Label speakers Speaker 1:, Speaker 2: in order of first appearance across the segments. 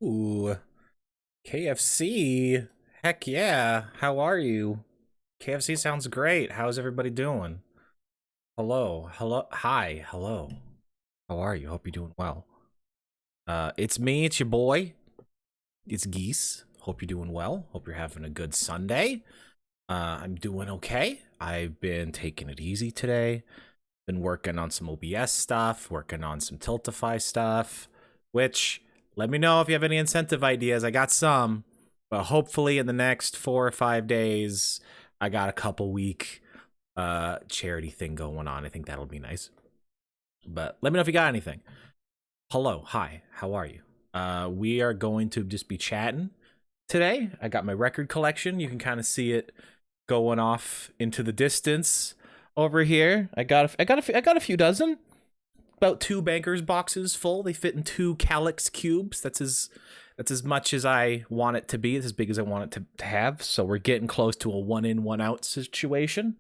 Speaker 1: Ooh, KFC. Heck yeah. How are you? KFC sounds great. How's everybody doing? Hello. Hello. Hi. Hello. How are you? Hope you're doing well. It's me, it's your boy. It's Geese. Hope you're doing well. Hope you're having a good Sunday. I'm doing okay. I've been taking it easy today. Been working on some OBS stuff, working on some Tiltify stuff, which let me know if you have any incentive ideas. I got some, but hopefully in the next 4 or 5 days, I got a couple week charity thing going on. I think that'll be nice. But let me know if you got anything. Hello, hi, how are you? We are going to just be chatting today. I got my record collection. You can kind of see it going off into the distance over here. I got a few dozen. About two bankers boxes full. They fit in two Calyx cubes. That's as much as I want it to be. It's as big as I want it to have. So we're getting close to a one in, one out situation.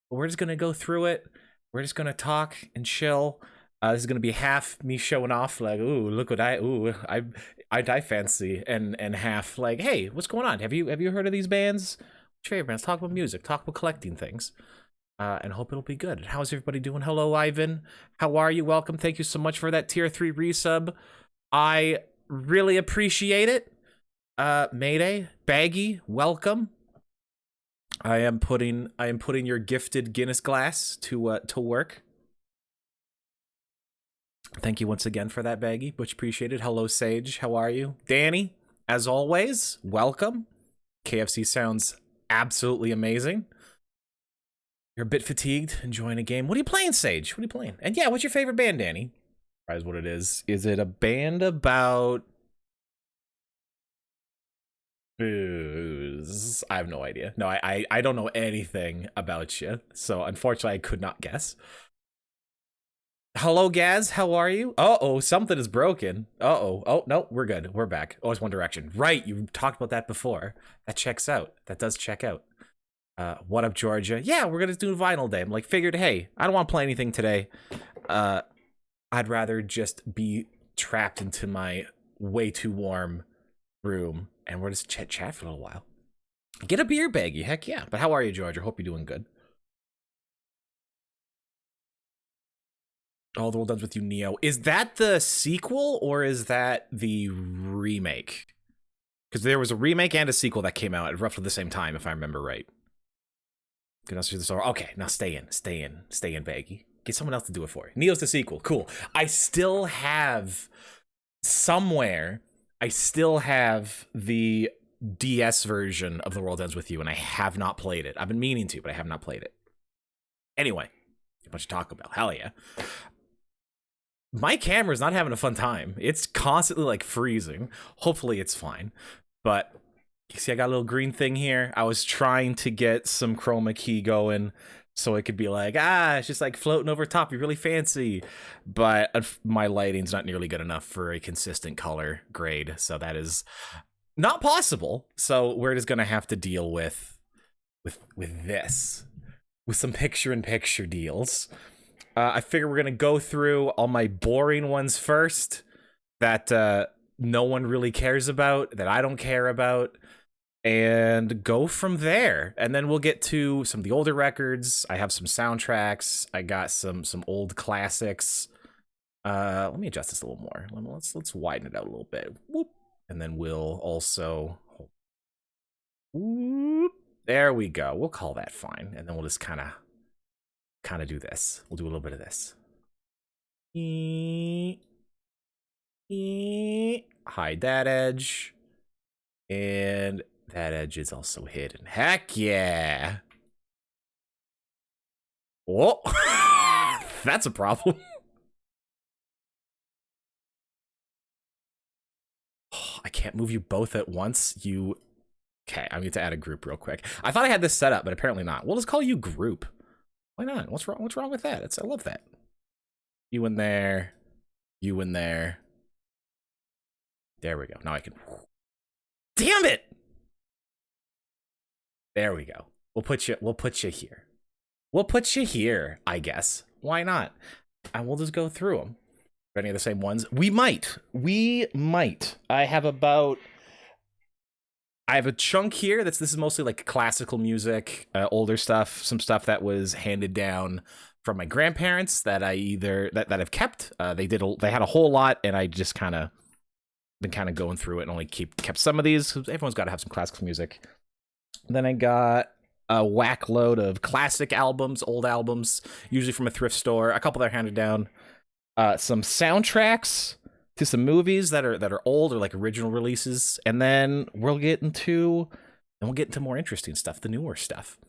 Speaker 1: But we're just gonna go through it. We're just gonna talk and chill. This is gonna be half me showing off, like, ooh, look what I fancy, and half like, hey, what's going on? Have you heard of these bands? What's your favorite bands? Talk about music. Talk about collecting things. And hope it'll be good. How's everybody doing? Hello, Ivan. How are you? Welcome. Thank you so much for that tier 3 resub. I really appreciate it. Mayday, Baggy, welcome. I am putting your gifted Guinness glass to work. Thank you once again for that, Baggy. Much appreciated. Hello, Sage. How are you? Danny, as always, welcome. KFC sounds absolutely amazing. You're a bit fatigued, enjoying a game. What are you playing, Sage? What are you playing? And yeah, what's your favorite band, Danny? Surprise what it is. Is it a band about booze? I have no idea. No, I don't know anything about you, so unfortunately I could not guess. Hello, Gaz. How are you? Uh-oh, something is broken. Uh-oh. Oh, no, we're good. We're back. Oh, it's One Direction. Right, you talked about that before. That checks out. That does check out. What up, Georgia? Yeah, we're gonna do vinyl day. I'm like, figured, hey, I don't want to play anything today. I'd rather just be trapped into my way too warm room, and we're just chat for a little while. Get a beer, Baggy. Heck yeah. But how are you, Georgia? Hope you're doing good. All the World Ends with You, Neo. Is that the sequel or is that the remake? Because there was a remake and a sequel that came out at roughly the same time, if I remember right. Okay, now stay in, Baggy. Get someone else to do it for you. Neo's the sequel. Cool. I still have somewhere. I still have the DS version of The World Ends with You, and I have not played it. I've been meaning to, but I have not played it. Anyway, a bunch of Taco Bell. Hell yeah. My camera's not having a fun time. It's constantly like freezing. Hopefully it's fine. But you see, I got a little green thing here. I was trying to get some chroma key going so it could be like, it's just like floating over top. You're really fancy. But my lighting's not nearly good enough for a consistent color grade. So that is not possible. So we're just going to have to deal with this, with some picture-in-picture deals. I figure we're going to go through all my boring ones first that no one really cares about, that I don't care about, and go from there. And then we'll get to some of the older records. I have some soundtracks. I got some old classics. Let me adjust this a little more. Let's widen it out a little bit. Whoop. And then we'll also... Whoop. There we go. We'll call that fine. And then we'll just kind of do this. We'll do a little bit of this. Hide that edge. And that edge is also hidden. Heck yeah. Whoa. That's a problem. I can't move you both at once. Okay, I need to add a group real quick. I thought I had this set up, but apparently not. We'll just call you group. Why not? What's wrong with that? I love that. You in there. You in there. There we go. Now I can... Damn it! There we go. We'll put you here. We'll put you here, I guess. Why not? And we'll just go through them. any of the same ones? We might. I have a chunk here this is mostly like classical music, older stuff, some stuff that was handed down from my grandparents that that I've kept. They had a whole lot, and I just been going through it and only kept some of these. Everyone's got to have some classical music. Then I got a whack load of classic albums, old albums, usually from a thrift store. A couple that are handed down. Some soundtracks to some movies that are old or like original releases, and then we'll get into more interesting stuff, the newer stuff.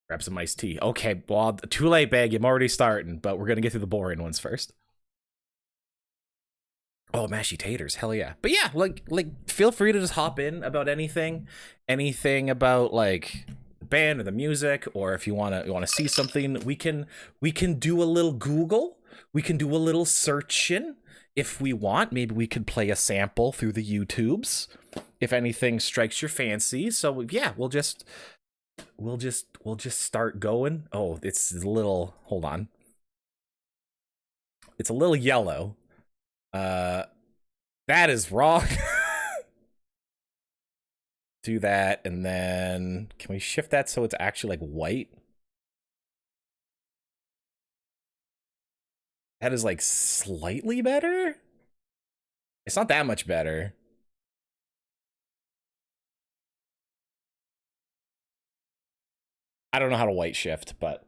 Speaker 1: Grab some iced tea. Okay, well, too late, Bag. I'm already starting, but we're gonna get through the boring ones first. Oh, mashy taters, hell yeah! But yeah, like feel free to just hop in about anything about like the band or the music, or if you wanna see something, we can do a little Google, we can do a little searching if we want. Maybe we could play a sample through the YouTubes if anything strikes your fancy. So yeah, we'll just start going. Oh, it's a little, hold on, it's a little yellow. That is wrong. Do that, and then can we shift that so it's actually like white? That is like slightly better. It's not that much better. I don't know how to white shift, but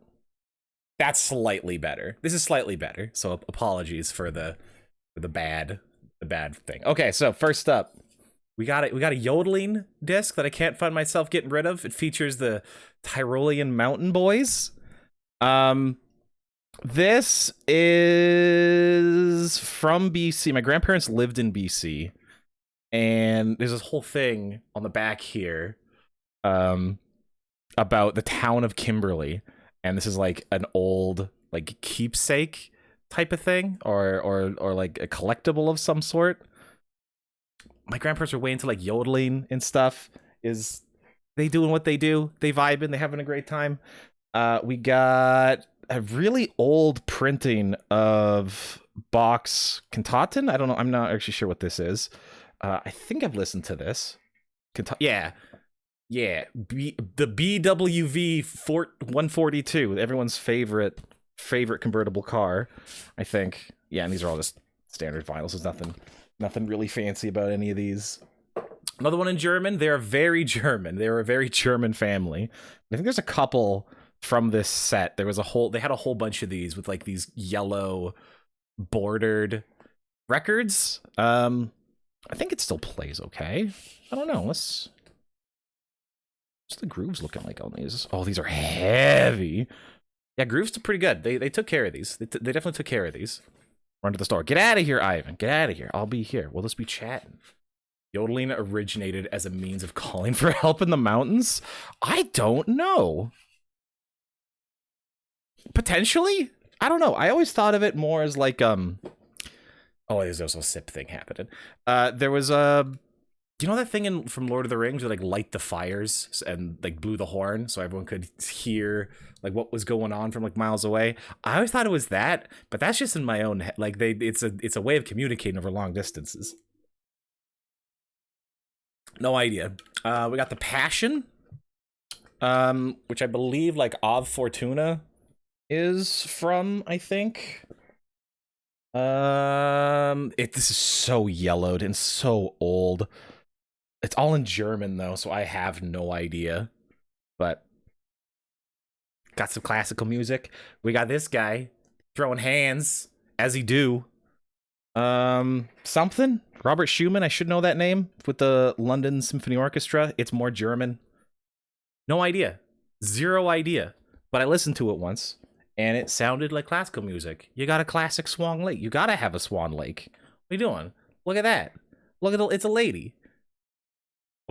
Speaker 1: that's slightly better. This is slightly better. So apologies for the bad thing. Okay, so first up, we got a yodeling disc that I can't find myself getting rid of. It features the Tyrolean Mountain Boys. This is from BC. My grandparents lived in BC, and there's this whole thing on the back here about the town of Kimberley, and this is like an old like keepsake type of thing, or like a collectible of some sort. My grandparents are way into like yodeling and stuff. Is they doing what they do? They vibing, they having a great time. We got a really old printing of Bach's Cantaten. I don't know. I'm not actually sure what this is. I think I've listened to this. Yeah. The BWV 142, everyone's favorite convertible car, I think. Yeah, and these are all just standard vinyls. There's nothing really fancy about any of these. Another one in German. They're very German. They're a very German family. I think there's a couple from this set. They had a whole bunch of these with like these yellow bordered records. I think it still plays okay. I don't know. What's the grooves looking like on these? Oh, these are heavy. Yeah, grooves are pretty good. They took care of these. They definitely took care of these. Run to the store. Get out of here, Ivan. Get out of here. I'll be here. We'll just be chatting. Yodeling originated as a means of calling for help in the mountains? I don't know. Potentially? I don't know. I always thought of it more as like oh, there's also a sip thing happening. There was do you know that thing from Lord of the Rings where like light the fires and like blew the horn so everyone could hear like what was going on from like miles away? I always thought it was that, but that's just in my own head. Like it's a way of communicating over long distances. No idea. We got the Passion, which I believe like Ave Fortuna is from, I think. This is so yellowed and so old. It's all in German though, so I have no idea. But got some classical music. We got this guy throwing hands as he do. Something Robert Schumann. I should know that name with the London Symphony Orchestra. It's more German. No idea. Zero idea. But I listened to it once, and it sounded like classical music. You got a classic Swan Lake. You gotta have a Swan Lake. What are you doing? Look at that. Look at it's a lady.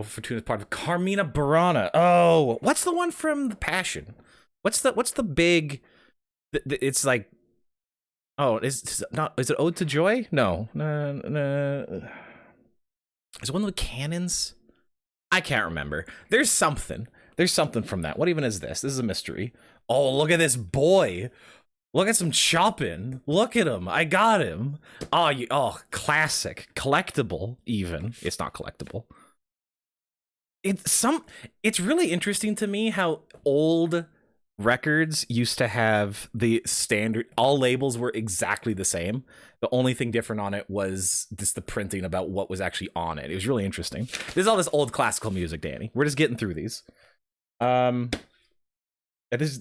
Speaker 1: Fortuna's part of Carmina Burana. Oh, what's the one from the Passion? What's the big? It's like, oh, is it Ode to Joy? No. Is it one of the cannons? I can't remember. There's something from that. What even is this? This is a mystery. Oh, look at this boy. Look at some chopping. Look at him. I got him. Oh, classic. Collectible, even. It's not collectible. It's really interesting to me how old records used to have the standard, all labels were exactly the same. The only thing different on it was just the printing about what was actually on it. It was really interesting. This is all this old classical music, Danny. We're just getting through these. This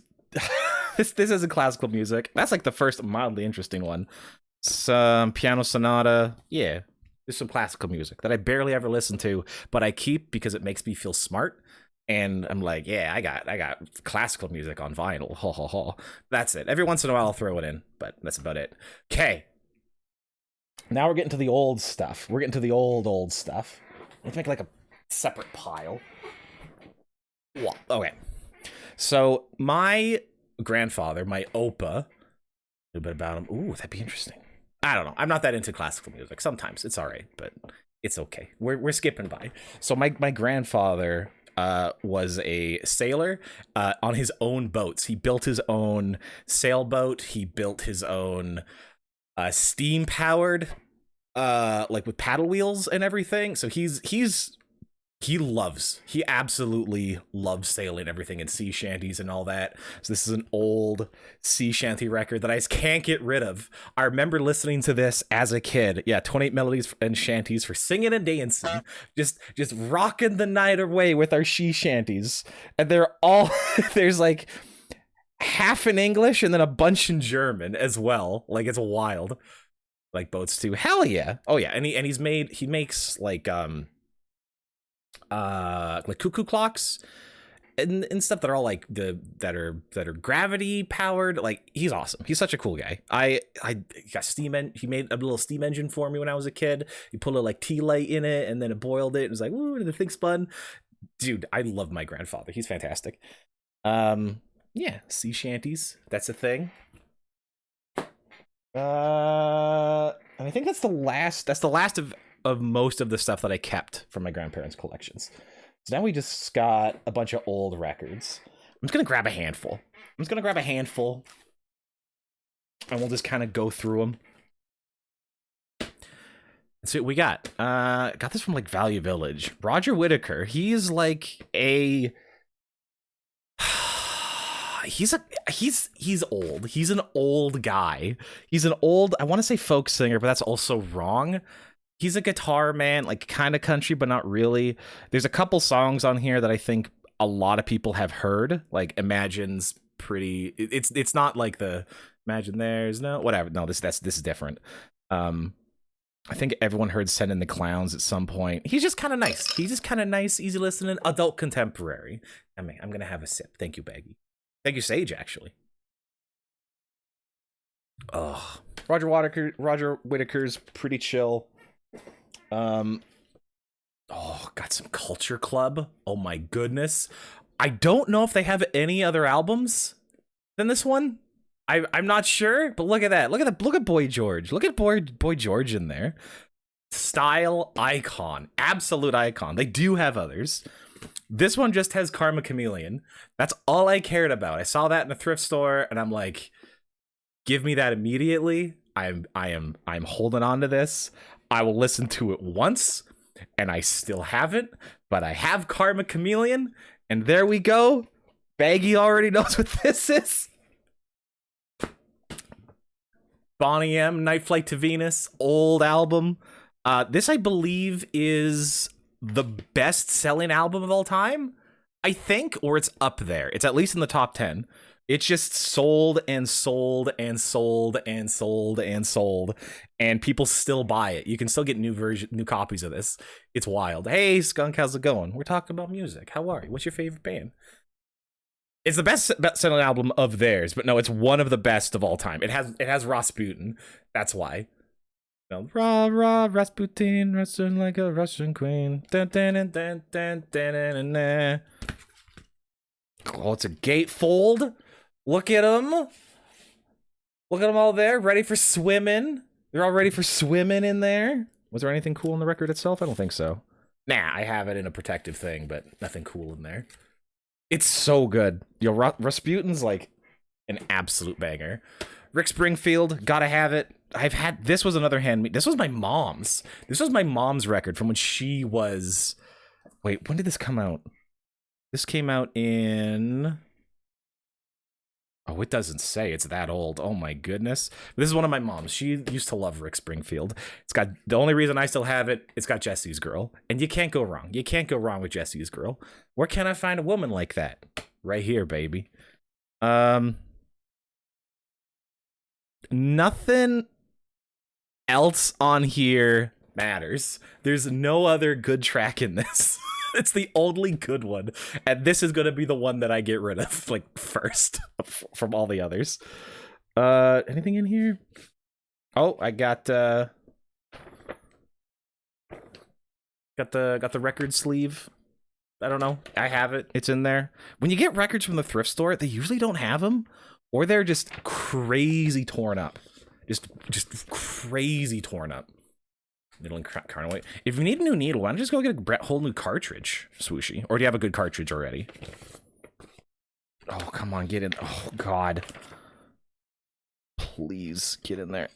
Speaker 1: this isn't classical music. That's like the first mildly interesting one. Some piano sonata. Yeah, there's some classical music that I barely ever listen to, but I keep because it makes me feel smart. And I'm like, yeah, I got classical music on vinyl. Ho ho ho. That's it. Every once in a while I'll throw it in, but that's about it. Okay. Now we're getting to the old stuff. We're getting to the old stuff. Let's make like a separate pile. Okay. So my grandfather, my opa, a little bit about him. Ooh, that'd be interesting. I don't know. I'm not that into classical music. Sometimes it's all right, but it's okay. We're skipping by. So my grandfather was a sailor on his own boats. He built his own sailboat. He built his own steam powered, like with paddle wheels and everything. So he absolutely loves sailing, everything, and sea shanties and all that. So this is an old sea shanty record that I just can't get rid of. I remember listening to this as a kid. Yeah, 28 melodies and shanties for singing and dancing, just rocking the night away with our sea shanties. And they're all there's like half in English and then a bunch in German as well. Like, it's wild. Like boats too. Hell yeah. Oh yeah. And he makes like cuckoo clocks and stuff that are all like that are gravity powered. Like, he's awesome. He's such a cool guy. I got he made a little steam engine for me when I was a kid. He put a like tea light in it and then it boiled it. It was like, woo, and the thing spun. Dude, I love my grandfather. He's fantastic. Yeah, sea shanties. That's a thing. And I think that's the last of most of the stuff that I kept from my grandparents' collections. So now we just got a bunch of old records. I'm just gonna grab a handful. And we'll just kind of go through them. Let's see what we got. Got this from like Value Village. Roger Whittaker. He's like a he's old. He's an old guy. He's an old, I want to say folk singer, but that's also wrong. He's a guitar man, like kind of country, but not really. There's a couple songs on here that I think a lot of people have heard. Like Imagine's pretty. It's not like the Imagine there's no whatever. No, this is different. I think everyone heard Send in the Clowns at some point. He's just kind of nice. Easy listening, adult contemporary. I'm gonna have a sip. Thank you, Baggy. Thank you, Sage, actually. Oh, Roger Whittaker's pretty chill. Oh, got some Culture Club. Oh my goodness. I don't know if they have any other albums than this one. I'm not sure, but look at that. Look at Boy George. Look at Boy George in there. Style icon. Absolute icon. They do have others. This one just has Karma Chameleon. That's all I cared about. I saw that in a thrift store and I'm like, give me that immediately. I'm holding on to this. I will listen to it once, and I still haven't, but I have Karma Chameleon, and there we go. Baggy already knows what this is. Boney M, Night Flight to Venus, old album. This, I believe, is the best-selling album of all time, I think, or it's up there. It's at least in the top 10. It's just sold and sold and sold and sold and sold, and people still buy it. You can still get new copies of this. It's wild. Hey, Skunk, how's it going? We're talking about music. How are you? What's your favorite band? It's the best-selling album of theirs, but no, it's one of the best of all time. It has Rasputin. That's why. No, rah rah Rasputin, wrestling like a Russian queen. Dun, dun, dun, dun, dun, dun, dun, dun, dun. Oh, it's a gatefold. Look at them. Look at them all there, ready for swimming. They're all ready for swimming in there. Was there anything cool in the record itself? I don't think so. Nah, I have it in a protective thing, but nothing cool in there. It's so good. Yo, Rasputin's like an absolute banger. Rick Springfield, gotta have it. I've had, this was another hand me. This was my mom's. This was my mom's record from when she was, wait, when did this come out? This came out in, oh, it doesn't say. It's that old. Oh my goodness. This is one of my moms. She used to love Rick Springfield. It's got, the only reason I still have it, it's got Jesse's Girl. And you can't go wrong. You can't go wrong with Jesse's Girl. Where can I find a woman like that? Right here, baby. Nothing else on here matters. There's no other good track in this. It's the only good one, and this is gonna be the one that I get rid of, like, first from all the others. Anything in here? Oh, I got the record sleeve. I don't know. I have it. It's in there. When you get records from the thrift store, they usually don't have them, or they're just crazy torn up. Just crazy torn up. Needle and Carnaway. If you need a new needle, why don't you just go get a whole new cartridge, Swooshy? Or do you have a good cartridge already? Oh, come on, get in. Oh, God. Please, get in there.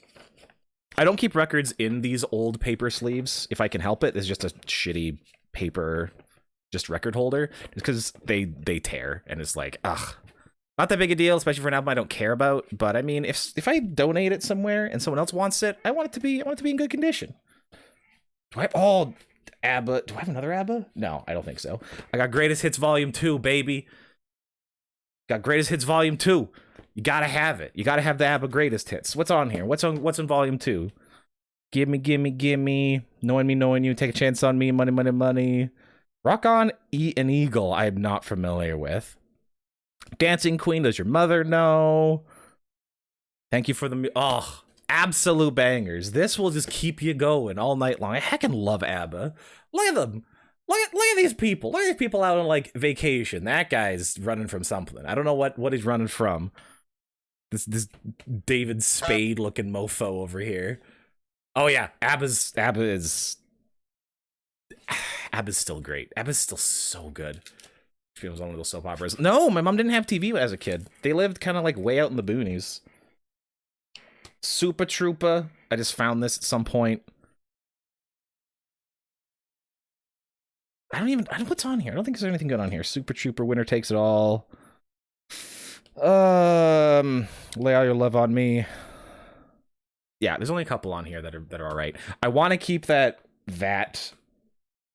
Speaker 1: I don't keep records in these old paper sleeves, if I can help it. It's just a shitty paper, just record holder. Just because they tear, and it's like, ugh. Not that big a deal, especially for an album I don't care about. But, I mean, if I donate it somewhere and someone else wants it, I want it to be in good condition. Do I have, oh, ABBA. Do I have another ABBA? No, I don't think so. I got Greatest Hits Volume 2, baby. Got Greatest Hits Volume 2. You gotta have it. You gotta have the ABBA Greatest Hits. What's on here? What's in Volume 2? Gimme, gimme, gimme. Knowing me, knowing you. Take a chance on me. Money, money, money. Rock On an Eagle, I am not familiar with. Dancing Queen, Does Your Mother Know? Thank you for the... Oh, absolute bangers. This will just keep you going all night long. I heckin' love ABBA. Look at them. Look at these people. Look at these people out on, like, vacation. That guy's running from something. I don't know what he's running from. This David Spade looking mofo over here. Oh yeah, ABBA is still great. ABBA's still so good. It was one of those soap operas. No, my mom didn't have TV as a kid. They lived kind of like way out in the boonies. Super Troopa. I just found this at some point. I don't what's on here? I don't think there's anything good on here. Super Trooper, Winner Takes It All. Lay All Your Love on Me. Yeah, there's only a couple on here that are all right. I want to keep that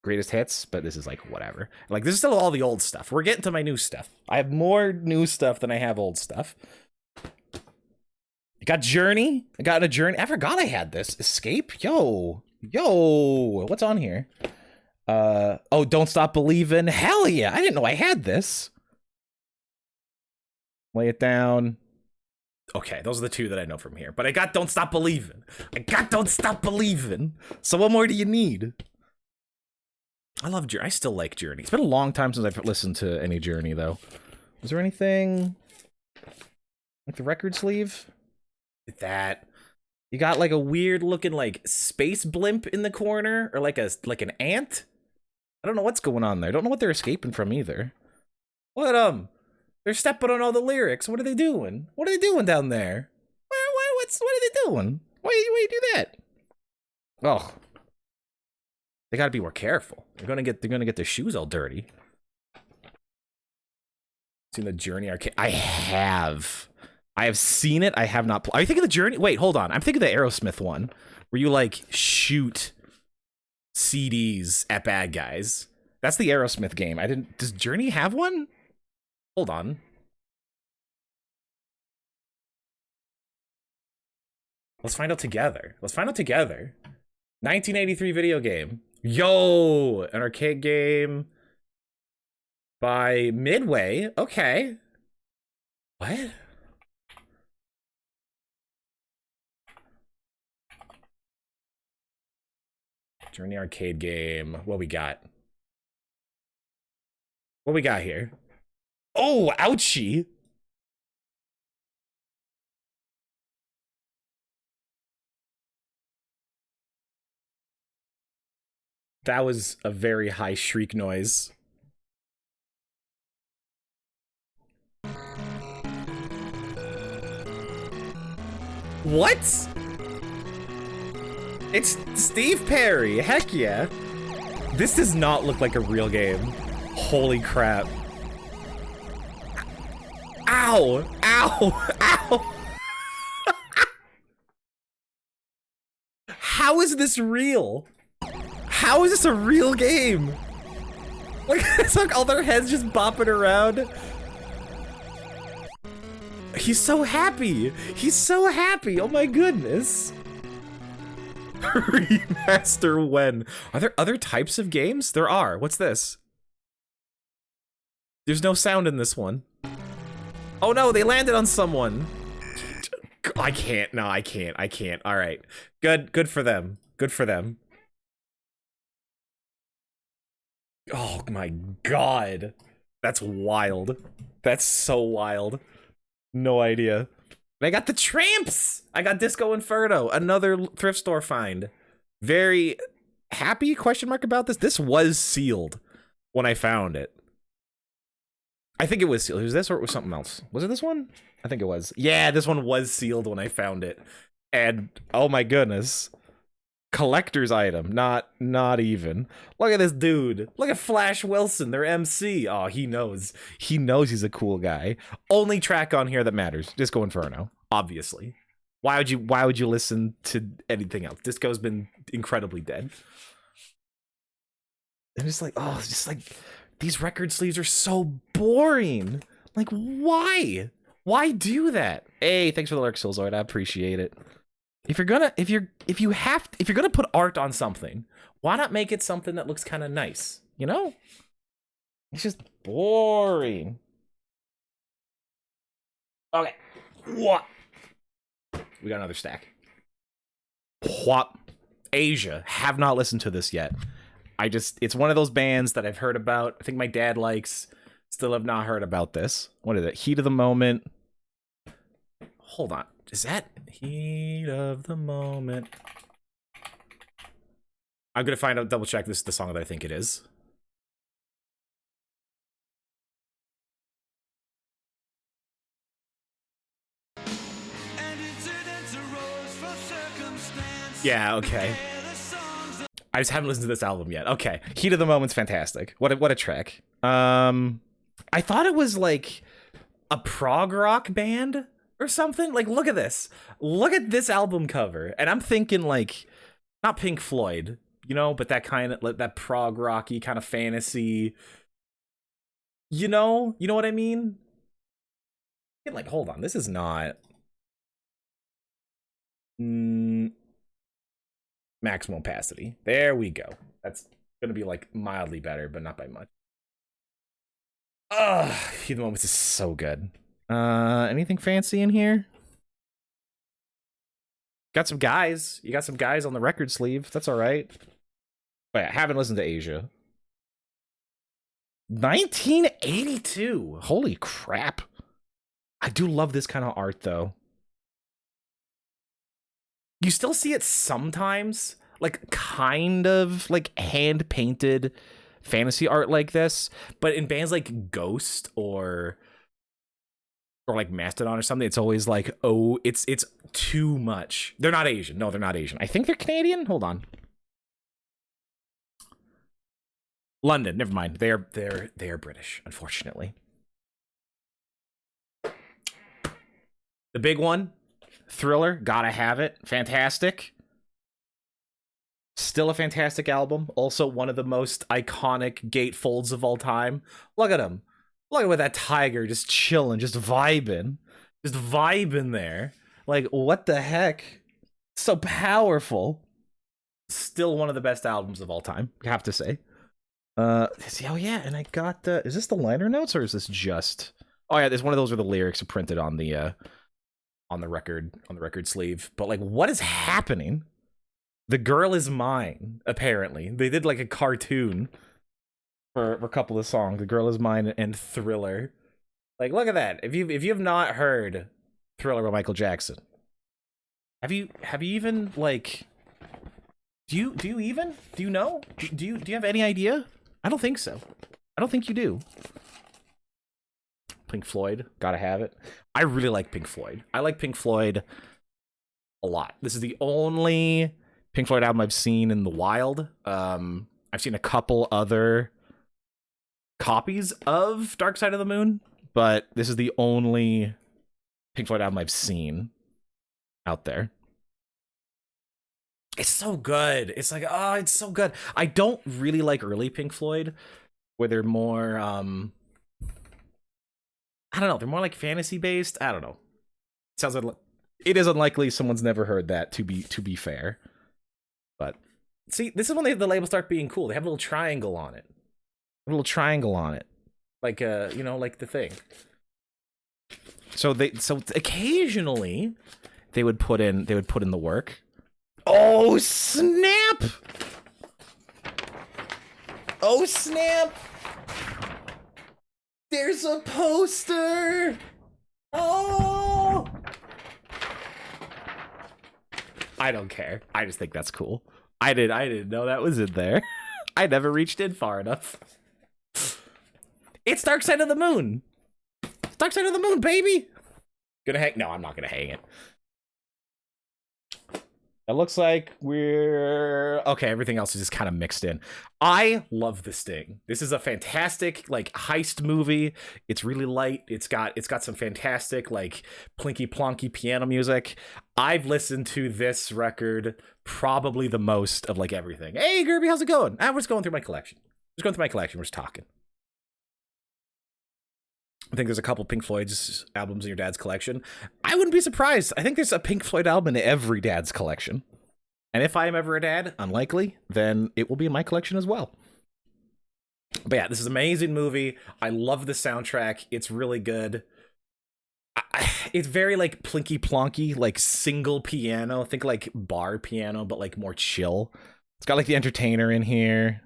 Speaker 1: Greatest Hits, but this is like whatever. Like, this is still all the old stuff. We're getting to my new stuff. I have more new stuff than I have old stuff. I got Journey. I got a Journey. I forgot I had this. Escape? Yo, what's on here? Oh, Don't Stop Believin'. Hell yeah, I didn't know I had this. Lay It Down. Okay, those are the two that I know from here. But I got Don't Stop Believin'. So what more do you need? I love Journey. I still like Journey. It's been a long time since I've listened to any Journey, though. Is there anything like the record sleeve? That you got like a weird looking like space blimp in the corner, or like an ant. I don't know what's going on there. I don't know what they're escaping from either. What they're stepping on all the lyrics. What are they doing? What are they doing down there? What are they doing? Why you do that? Oh, they got to be more careful. They're gonna get their shoes all dirty. Seen the Journey arcade? I have seen it. I have not. Are you thinking the Journey? Wait, hold on. I'm thinking the Aerosmith one, where you like shoot CDs at bad guys. That's the Aerosmith game. Does Journey have one? Hold on. Let's find out together. 1983 video game. Yo, an arcade game by Midway. Okay. What? Journey arcade game. What we got? What we got here? Oh, ouchie. That was a very high shriek noise. What? It's Steve Perry. Heck yeah. This does not look like a real game. Holy crap. Ow! Ow! Ow! How is this real? How is this a real game? Like, it's like all their heads just bopping around. He's so happy. He's so happy. Oh my goodness. Remaster when? Are there other types of games? There are. What's this? There's no sound in this one. Oh no, they landed on someone. I can't. No, I can't. I can't. All right. Good for them. Good for them. Oh my god. That's wild. That's so wild. No idea. And I got the Tramps! I got Disco Inferno, another thrift store find. Very happy, question mark, about this. This was sealed when I found it. I think it was sealed. Was this or it was something else? Was it this one? I think it was. Yeah, this one was sealed when I found it. And oh my goodness. Collector's item, not even. Look at this dude. Look at Flash Wilson, their MC. Oh, he knows. He knows he's a cool guy. Only track on here that matters. Disco Inferno, obviously. Why would you listen to anything else? Disco's been incredibly dead. And it's like, oh, it's just like these record sleeves are so boring. Like, why? Why do that? Hey, thanks for the lurk, Silzoid. I appreciate it. If you're gonna put art on something, why not make it something that looks kind of nice? You know? It's just boring. Okay. What? We got another stack. What? Asia. Have not listened to this yet. It's one of those bands that I've heard about. I think my dad likes. Still have not heard about this. What is it? Heat of the Moment. Hold on. Is that Heat of the Moment? I'm gonna find out, double check this is the song that I think it is. Yeah, okay. I just haven't listened to this album yet. Okay. Heat of the Moment's fantastic. What a track. I thought it was like a prog rock band or something. Like, look at this. Look at this album cover. And I'm thinking like, not Pink Floyd, you know, but that kind of, like, that prog rocky kind of fantasy. You know what I mean? And like, hold on, this is not maximum opacity. There we go. That's gonna be like mildly better, but not by much. Ugh, Heat of the Moment is so good. Anything fancy in here? Got some guys. You got some guys on the record sleeve. That's all right. But I haven't listened to Asia. 1982. Holy crap. I do love this kind of art, though. You still see it sometimes, like kind of like hand-painted fantasy art like this, but in bands like Ghost or like Mastodon or something, it's always like, oh, it's too much. They're not Asian. No, they're not Asian. I think they're Canadian. Hold on. London. Never mind. They are British, unfortunately. The big one, Thriller, gotta have it. Fantastic. Still a fantastic album. Also one of the most iconic gatefolds of all time. Look at him. Look at that tiger just chilling, just vibing. Just vibing there. Like, what the heck? So powerful. Still one of the best albums of all time, I have to say. Oh yeah, and I got is this the liner notes or is this just... Oh yeah, there's one of those where the lyrics are printed on the record sleeve. But like, what is happening? The Girl Is Mine, apparently. They did like a cartoon for a couple of songs. The Girl Is Mine and Thriller. Like, look at that. If you have not heard Thriller by Michael Jackson, have you even like do you know? Do you have any idea? I don't think so. I don't think you do. Pink Floyd, gotta have it. I really like Pink Floyd. I like Pink Floyd a lot. This is the only Pink Floyd album I've seen in the wild. I've seen a couple other copies of Dark Side of the Moon, but this is the only Pink Floyd album I've seen out there. It's so good. It's like, oh, it's so good. I don't really like early Pink Floyd, where they're more, I don't know, they're more like fantasy based. I don't know. Sounds like it is unlikely someone's never heard that. To be fair, but see, this is when the labels start being cool. They have a little triangle on it, like you know, like the thing. So occasionally they would put in the work. Oh snap! Oh snap! There's a poster! Oh! I don't care. I just think that's cool. I didn't know that was in there. I never reached in far enough. It's Dark Side of the Moon. Dark Side of the Moon, baby. Gonna hang? No, I'm not gonna hang it. It looks like we're okay. Everything else is just kind of mixed in. I love this thing. This is a fantastic like heist movie. It's really light. It's got some fantastic like plinky plonky piano music. I've listened to this record probably the most of like everything. Hey Gerby, how's it going? We're just going through my collection. We're just talking. I think there's a couple Pink Floyd's albums in your dad's collection. I wouldn't be surprised. I think there's a Pink Floyd album in every dad's collection. And if I am ever a dad, unlikely, then it will be in my collection as well. But yeah, this is an amazing movie. I love the soundtrack. It's really good. It's very like plinky plonky, like single piano. Think like bar piano, but like more chill. It's got like the entertainer in here.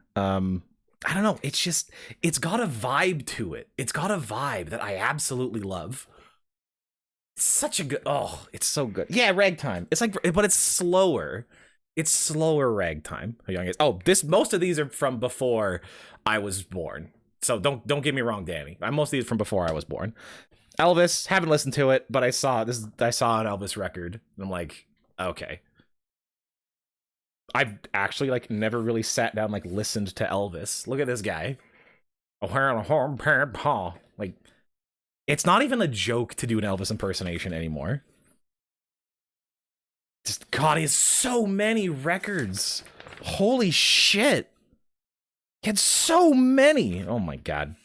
Speaker 1: I don't know. It's got a vibe to it. It's got a vibe that I absolutely love. It's such a good, it's so good. Yeah, ragtime. It's like, but it's slower. It's slower ragtime. How young is? Oh, most of these are from before I was born. So don't get me wrong, Danny. Most of these are from before I was born. Elvis, haven't listened to it, but I saw an Elvis record, and I'm like, okay. I've actually like never really sat down like listened to Elvis. Look at this guy. Like, it's not even a joke to do an Elvis impersonation anymore. Just God, he has so many records. Holy shit. He had so many. Oh my God.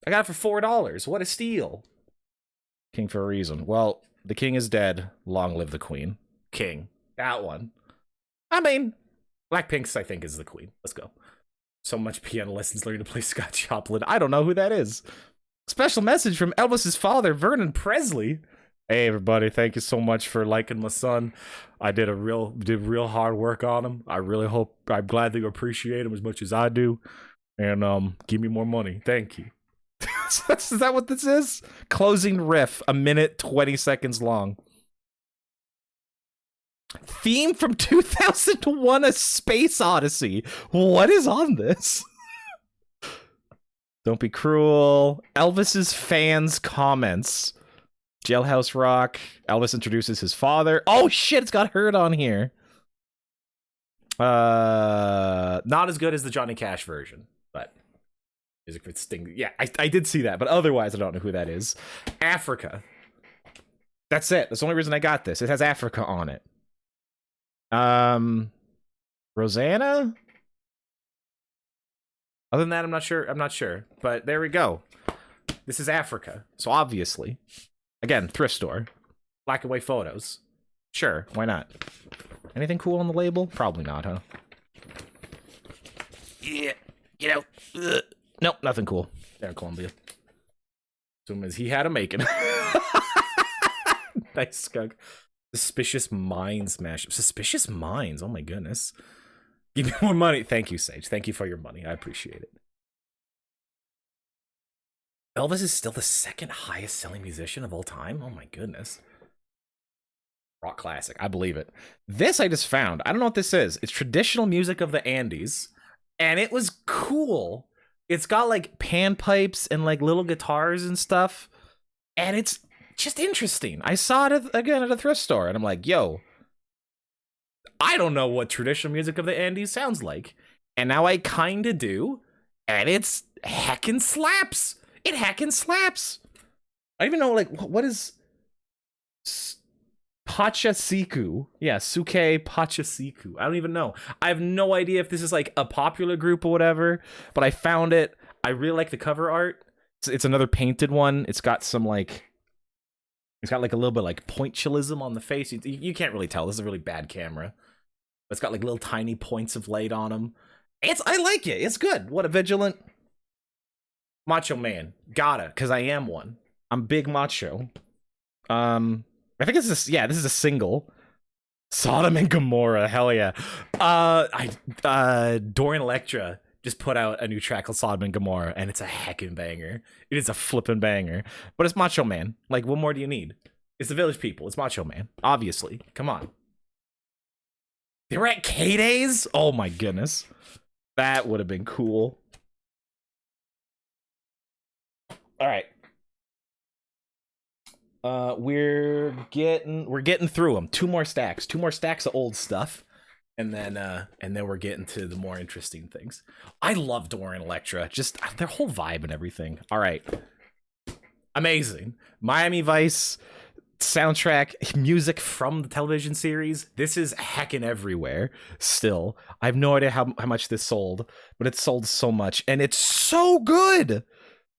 Speaker 1: I got it for $4. What a steal. King for a reason. Well, the king is dead. Long live the queen. King. That one. I mean, Blackpink's, I think, is the queen. Let's go. So much piano lessons learning to play Scott Joplin. I don't know who that is. Special message from Elvis's father, Vernon Presley. Hey, everybody. Thank you so much for liking my son. I did real hard work on him. I'm glad that you appreciate him as much as I do. And give me more money. Thank you. Is that what this is? Closing riff, 1 minute, 20 seconds long. Theme from 2001: A Space Odyssey. What is on this? Don't be cruel. Elvis's fans' comments. Jailhouse Rock. Elvis introduces his father. Oh shit, it's got Hurt on here. Not as good as the Johnny Cash version, but music with Sting. Yeah, I did see that, but otherwise I don't know who that is. Africa. That's it. That's the only reason I got this. It has Africa on it. Rosanna? Other than that, I'm not sure. But there we go. This is Africa. So obviously. Again, thrift store. Black and white photos. Sure, why not? Anything cool on the label? Probably not, huh? Yeah, nope, nothing cool. There, Columbia. Soon as he had a making. Nice skunk. Suspicious Minds mashup. Suspicious Minds. Oh my goodness. Give me more money. Thank you, Sage. Thank you for your money. I appreciate it. Elvis is still the second highest selling musician of all time. Oh my goodness. Rock classic. I believe it. This I just found. I don't know what this is. It's traditional music of the Andes. And it was cool. It's got like panpipes and like little guitars and stuff. And it's just interesting. I saw it again at a thrift store, and I'm like, yo, I don't know what traditional music of the Andes sounds like. And now I kind of do, and it's heckin' slaps. It heckin' slaps. I don't even know, like, what is Pachasiku? Yeah, Suke Pachasiku. I don't even know. I have no idea if this is like a popular group or whatever, but I found it. I really like the cover art. It's another painted one. It's got some like, it's got like a little bit like pointillism on the face. You can't really tell. This is a really bad camera. But it's got like little tiny points of light on them. I like it. It's good. What a vigilant macho man. Gotta, because I am one. I'm big macho. I think this is a single. Sodom and Gomorrah, hell yeah. Dorian Electra just put out a new track called Sodom and Gomorrah, and it's a heckin' banger. It is a flippin' banger. But it's Macho Man. Like, what more do you need? It's the Village People. It's Macho Man. Obviously. Come on. They were at K-Days? Oh my goodness. That would have been cool. All right. We're getting through them. Two more stacks of old stuff, and then we're getting to the more interesting things. I love Dorian Electra, just their whole vibe and everything. All right, amazing. Miami Vice soundtrack, music from the television series. This is heckin' everywhere. Still, I have no idea how much this sold, but it sold so much, and it's so good.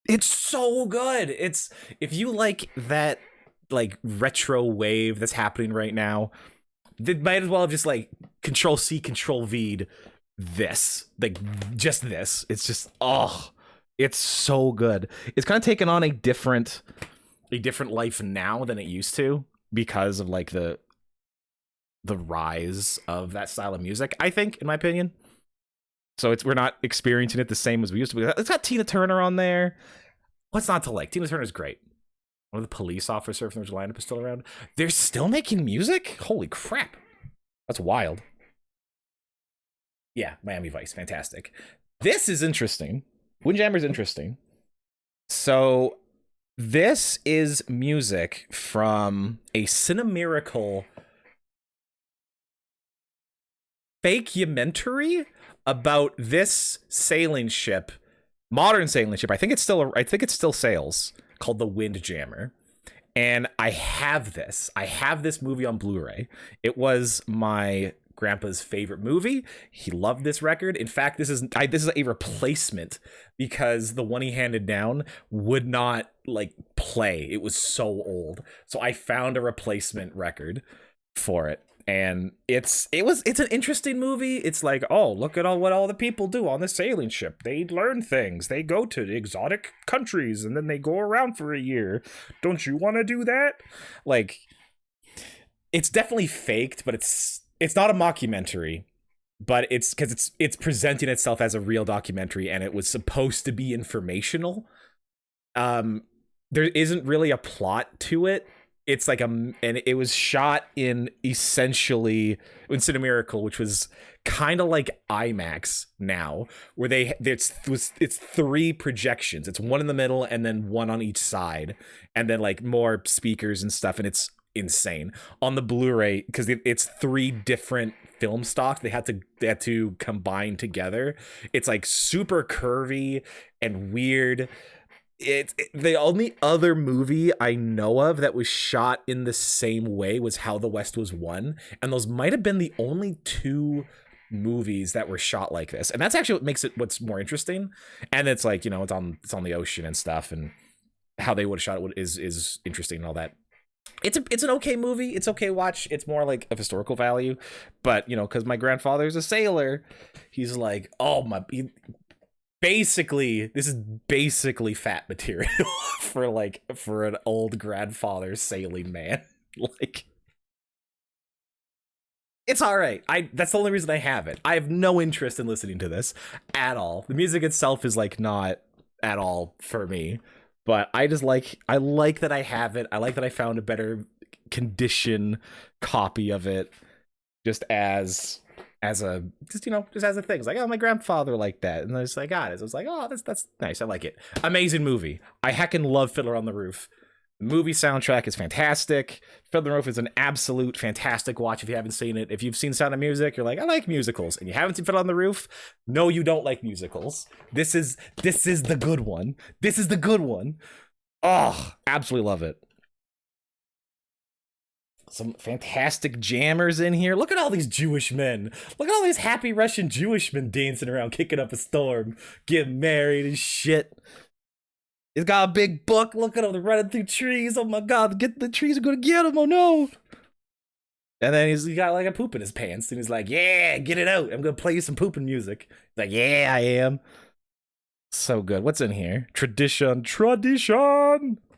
Speaker 1: It's so good. It's, if you like that like retro wave that's happening right now, they might as well have just like Control C, Control V'd this. Like just this. It's just, oh, it's so good. It's kind of taken on a different life now than it used to because of like the rise of that style of music, I think, in my opinion. So we're not experiencing it the same as we used to be. It's got Tina Turner on there. What's not to like? Tina Turner's great. One of the police officers from the lineup is still around. They're still making music? Holy crap. That's wild. Yeah, Miami Vice, fantastic. This is interesting. Windjammer's interesting. So this is music from a Cinemiracle fake-umentary about this sailing ship, modern sailing ship. I think it still sails, called the Windjammer. And I have this movie on Blu-ray. It was my grandpa's favorite movie. He loved this record. In fact, this is a replacement because the one he handed down would not like play. It was so old. So I found a replacement record for it. And it's an interesting movie. It's like, oh, look at what all the people do on the sailing ship. They learn things. They go to exotic countries and then they go around for a year. Don't you want to do that? Like, it's definitely faked, but it's not a mockumentary. But it's because it's presenting itself as a real documentary, and it was supposed to be informational. There isn't really a plot to it. It's like and it was shot in essentially in Cinemiracle, which was kind of like IMAX now, where it's three projections. It's one in the middle and then one on each side, and then like more speakers and stuff, and it's insane. On the Blu-ray, because it's three different film stock, they had to combine together. It's like super curvy and weird. It's the only other movie I know of that was shot in the same way was How the West Was Won, and those might have been the only two movies that were shot like this. And that's actually what makes it what's more interesting. And it's like, you know, it's on the ocean and stuff, and how they would have shot it is interesting and all that. It's an okay movie. It's okay watch. It's more like of historical value, but you know, because my grandfather's a sailor, he's like, oh my. This is basically fat material for an old grandfather sailing man. Like, it's all right. That's the only reason I have it. I have no interest in listening to this at all. The music itself is like not at all for me, but I like that I have it. I like that I found a better condition copy of it, just as a thing. It's like, oh, my grandfather liked that, and I got it. So I was like, oh, that's nice. I like it. Amazing movie. I heckin' love Fiddler on the Roof. The movie soundtrack is fantastic. Fiddler on the Roof is an absolute fantastic watch if you haven't seen it. If you've seen Sound of Music, you're like, I like musicals, and you haven't seen Fiddler on the Roof, no, you don't like musicals. This is the good one. This is the good one. Oh, absolutely love it. Some fantastic jammers in here. Look at all these Jewish men. Look at all these happy Russian Jewish men dancing around, kicking up a storm, getting married and shit. He's got a big book. Look at him, they're running through trees. Oh my god, the trees are gonna get him. Oh no. And then he got like a poop in his pants, and he's like, yeah, get it out. I'm gonna play you some pooping music. He's like, yeah, I am. So good. What's in here? Tradition.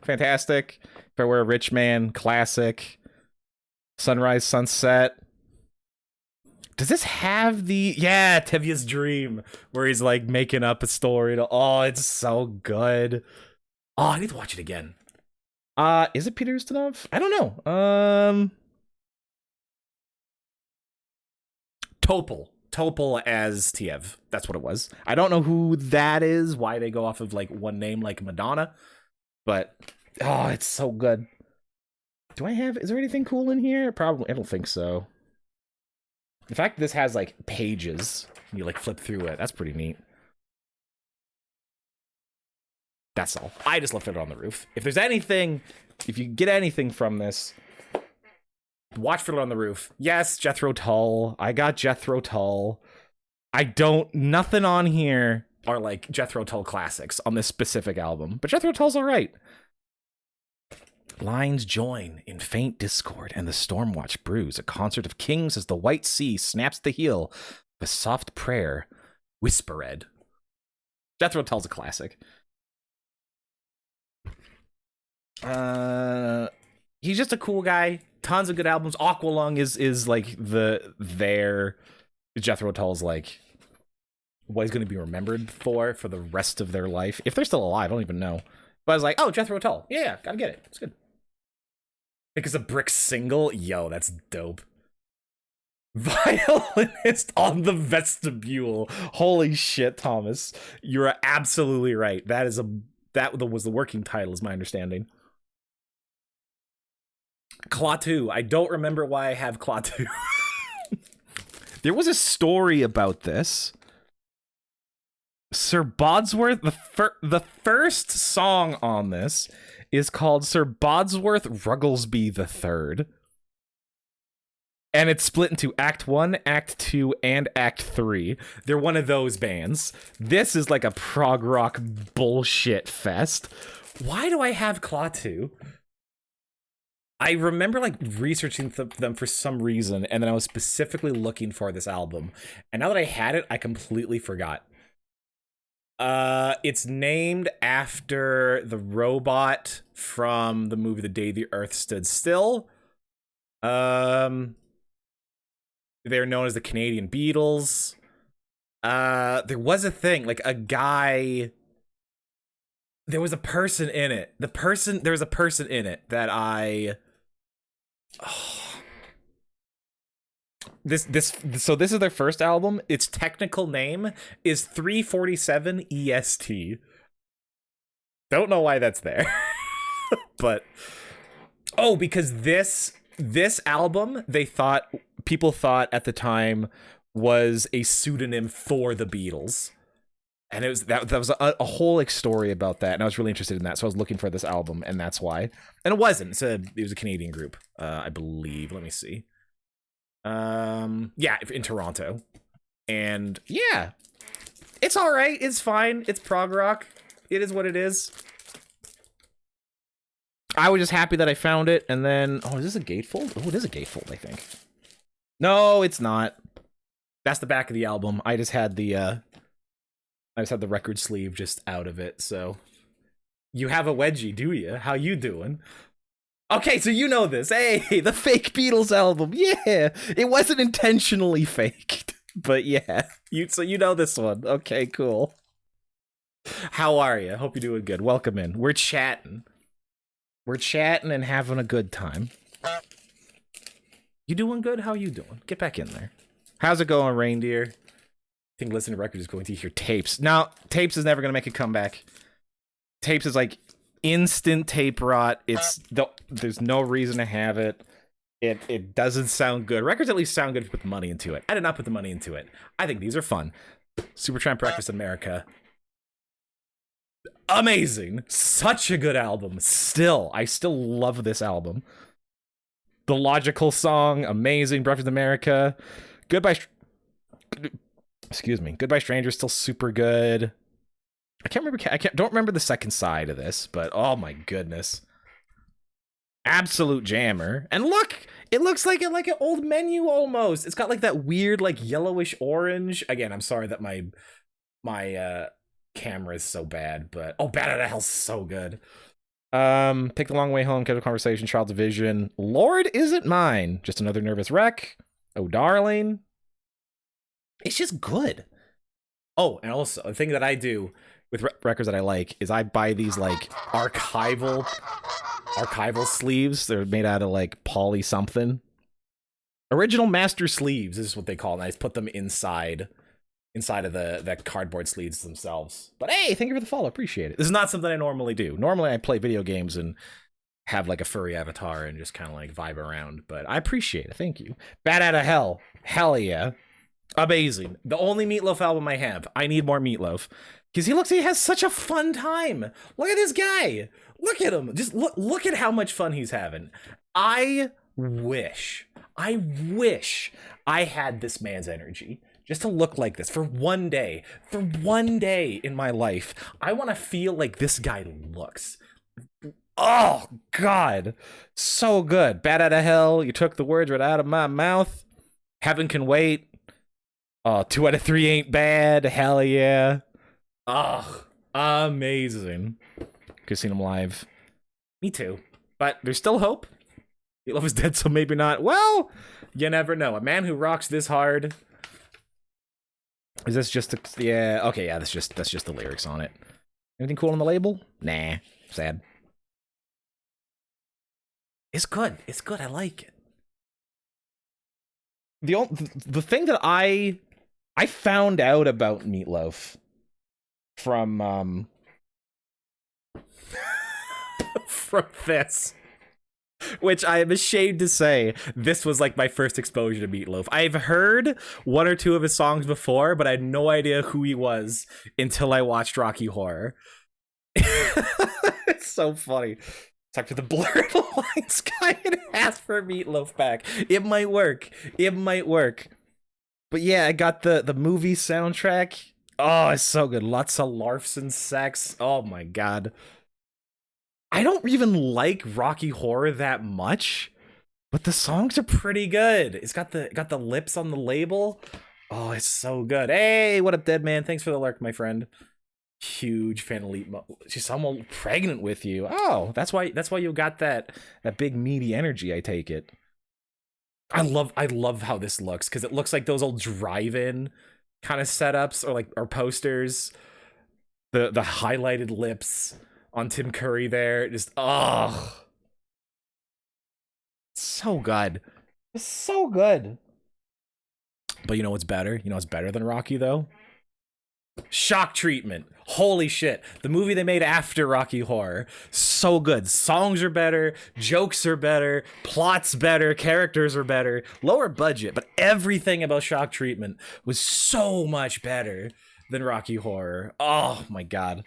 Speaker 1: Fantastic. If I Were a Rich Man, classic. Sunrise, Sunset. Does this have the... Yeah, Tevye's Dream, where he's like making up a story. Oh, it's so good. Oh, I need to watch it again. Is it Peter Ustinov? I don't know. Topol as Tiev. That's what it was. I don't know who that is, why they go off of like one name like Madonna, but oh, it's so good. Is there anything cool in here? Probably. I don't think so. In fact, this has like pages. You like flip through it. That's pretty neat. That's all. I just love Fiddler on the Roof. If there's anything, if you get anything from this, watch Fiddler on the Roof. Yes, Jethro Tull. I got Jethro Tull. Nothing on here are like Jethro Tull classics on this specific album, but Jethro Tull's all right. Lines join in faint discord, and the Stormwatch brews a concert of kings as the white sea snaps the heel of a soft prayer whispered. Jethro Tull's a classic. He's just a cool guy. Tons of good albums. Aqualung is like their Jethro Tull's like what he's going to be remembered for the rest of their life. If they're still alive, I don't even know. But I was like, oh, Jethro Tull. Yeah, gotta get it. It's good. Because a Brick single? Yo, that's dope. Violinist on the Vestibule. Holy shit, Thomas. You're absolutely right. That was the working title, is my understanding. Klaatu. I don't remember why I have Klaatu. There was a story about this. Sir Bodsworth, the first song on this is called Sir Bodsworth Rugglesby III. And it's split into Act 1, Act 2, and Act 3. They're one of those bands. This is like a prog rock bullshit fest. Why do I have Klaatu? I remember like researching them for some reason, and then I was specifically looking for this album. And now that I had it, I completely forgot. It's named after the robot from the movie The Day the Earth Stood Still. They're known as the Canadian Beatles. There was a thing, like a guy. There was a person in it. There was a person in it that I. Oh. So this is their first album. Its technical name is 347 EST. Don't know why that's there. But because this album people thought at the time was a pseudonym for the Beatles. And it was that was a whole like story about that, and I was really interested in that, so I was looking for this album, and that's why. And it wasn't. It was a Canadian group, I believe. Let me see. Yeah, in Toronto. And yeah, it's all right. It's fine. It's prog rock. It is what it is. I was just happy that I found it, and then is this a gatefold? Oh, it is a gatefold, I think. No, it's not. That's the back of the album. I just had the record sleeve just out of it. So you have a wedgie, do you? How you doing? Okay, so you know this. Hey, the fake Beatles album. Yeah, it wasn't intentionally faked, but yeah, you know this one. Okay, cool. How are you? Hope you're doing good. Welcome in. We're chatting and having a good time. You doing good? How you doing? Get back in there. How's it going, Reindeer? I think Listen to Record is going to hear Tapes. Now, Tapes is never going to make a comeback. Tapes is like instant tape rot. There's no reason to have it. It doesn't sound good. Records at least sound good if you put the money into it. I did not put the money into it. I think these are fun. Supertramp Breakfast in America. Amazing. Such a good album. I still love this album. The Logical song, amazing. Breakfast in America. Goodbye Stranger, still super good. Don't remember the second side of this, but oh my goodness. Absolute jammer. And look, it looks like an old menu almost. It's got like that weird like yellowish orange. Again, I'm sorry that my camera is so bad, but oh, Bad Out of Hell's so good. Take the Long Way Home, Casual Conversation, Child Division, Lord Isn't Mine, Just Another Nervous Wreck, Oh Darling. It's just good. Oh, and also the thing that I do with records that I like is I buy these like archival sleeves. They're made out of like poly something. Original master sleeves is what they call it. And I just put them inside of the cardboard sleeves themselves. But hey, thank you for the follow. Appreciate it. This is not something I normally do. Normally I play video games and have like a furry avatar and just kind of like vibe around. But I appreciate it. Thank you. Bad Out of Hell. Hell yeah. Amazing. The only Meatloaf album I have. I need more Meatloaf. Because he has such a fun time. Look at this guy. Look at him. Just look at how much fun he's having. I wish I had this man's energy. Just to look like this for one day in my life. I want to feel like this guy looks. Oh, God. So good. Bad Out of Hell. You took the words right out of my mouth. Heaven Can Wait. Oh, 2 out of 3 ain't bad. Hell yeah. Oh, amazing. Could've seen him live. Me too. But there's still hope. Meatloaf is dead, so maybe not. Well, you never know. A man who rocks this hard. Is this just yeah, okay, yeah, that's just the lyrics on it. Anything cool on the label? Nah. Sad. It's good. It's good. I like it. The thing that I found out about Meatloaf from from this, which I am ashamed to say, this was like my first exposure to Meatloaf. I've heard 1 or 2 of his songs before, but I had no idea who he was until I watched Rocky Horror. It's so funny. Talk to the Blurred Lines guy and ask for Meatloaf back. It might work. But yeah, I got the movie soundtrack. Oh, it's so good. Lots of larfs and sex. Oh my god. I don't even like Rocky Horror that much, but the songs are pretty good. It's got the lips on the label. Oh, it's so good. Hey, what up, Dead Man? Thanks for the lurk, my friend. Huge fan of Elite Mo. She's almost pregnant with you. Oh, that's why you got that big meaty energy, I take it. I love how this looks, because it looks like those old drive-in kind of setups or posters. The highlighted lips on Tim Curry there. Just so good. It's so good. But you know what's better? You know what's better than Rocky though? Shock Treatment. Holy shit. The movie they made after Rocky Horror. So good. Songs are better, jokes are better, plots better, characters are better, lower budget, but everything about Shock Treatment was so much better than Rocky Horror. Oh my god.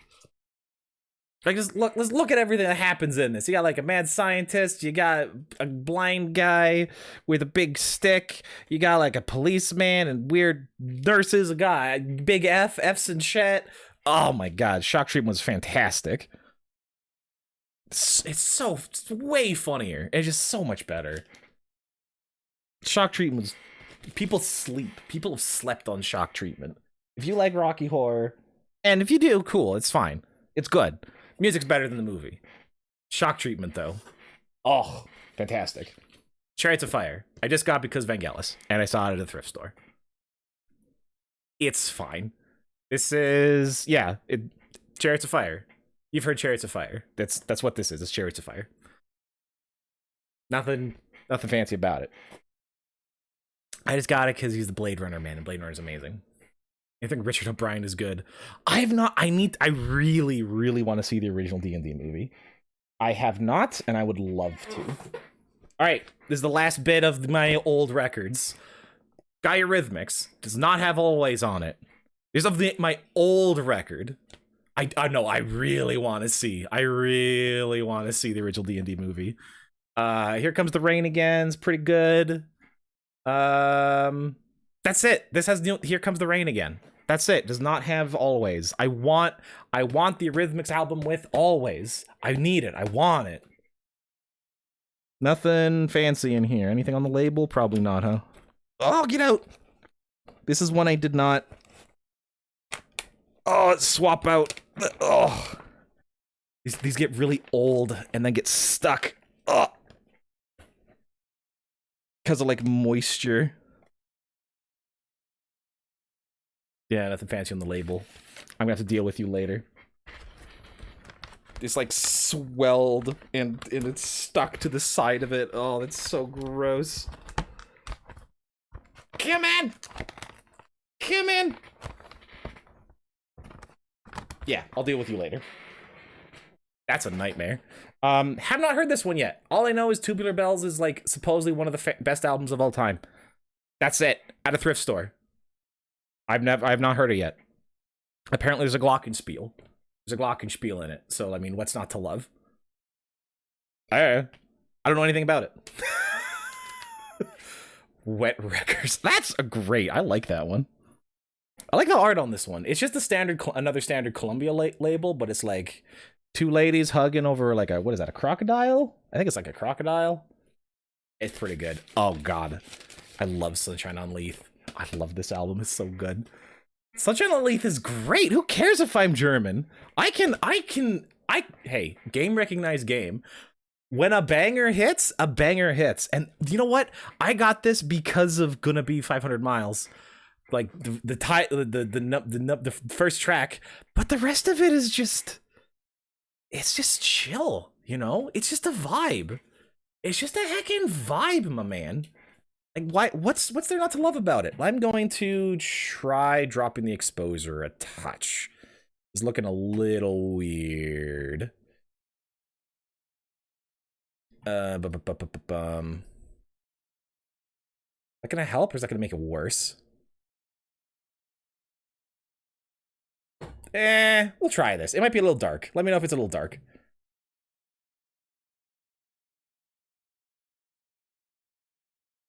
Speaker 1: Like, let's look at everything that happens in this. You got like a mad scientist, you got a blind guy with a big stick, you got like a policeman and weird nurses, a guy, big F's and shit. Oh my god, Shock Treatment was fantastic. It's way funnier. It's just so much better. Shock Treatment was... People have slept on Shock Treatment. If you like Rocky Horror, and if you do, cool, it's fine. It's good. Music's better than the movie. Shock Treatment, though. Oh, fantastic. Chariots of Fire. I just got because Vangelis, and I saw it at a thrift store. It's fine. This is... Yeah, Chariots of Fire. You've heard Chariots of Fire. That's what this is. It's Chariots of Fire. Nothing fancy about it. I just got it because he's the Blade Runner man, and Blade Runner's amazing. I think Richard O'Brien is good. I have not. I really, really want to see the original D&D movie. I have not, and I would love to. All right, this is the last bit of my old records. Gaia Rhythmics does not have Always on it. This is of my old record. I know. I really want to see. I really want to see the original D&D movie. Here Comes the Rain Again. It's pretty good. That's it. This has Here Comes the Rain Again. That's it. Does not have Always. I want the Eurythmics album with Always. I need it. I want it. Nothing fancy in here. Anything on the label? Probably not, huh? Oh, get out. This is one I did not. Oh, swap out. Oh. These get really old and then get stuck. Oh. Because of like moisture. Yeah, nothing fancy on the label. I'm gonna have to deal with you later. It's like swelled and it's stuck to the side of it. Oh, that's so gross. Come in! Come in! Yeah, I'll deal with you later. That's a nightmare. Have not heard this one yet. All I know is Tubular Bells is like supposedly one of the best albums of all time. That's it. At a thrift store. I've not heard it yet. Apparently there's a Glockenspiel. There's a Glockenspiel in it. So, I mean, what's not to love? I don't know anything about it. Wet Wreckers. That's a great. I like that one. I like the art on this one. It's just a standard, another standard Columbia label, but it's like two ladies hugging over like a, what is that, a crocodile? I think it's like a crocodile. It's pretty good. Oh, God. I love Sunshine on Leith. I love this album. It's so good. Sunshine on Leith is great. Who cares if I'm German? Hey, game recognized game. When a banger hits, a banger hits. And you know what? I got this because of Gonna Be 500 Miles. Like the first track, but the rest of it is just, it's just chill, you know? It's just a vibe. It's just a heckin' vibe, my man. Like, why? What's there not to love about it? I'm going to try dropping the exposure a touch. It's looking a little weird. Is that gonna help, or is that gonna make it worse? We'll try this. It might be a little dark. Let me know if it's a little dark.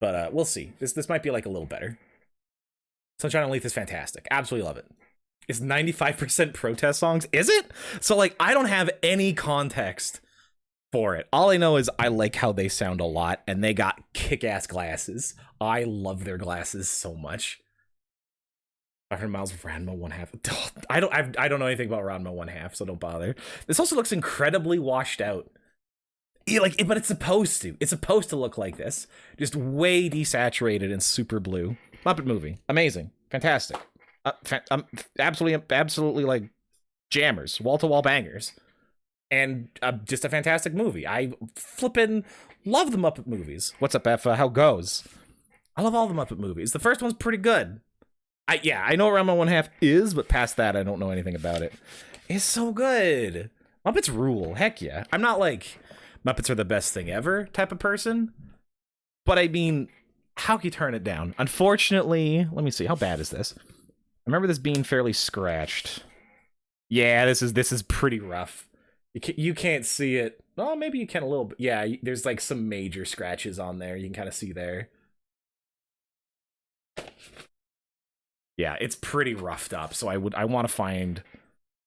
Speaker 1: But we'll see. This might be like a little better. Sunshine on Leith is fantastic. Absolutely love it. It's 95% protest songs. Is it? So like, I don't have any context for it. All I know is I like how they sound a lot, and they got kick-ass glasses. I love their glasses so much. 500 Miles of Ranma 1/2. I don't know anything about Ranma 1/2, so don't bother. This also looks incredibly washed out. But it's supposed to. It's supposed to look like this. Just way desaturated and super blue. Muppet movie. Amazing. Fantastic. Absolutely like jammers. Wall-to-wall bangers. And just a fantastic movie. I flippin' love the Muppet movies. What's up, F? How goes? I love all the Muppet movies. The first one's pretty good. I know what Ranma 1/2 is, but past that, I don't know anything about it. It's so good. Muppets rule. Heck yeah. I'm not like Muppets are the best thing ever type of person. But I mean, how can you turn it down? Unfortunately, let me see. How bad is this? I remember this being fairly scratched. Yeah, this is pretty rough. You can't see it. Well, maybe you can a little bit. Yeah, there's like some major scratches on there. You can kind of see there. Yeah, it's pretty roughed up. So I want to find,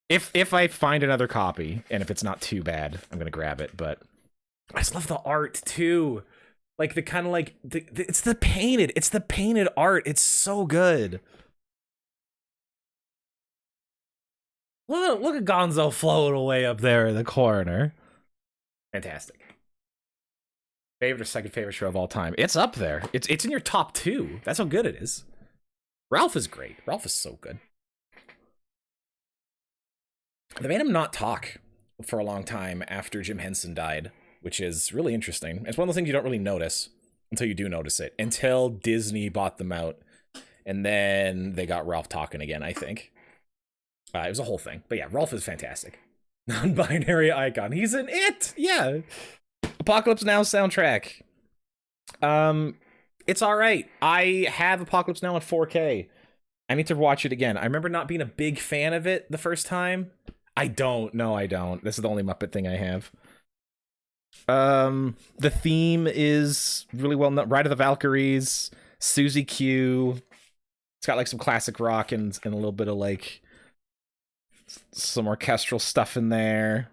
Speaker 1: if I find another copy, and if it's not too bad, I'm gonna grab it. But I just love the art too. Like the kind of like it's the painted art. It's so good. Look at Gonzo floating away up there in the corner. Fantastic. Favorite or second favorite show of all time? It's up there. It's in your top 2. That's how good it is. Ralph is great. Ralph is so good. They made him not talk for a long time after Jim Henson died, which is really interesting. It's one of those things you don't really notice until you do notice it. Until Disney bought them out and then they got Ralph talking again, I think. It was a whole thing. But yeah, Ralph is fantastic. Non-binary icon. He's an it! Yeah. Apocalypse Now soundtrack. It's alright. I have Apocalypse Now in 4K. I need to watch it again. I remember not being a big fan of it the first time. I don't. No, I don't. This is the only Muppet thing I have. The theme is really well known. Ride of the Valkyries, Susie Q. It's got like some classic rock and a little bit of like some orchestral stuff in there.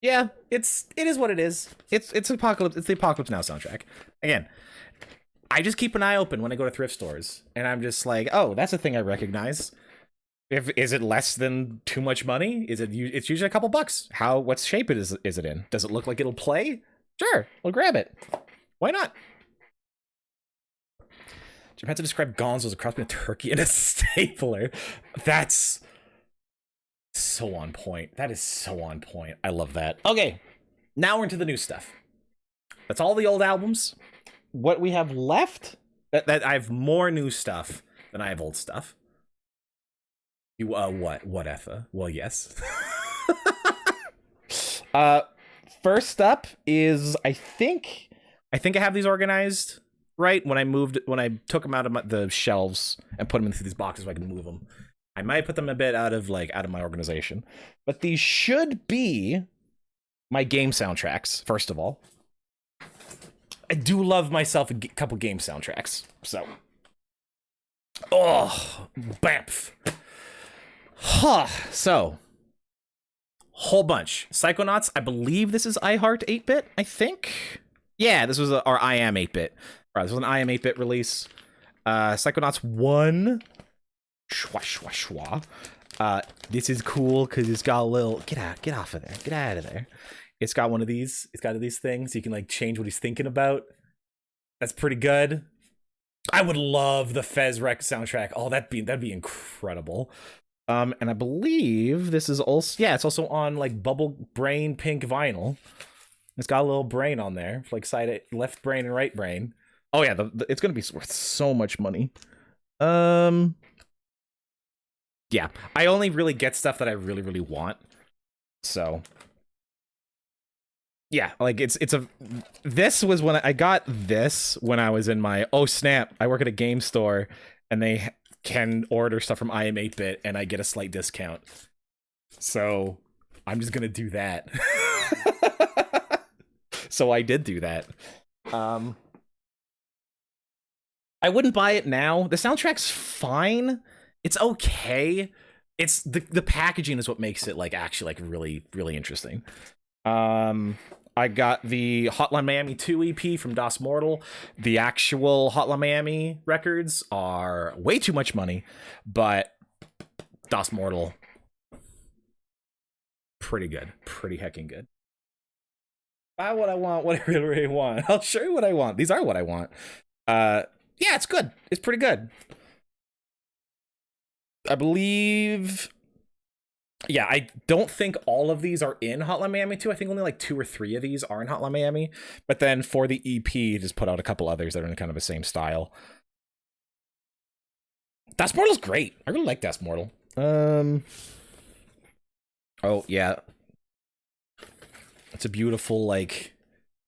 Speaker 1: Yeah, it is what it is. It's Apocalypse. It's the Apocalypse Now soundtrack. Again, I just keep an eye open when I go to thrift stores, and I'm just like, oh, that's a thing I recognize. Is it less than too much money? It's usually a couple bucks. What shape is it in? Does it look like it'll play? Sure, we'll grab it. Why not? Japan to describe Gonzo as a cross between a turkey and a stapler. That's so on point. That is so on point. I love that. Okay, now we're into the new stuff. That's all the old albums. What we have left, that I have more new stuff than I have old stuff. You what Effa? Well, yes. First up is I think I have these organized right when I took them out of the shelves and put them into these boxes so I can move them. I might put them a bit out of my organization, but these should be my game soundtracks. First of all, I do love myself a couple game soundtracks. So, bamf. Huh. So, whole bunch. Psychonauts, I believe this is iHeart 8-bit, I think. Yeah, this was our I Am 8-bit. Right, this was an I Am 8-bit release. Psychonauts 1. Shwa, shwa, shwa. This is cool because it's got a little... Get off of there. Get out of there. It's got one of these. It's got these things. You can, like, change what he's thinking about. That's pretty good. I would love the Fez Rec soundtrack. Oh, that'd be incredible. And I believe this is also, yeah, it's also on like bubble brain pink vinyl. It's got a little brain on there, like left brain and right brain. Oh yeah, it's gonna be worth so much money. Yeah, I only really get stuff that I really, really want. So yeah, like this was when I got this when I was in my, oh snap, I work at a game store and they can order stuff from I Am 8-bit and I get a slight discount. So I'm just gonna do that. So I did do that. I wouldn't buy it now. The soundtrack's fine. It's okay. It's the packaging is what makes it like actually like really, really interesting. I got the Hotline Miami 2 EP from Das Mortal. The actual Hotline Miami records are way too much money, but Das Mortal, pretty good. Pretty heckin' good. Buy what I want, what I really, really want. I'll show you what I want. These are what I want. Yeah, it's good. It's pretty good. I believe... Yeah, I don't think all of these are in Hotline Miami 2. I think only like 2 or 3 of these are in Hotline Miami. But then for the EP, just put out a couple others that are in kind of the same style. Das Mortal's great. I really like Das Mortal. Oh, yeah. It's a beautiful, like,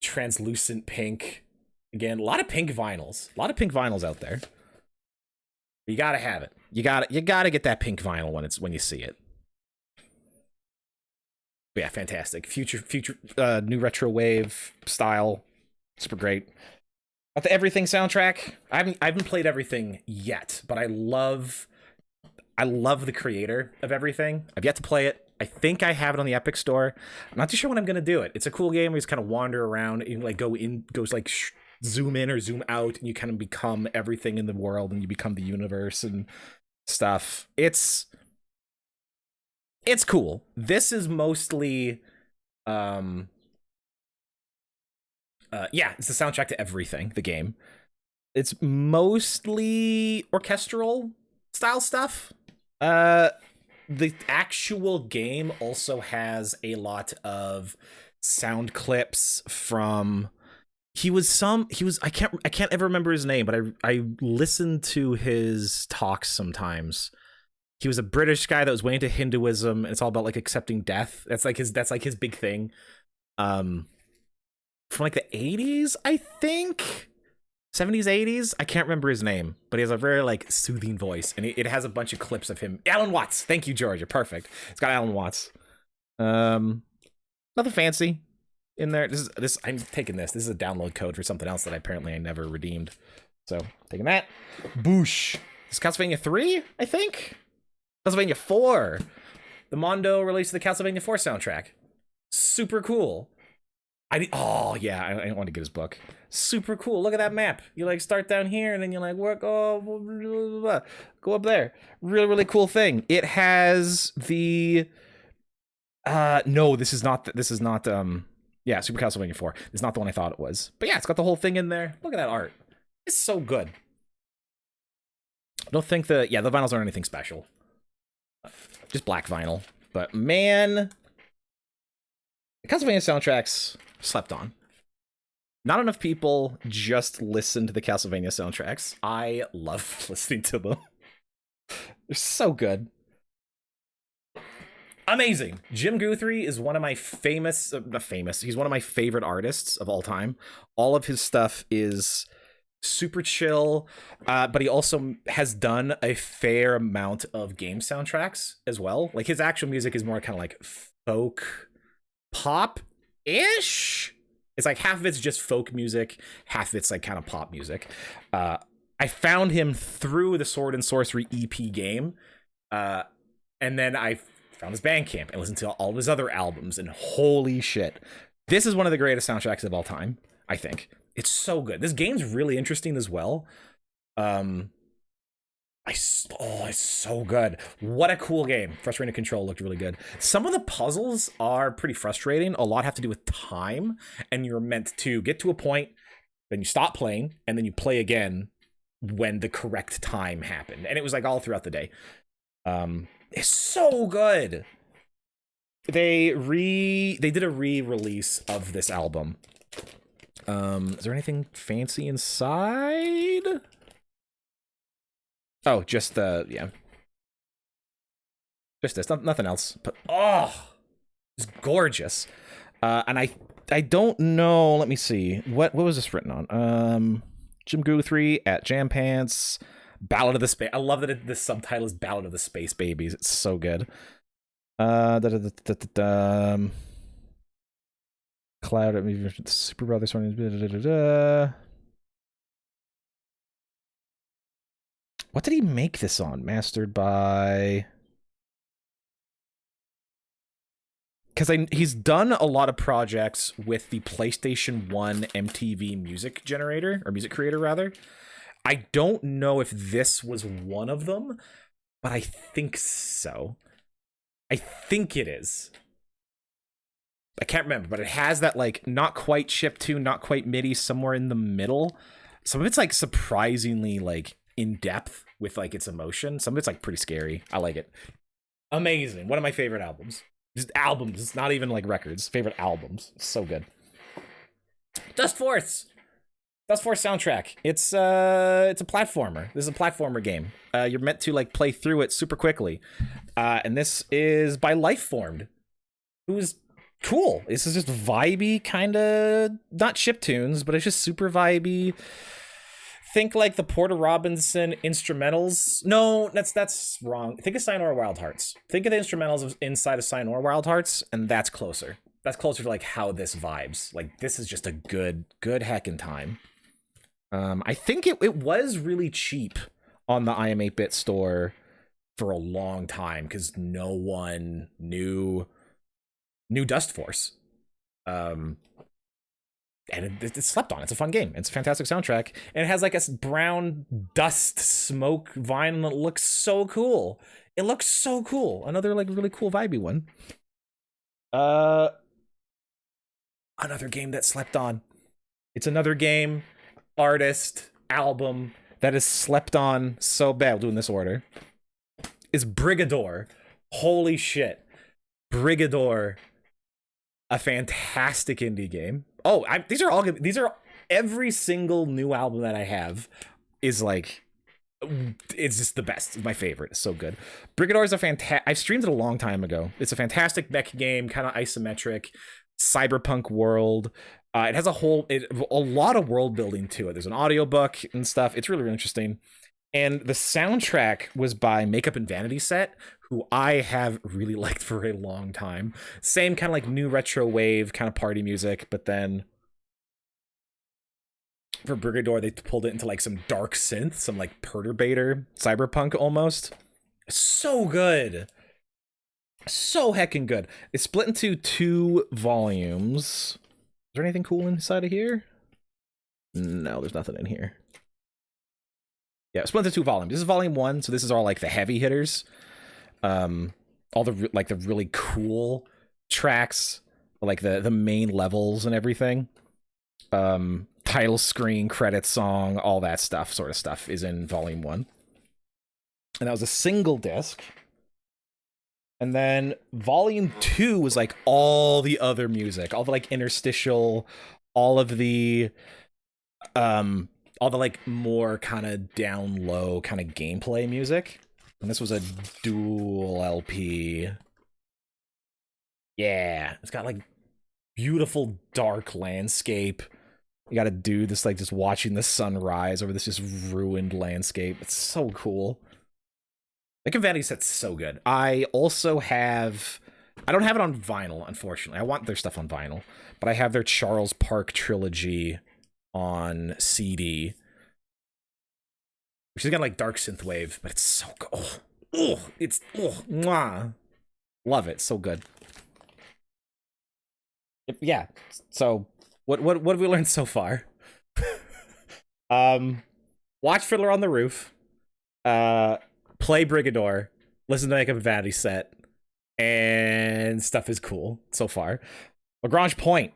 Speaker 1: translucent pink. Again, a lot of pink vinyls. A lot of pink vinyls out there. You gotta have it. You gotta get that pink vinyl when you see it. But yeah, fantastic. Future new retro wave style. Super great. Got the Everything soundtrack. I haven't played Everything yet, but I love the creator of Everything. I've yet to play it. I think I have it on the Epic Store. I'm not too sure when I'm gonna do it. It's a cool game where you just kind of wander around and like zoom in or zoom out, and you kind of become everything in the world, and you become the universe and stuff. It's cool. This is mostly yeah, it's the soundtrack to Everything, the game. It's mostly orchestral style stuff. The actual game also has a lot of sound clips from I can't ever remember his name, but I listened to his talks sometimes. He was a British guy that was way into Hinduism, and it's all about like accepting death. That's like his big thing. From like the 80s, I think. 70s, 80s. I can't remember his name, but he has a very like soothing voice, and it has a bunch of clips of him. Alan Watts. Thank you, Georgia. Perfect. It's got Alan Watts. Nothing fancy in there. This I'm taking this. This is a download code for something else that I never redeemed. So taking that. Boosh. It's Castlevania 3, I think. Castlevania 4. The Mondo released the Castlevania 4 soundtrack. Super cool. Oh yeah, I want to get his book. Super cool. Look at that map. You like start down here and then you like work. Oh, go up there. Really, really cool thing. It has the. No, this is not. Yeah, Super Castlevania 4. It's not the one I thought it was. But yeah, it's got the whole thing in there. Look at that art. It's so good. I don't think the vinyls aren't anything special. Just black vinyl. But man, the Castlevania soundtracks slept on. Not enough people just listen to the Castlevania soundtracks. I love listening to them. They're so good. Amazing. Jim Guthrie is one of my he's one of my favorite artists of all time. All of his stuff is super chill, but he also has done a fair amount of game soundtracks as well. Like his actual music is more kind of like folk pop-ish. It's like half of it's just folk music, half of it's like kind of pop music. I found him through the Sword and Sorcery EP game, and then I found his Bandcamp and listened to all of his other albums, and holy shit, this is one of the greatest soundtracks of all time, I think. It's so good. This game's really interesting as well. It's so good. What a cool game. Frustrating control looked really good. Some of the puzzles are pretty frustrating. A lot have to do with time, and you're meant to get to a point, then you stop playing, and then you play again when the correct time happened. And it was like all throughout the day. It's so good. They did a re-release of this album. Is there anything fancy inside? Oh, just just this, nothing else. But it's gorgeous. And I don't know. Let me see. What was this written on? Jim Guthrie at Jam Pants. Ballad of the Space. I love that the subtitle is Ballad of the Space Babies. It's so good. Cloud, Super Brothers. What did he make this on? Mastered by. Because he's done a lot of projects with the PlayStation 1 MTV music generator, or music creator rather. I don't know if this was one of them, but I think so. I think it is. I can't remember, but it has that like not quite chiptune, not quite MIDI, somewhere in the middle. Some of it's like surprisingly like in depth with like its emotion. Some of it's like pretty scary. I like it. Amazing. One of my favorite albums. Just albums. It's not even like records. Favorite albums. So good. Dust Force soundtrack. It's a platformer. This is a platformer game. You're meant to like play through it super quickly. And this is by Lifeformed, who's cool. This is just vibey, kind of not chiptunes, but it's just super vibey. Think like the Porter Robinson instrumentals. No, that's wrong. Think of Sayonara Wild Hearts. Think of the instrumentals inside of Sayonara Wild Hearts, and that's closer. That's closer to like how this vibes. Like this is just a good heckin' time. I think it was really cheap on the I Am 8-Bit store for a long time because no one knew Dust Force. And it slept on. It's a fun game. It's a fantastic soundtrack. And it has like a brown dust smoke vine that looks so cool. It looks so cool. Another like really cool vibey one. Another game that slept on. It's another game, artist, album that is slept on so bad. We'll do in this order. Is Brigador. Holy shit. Brigador. A fantastic indie game. Oh, these are every single new album that I have is like, it's just the best. It's my favorite. It's so good. Brigador is a fantastic. I streamed it a long time ago. It's a fantastic mech game, kind of isometric, cyberpunk world. It has a lot of world building to it. There's an audiobook and stuff. It's really, really interesting. And the soundtrack was by Makeup and Vanity Set, who I have really liked for a long time. Same kind of like new retro wave kind of party music, but then for Brigador, they pulled it into like some dark synth, some like perturbator, cyberpunk almost. So good. So heckin' good. It's split into 2 volumes. Is there anything cool inside of here? No, there's nothing in here. Yeah, split into 2 volumes. This is volume 1, so this is all like the heavy hitters. All the like the really cool tracks, like the main levels and everything. Title screen, credit song, all that sort of stuff is in volume 1. And that was a single disc. And then volume 2 was like all the other music, all the like interstitial, all the like more kind of down low kind of gameplay music. And this was a dual LP. Yeah, it's got like beautiful dark landscape. You got a dude that's like just watching the sunrise over this just ruined landscape. It's so cool. The Vanity Set's so good. I also have, I don't have it on vinyl, unfortunately. I want their stuff on vinyl, but I have their Charles Park trilogy on CD, which is again like dark synthwave, but it's so good. Mwah. Love it. So good. Yeah. So what have we learned so far? Watch Fiddler on the Roof. Play Brigador. Listen to Makeup and Vanity Set. And stuff is cool so far. Lagrange Point.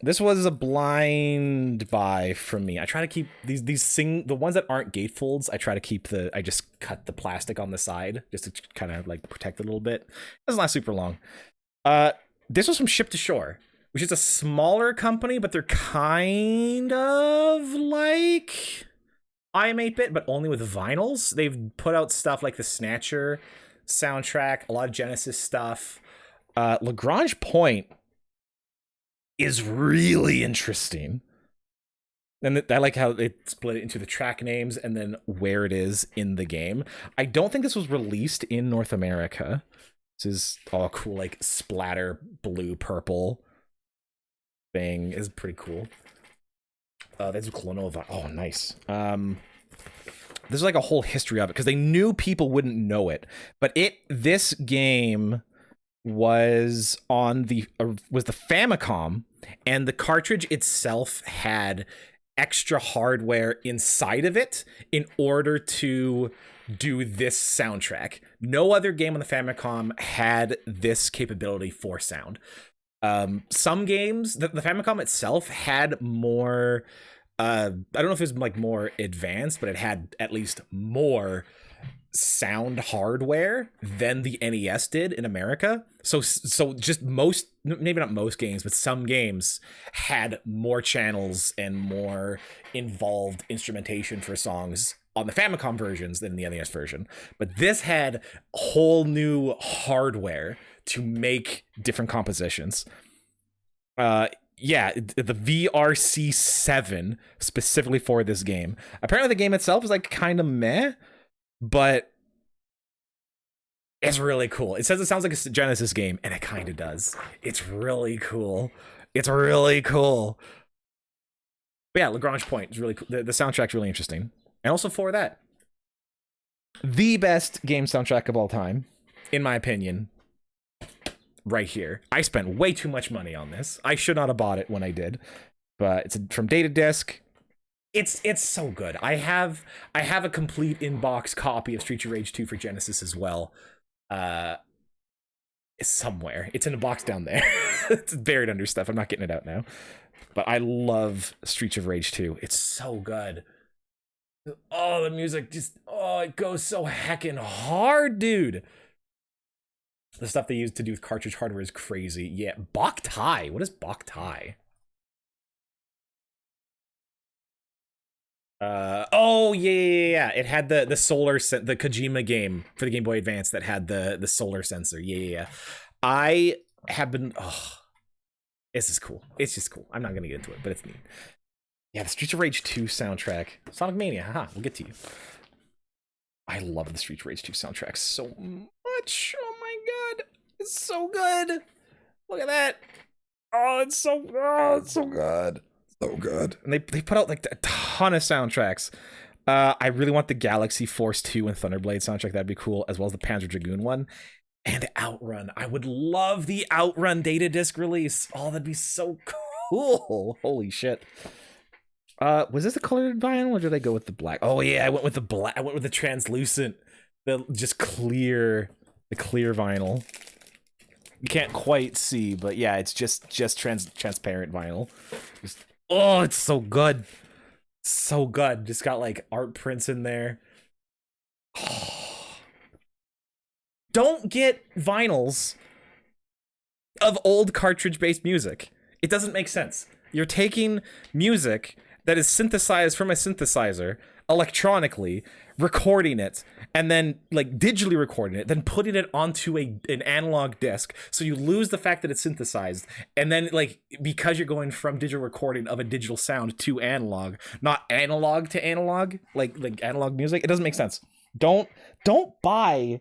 Speaker 1: This was a blind buy from me. I try to keep the ones that aren't gatefolds, I try to keep I just cut the plastic on the side just to kind of like protect it a little bit. It doesn't last super long. This was from Ship to Shore, which is a smaller company, but they're kind of like I'm 8-bit, but only with vinyls. They've put out stuff like the Snatcher soundtrack, a lot of Genesis stuff. Lagrange Point is really interesting. And I like how they split it into the track names and then where it is in the game. I don't think this was released in North America. This is all cool, like splatter blue purple thing is pretty cool. That's Clonova. Oh, nice. There's like a whole history of it because they knew people wouldn't know it, but this game was on the Famicom, and the cartridge itself had extra hardware inside of it in order to do this soundtrack. No other game on the Famicom had this capability for sound. Some games, the Famicom itself had more, I don't know if it was like more advanced, but it had at least more sound hardware than the NES did in America. So just maybe not most games, but some games had more channels and more involved instrumentation for songs on the Famicom versions than the NES version. But this had whole new hardware to make different compositions. Yeah, the VRC7 specifically for this game. Apparently the game itself is like kind of meh, but it's really cool. It says it sounds like a Genesis game, and it kind of does. It's really cool. It's really cool. But yeah, Lagrange Point is really cool. The soundtrack's really interesting. And also for that, the best game soundtrack of all time, in my opinion, right here. I spent way too much money on this. I should not have bought it when I did, but it's from Data Disc. It's so good. I have a complete in-box copy of Streets of Rage 2 for Genesis as well. Somewhere. It's in a box down there. It's buried under stuff. I'm not getting it out now. But I love Streets of Rage 2. It's so good. Oh, the music just, it goes so heckin' hard, dude. The stuff they use to do with cartridge hardware is crazy. Yeah, Bok Tai. What is Bok Tai? Oh yeah. It had the solar the Kojima game for the Game Boy Advance that had the solar sensor. Yeah. I have been. Oh, this is cool. It's just cool. I'm not gonna get into it, but it's neat. Yeah, the Streets of Rage 2 soundtrack, Sonic Mania. Haha, we'll get to you. I love the Streets of Rage 2 soundtrack so much. Oh my god, it's so good. Look at that. Oh, it's so good. So good. And they put out like a ton of soundtracks. I really want the Galaxy Force 2 and Thunderblade soundtrack. That'd be cool, as well as the Panzer Dragoon one. And Outrun. I would love the Outrun data disc release. Oh, that'd be so cool. Holy shit. Was this the colored vinyl, or did I go with the black? Oh yeah, I went with the black. I went with the translucent, the just clear, the clear vinyl. You can't quite see, but yeah, it's just transparent vinyl. Just, oh, it's so good. So good. Just got like art prints in there. Don't get vinyls of old cartridge-based music. It doesn't make sense. You're taking music that is synthesized from a synthesizer electronically, recording it, and then like digitally recording it, then putting it onto an analog disc, so you lose the fact that it's synthesized, and then like because you're going from digital recording of a digital sound to analog, not analog to analog, like analog music. It doesn't make sense. Don't buy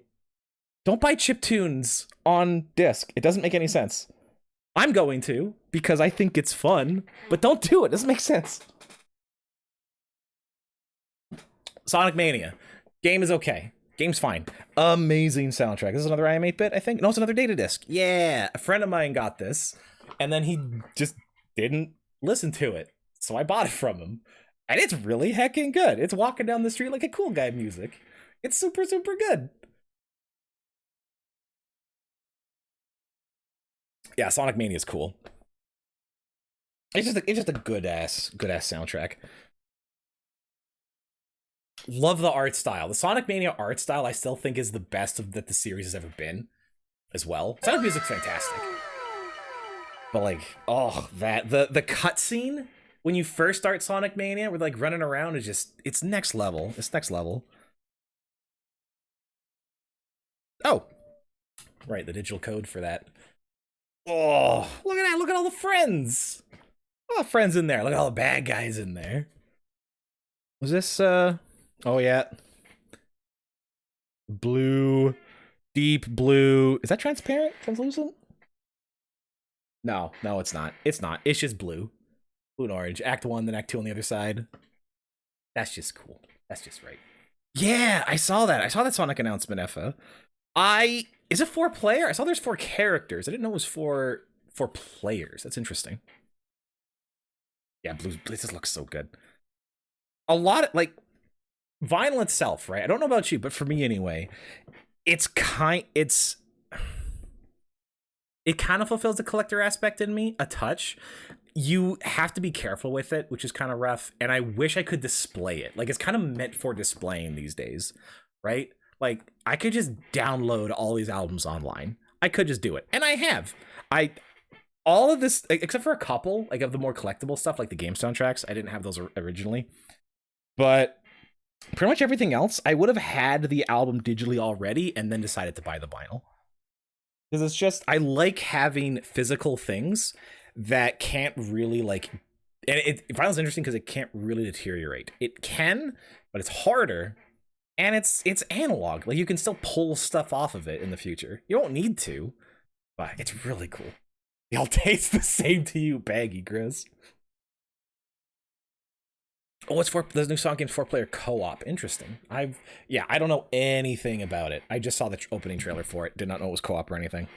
Speaker 1: chiptunes on disc. It doesn't make any sense. I'm going to, because I think it's fun, but don't do it. It doesn't make sense. Sonic Mania. Game is okay. Game's fine. Amazing soundtrack. This is another IM 8-bit, I think. No, it's another data disc. Yeah, a friend of mine got this, and then he just didn't listen to it. So I bought it from him. And it's really heckin' good. It's walking down the street like a cool guy music. It's super, super good. Yeah, Sonic Mania is cool. It's just a good ass soundtrack. Love the art style. The Sonic Mania art style I still think is the best that the series has ever been as well. Sonic music's fantastic. But like, oh, that the cutscene when you first start Sonic Mania, we're like running around, is just, it's next level. It's next level. Oh, right, the digital code for that. Oh, look at that. Look at all the friends. All the friends in there. Look at all the bad guys in there. Was this, oh yeah. Blue, deep blue. Is that transparent? Translucent? No, it's not. It's not. It's just blue. Blue and orange. Act 1, then Act 2 on the other side. That's just cool. That's just right. Yeah, I saw that. I saw that Sonic announcement, Effa. Is it 4-player? I saw there's 4 characters. I didn't know it was 4 players. That's interesting. Yeah, blue. This just looks so good. A lot of, like, vinyl itself, right? I don't know about you, but for me anyway, it kind of fulfills the collector aspect in me a touch. You have to be careful with it, which is kind of rough, and I wish I could display it. Like, it's kind of meant for displaying these days, right? Like, I could just download all these albums online. I could just do it, and I have. All of this, except for a couple, like, of the more collectible stuff, like the game soundtracks, I didn't have those originally. But pretty much everything else, I would have had the album digitally already and then decided to buy the vinyl. Because it's just, I like having physical things that can't really, like, and vinyl's interesting because it can't really deteriorate. It can, but it's harder, and it's analog. Like, you can still pull stuff off of it in the future. You don't need to, but it's really cool. They all taste the same to you, Baggy Grizz. Oh, it's there's new Sonic games 4-player co-op. Interesting. I don't know anything about it. I just saw the opening trailer for it. Did not know it was co-op or anything.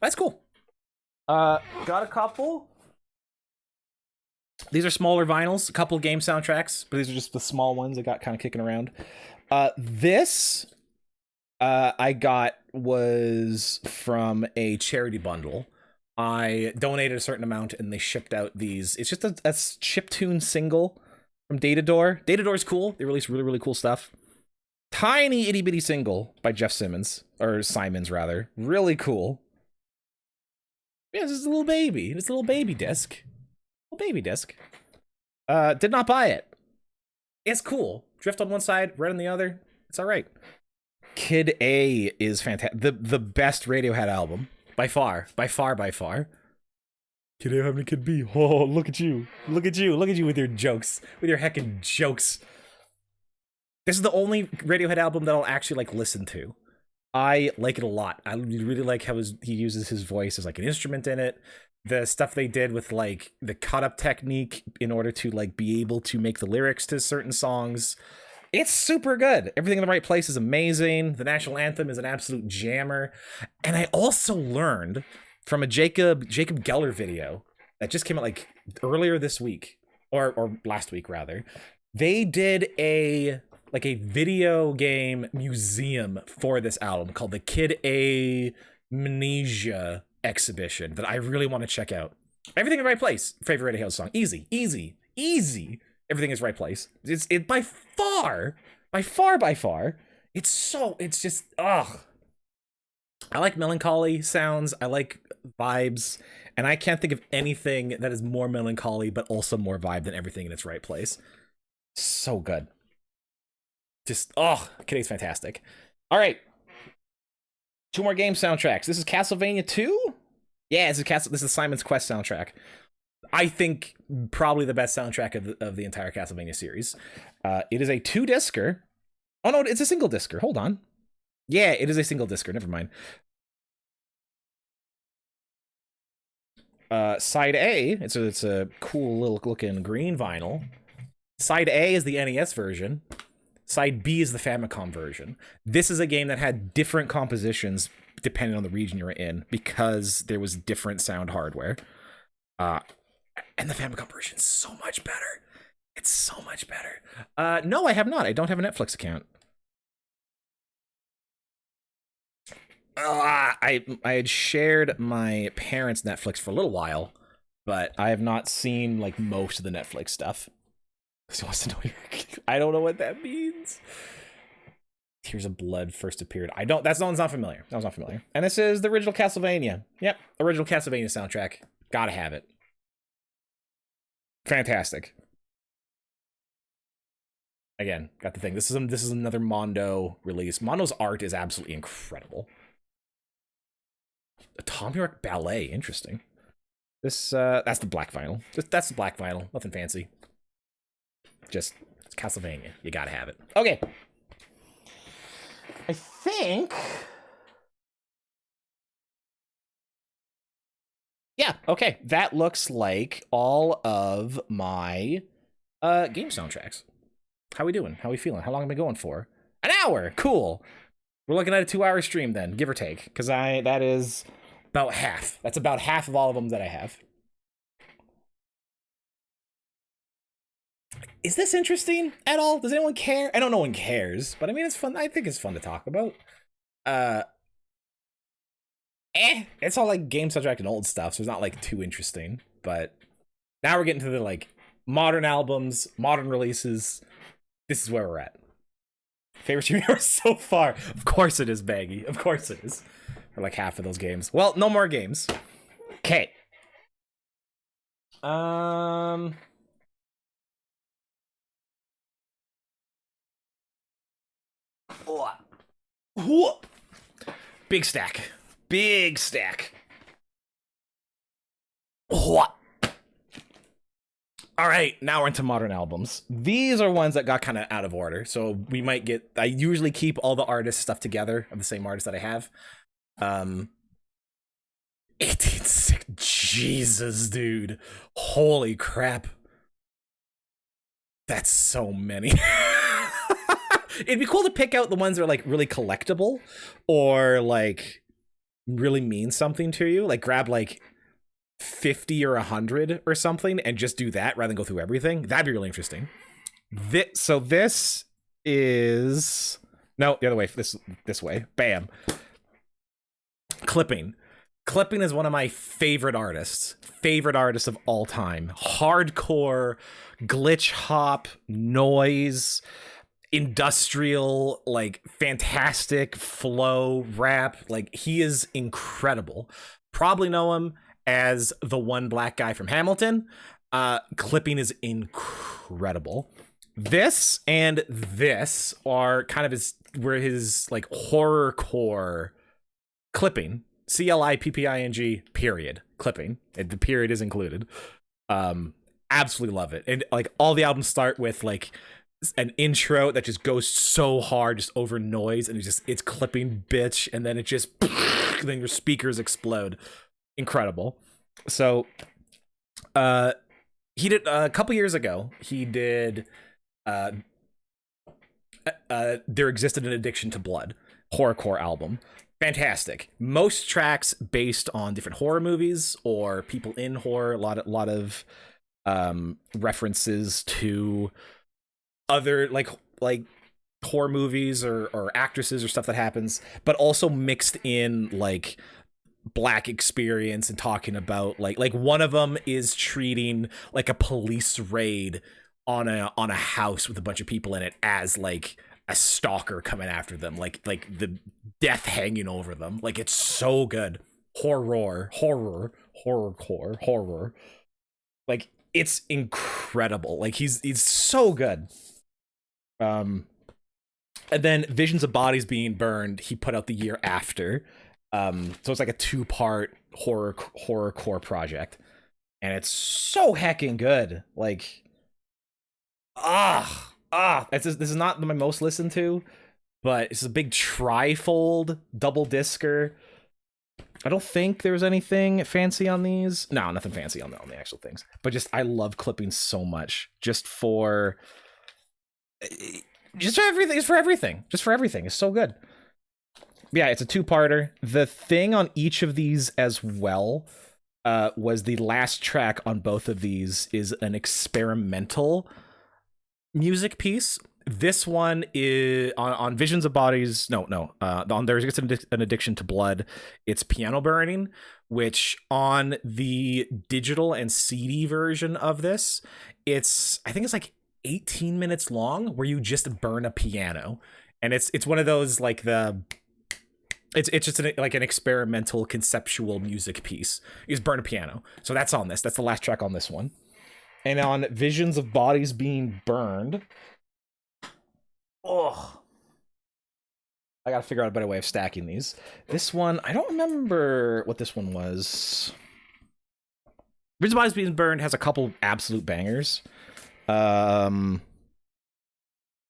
Speaker 1: That's cool. Got a couple. These are smaller vinyls, a couple game soundtracks, but these are just the small ones I got kind of kicking around. This I got was from a charity bundle. I donated a certain amount and they shipped out these. It's just a chiptune single from Datador. Datador's cool. They release really, really cool stuff. Tiny itty bitty single by Jeff Simmons, or Simons rather. Really cool. Yeah, this is a little baby. It's a little baby disc. Little baby disc. Did not buy it. It's cool. Drift on one side, Red on the other. It's all right. Kid A is fantastic. The best Radiohead album by far, by far, by far. Kid A having a Kid B. Oh, look at you, look at you, look at you with your jokes, with your heckin' jokes. This is the only Radiohead album that I'll actually like listen to. I like it a lot. I really like how he uses his voice as like an instrument in it. The stuff they did with like the cut up technique in order to like be able to make the lyrics to certain songs. It's super good. Everything in the Right Place is amazing. The national anthem is an absolute jammer. And I also learned from a Jacob Geller video that just came out like earlier this week or last week rather. They did a video game museum for this album called the Kid A Amnesia exhibition that I really want to check out. Everything in the Right Place. Favorite Radiohead song. Easy. Everything is Right Place. It's by far. It's just, ugh. I like melancholy sounds. I like vibes. And I can't think of anything that is more melancholy, but also more vibe than Everything in its Right Place. So good. Just, oh, Kid A's fantastic. All right. 2 more game soundtracks. This is Castlevania 2? Yeah, this is Simon's Quest soundtrack. I think probably the best soundtrack of the entire Castlevania series. It is a 2-discer. Oh no, it's a single discer. Hold on. Yeah, it is a single discer. Never mind. Side A, it's a cool little looking green vinyl. Side A is the NES version. Side B is the Famicom version. This is a game that had different compositions depending on the region you're in because there was different sound hardware. And the Famicom version is so much better. It's so much better. No, I have not. I don't have a Netflix account. I had shared my parents' Netflix for a little while, but I have not seen like most of the Netflix stuff. So wants to know. I don't know what that means. Tears of Blood first appeared. That one's not familiar. That was not familiar. And this is the original Castlevania. Yep, original Castlevania soundtrack. Gotta have it. Fantastic. Again, got the thing. This is another Mondo release. Mondo's art is absolutely incredible. A Tom York ballet, interesting. This that's the black vinyl. That's the black vinyl. Nothing fancy. Just it's Castlevania. You gotta have it. Okay. I think. Yeah, okay. That looks like all of my game soundtracks. How we doing? How we feeling? How long have we been going for? An hour! Cool. We're looking at a 2-hour stream then, give or take. Because that is about half. That's about half of all of them that I have. Is this interesting at all? Does anyone care? I know no one cares, but I mean, it's fun. I think it's fun to talk about. It's all like game soundtrack and old stuff, so it's not like too interesting. But now we're getting to the like modern albums, modern releases. This is where we're at. Favorite stream so far? Of course it is, Baggy. Of course it is. For like half of those games. Well, no more games. Okay. Big stack. Big stack. All right, now we're into modern albums. These are ones that got kind of out of order, so we might get. I usually keep all the artist stuff together of the same artist that I have. 1860. Jesus, dude. Holy crap. That's so many. It'd be cool to pick out the ones that are like really collectible or like really mean something to you. Like grab like 50 or 100 or something and just do that rather than go through everything. That'd be really interesting. So this is no, the other way. This way. Bam. Clipping is one of my favorite artists of all time. Hardcore glitch hop noise, industrial, like fantastic flow rap. Like he is incredible. Probably know him as the one black guy from Hamilton. Clipping is incredible. This and this are kind of his like horrorcore clipping. CLIPPING period clipping. And the period is included. Absolutely love it. And like all the albums start with like an intro that just goes so hard just over noise, and it's clipping bitch, and then it just then your speakers explode. Incredible. So he did a couple years ago, he did There Existed an Addiction to Blood horrorcore album. Fantastic. Most tracks based on different horror movies or people in horror. A lot of references to other like horror movies or actresses or stuff that happens, but also mixed in like Black experience and talking about like one of them is treating like a police raid on a house with a bunch of people in it as like a stalker coming after them, like the death hanging over them. Like it's so good. Horror. Like it's incredible. Like he's so good. And then Visions of Bodies Being Burned, he put out the year after. So it's like a 2-part horrorcore project, and it's so heckin' good. Like, this is not my most listened to, but it's a big trifold double discer. I don't think there's anything fancy on these. No, nothing fancy on the actual things. But just I love clipping so much. Just for everything. Just for everything. It's so good. Yeah, it's a 2-parter. The thing on each of these as well was the last track on both of these is an experimental music piece. This one is on Visions of Bodies. On There's an Addiction to Blood. It's piano burning, which on the digital and CD version of this, I think it's like 18 minutes long, where you just burn a piano, and it's one of those like it's just like an experimental conceptual music piece. You just burn a piano. So that's on this. That's the last track on this one. And on Visions of Bodies Being Burned, I gotta figure out a better way of stacking these. This one, I don't remember what this one was. Visions of Bodies Being Burned has a couple absolute bangers.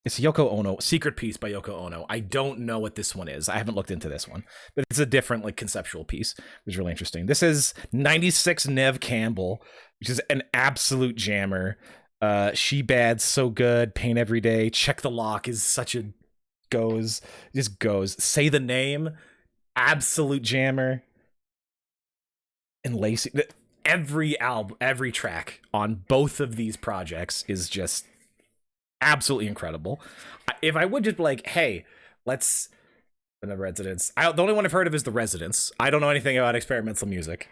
Speaker 1: It's Yoko Ono, Secret Piece by Yoko Ono. I don't know what this one is. I haven't looked into this one, but it's a different like conceptual piece, which is really interesting. This is 96 Nev Campbell, which is an absolute jammer. She Bad, so good. Pain Every Day. Check the Lock is such a goes. Say the Name, absolute jammer. And Lacey, every album, every track on both of these projects is just absolutely incredible. If I would just be like, hey, let's The Residents. The only one I've heard of is The Residents. I don't know anything about experimental music.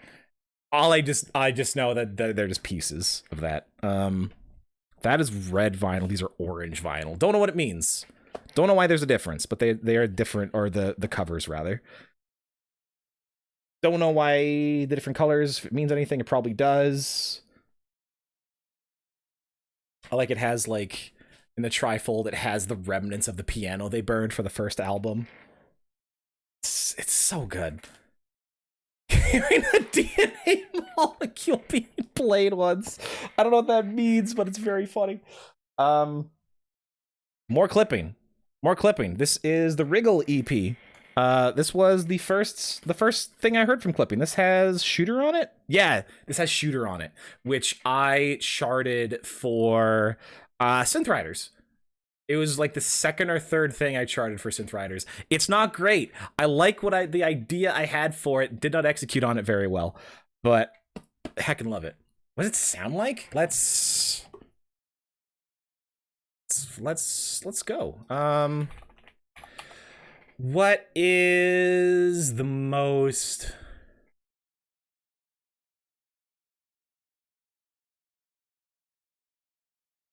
Speaker 1: I just know that they're just pieces of that. That is red vinyl. These are orange vinyl. Don't know what it means. Don't know why there's a difference, but they are different, or the covers rather. Don't know why the different colors, if it means anything. It probably does. I like it has like in the trifold, it has the remnants of the piano they burned for the first album. It's so good. Hearing a DNA molecule being played once. I don't know what that means, but it's very funny. More clipping. This is the Wriggle EP. This was the first thing I heard from clipping. This has Shooter on it? Yeah, this has Shooter on it, which I charted for Synth Riders. It was like the second or third thing I charted for Synth Riders. It's not great. I like the idea I had for it. Did not execute on it very well, but heckin' love it. What does it sound like? Let's go. What is the most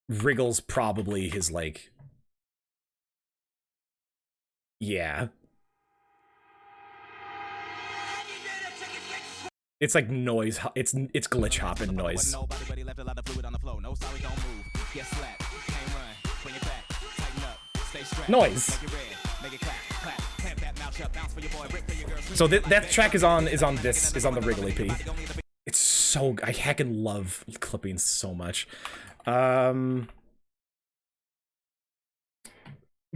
Speaker 1: Wriggle's probably his like, yeah. It's like noise. It's glitch hop and noise. Noise. So that track is on the Wrigley P. It's so, I heckin' love clipping so much.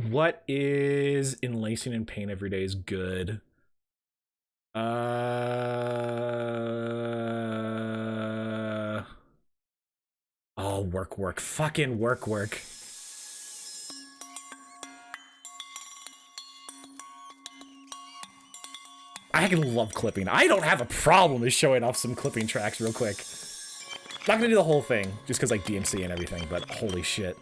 Speaker 1: What is Enlacing in Pain Every Day is good. Oh, work. Fucking work. I can love clipping. I don't have a problem with showing off some clipping tracks real quick. Not gonna do the whole thing, just because like DMC and everything, but holy shit.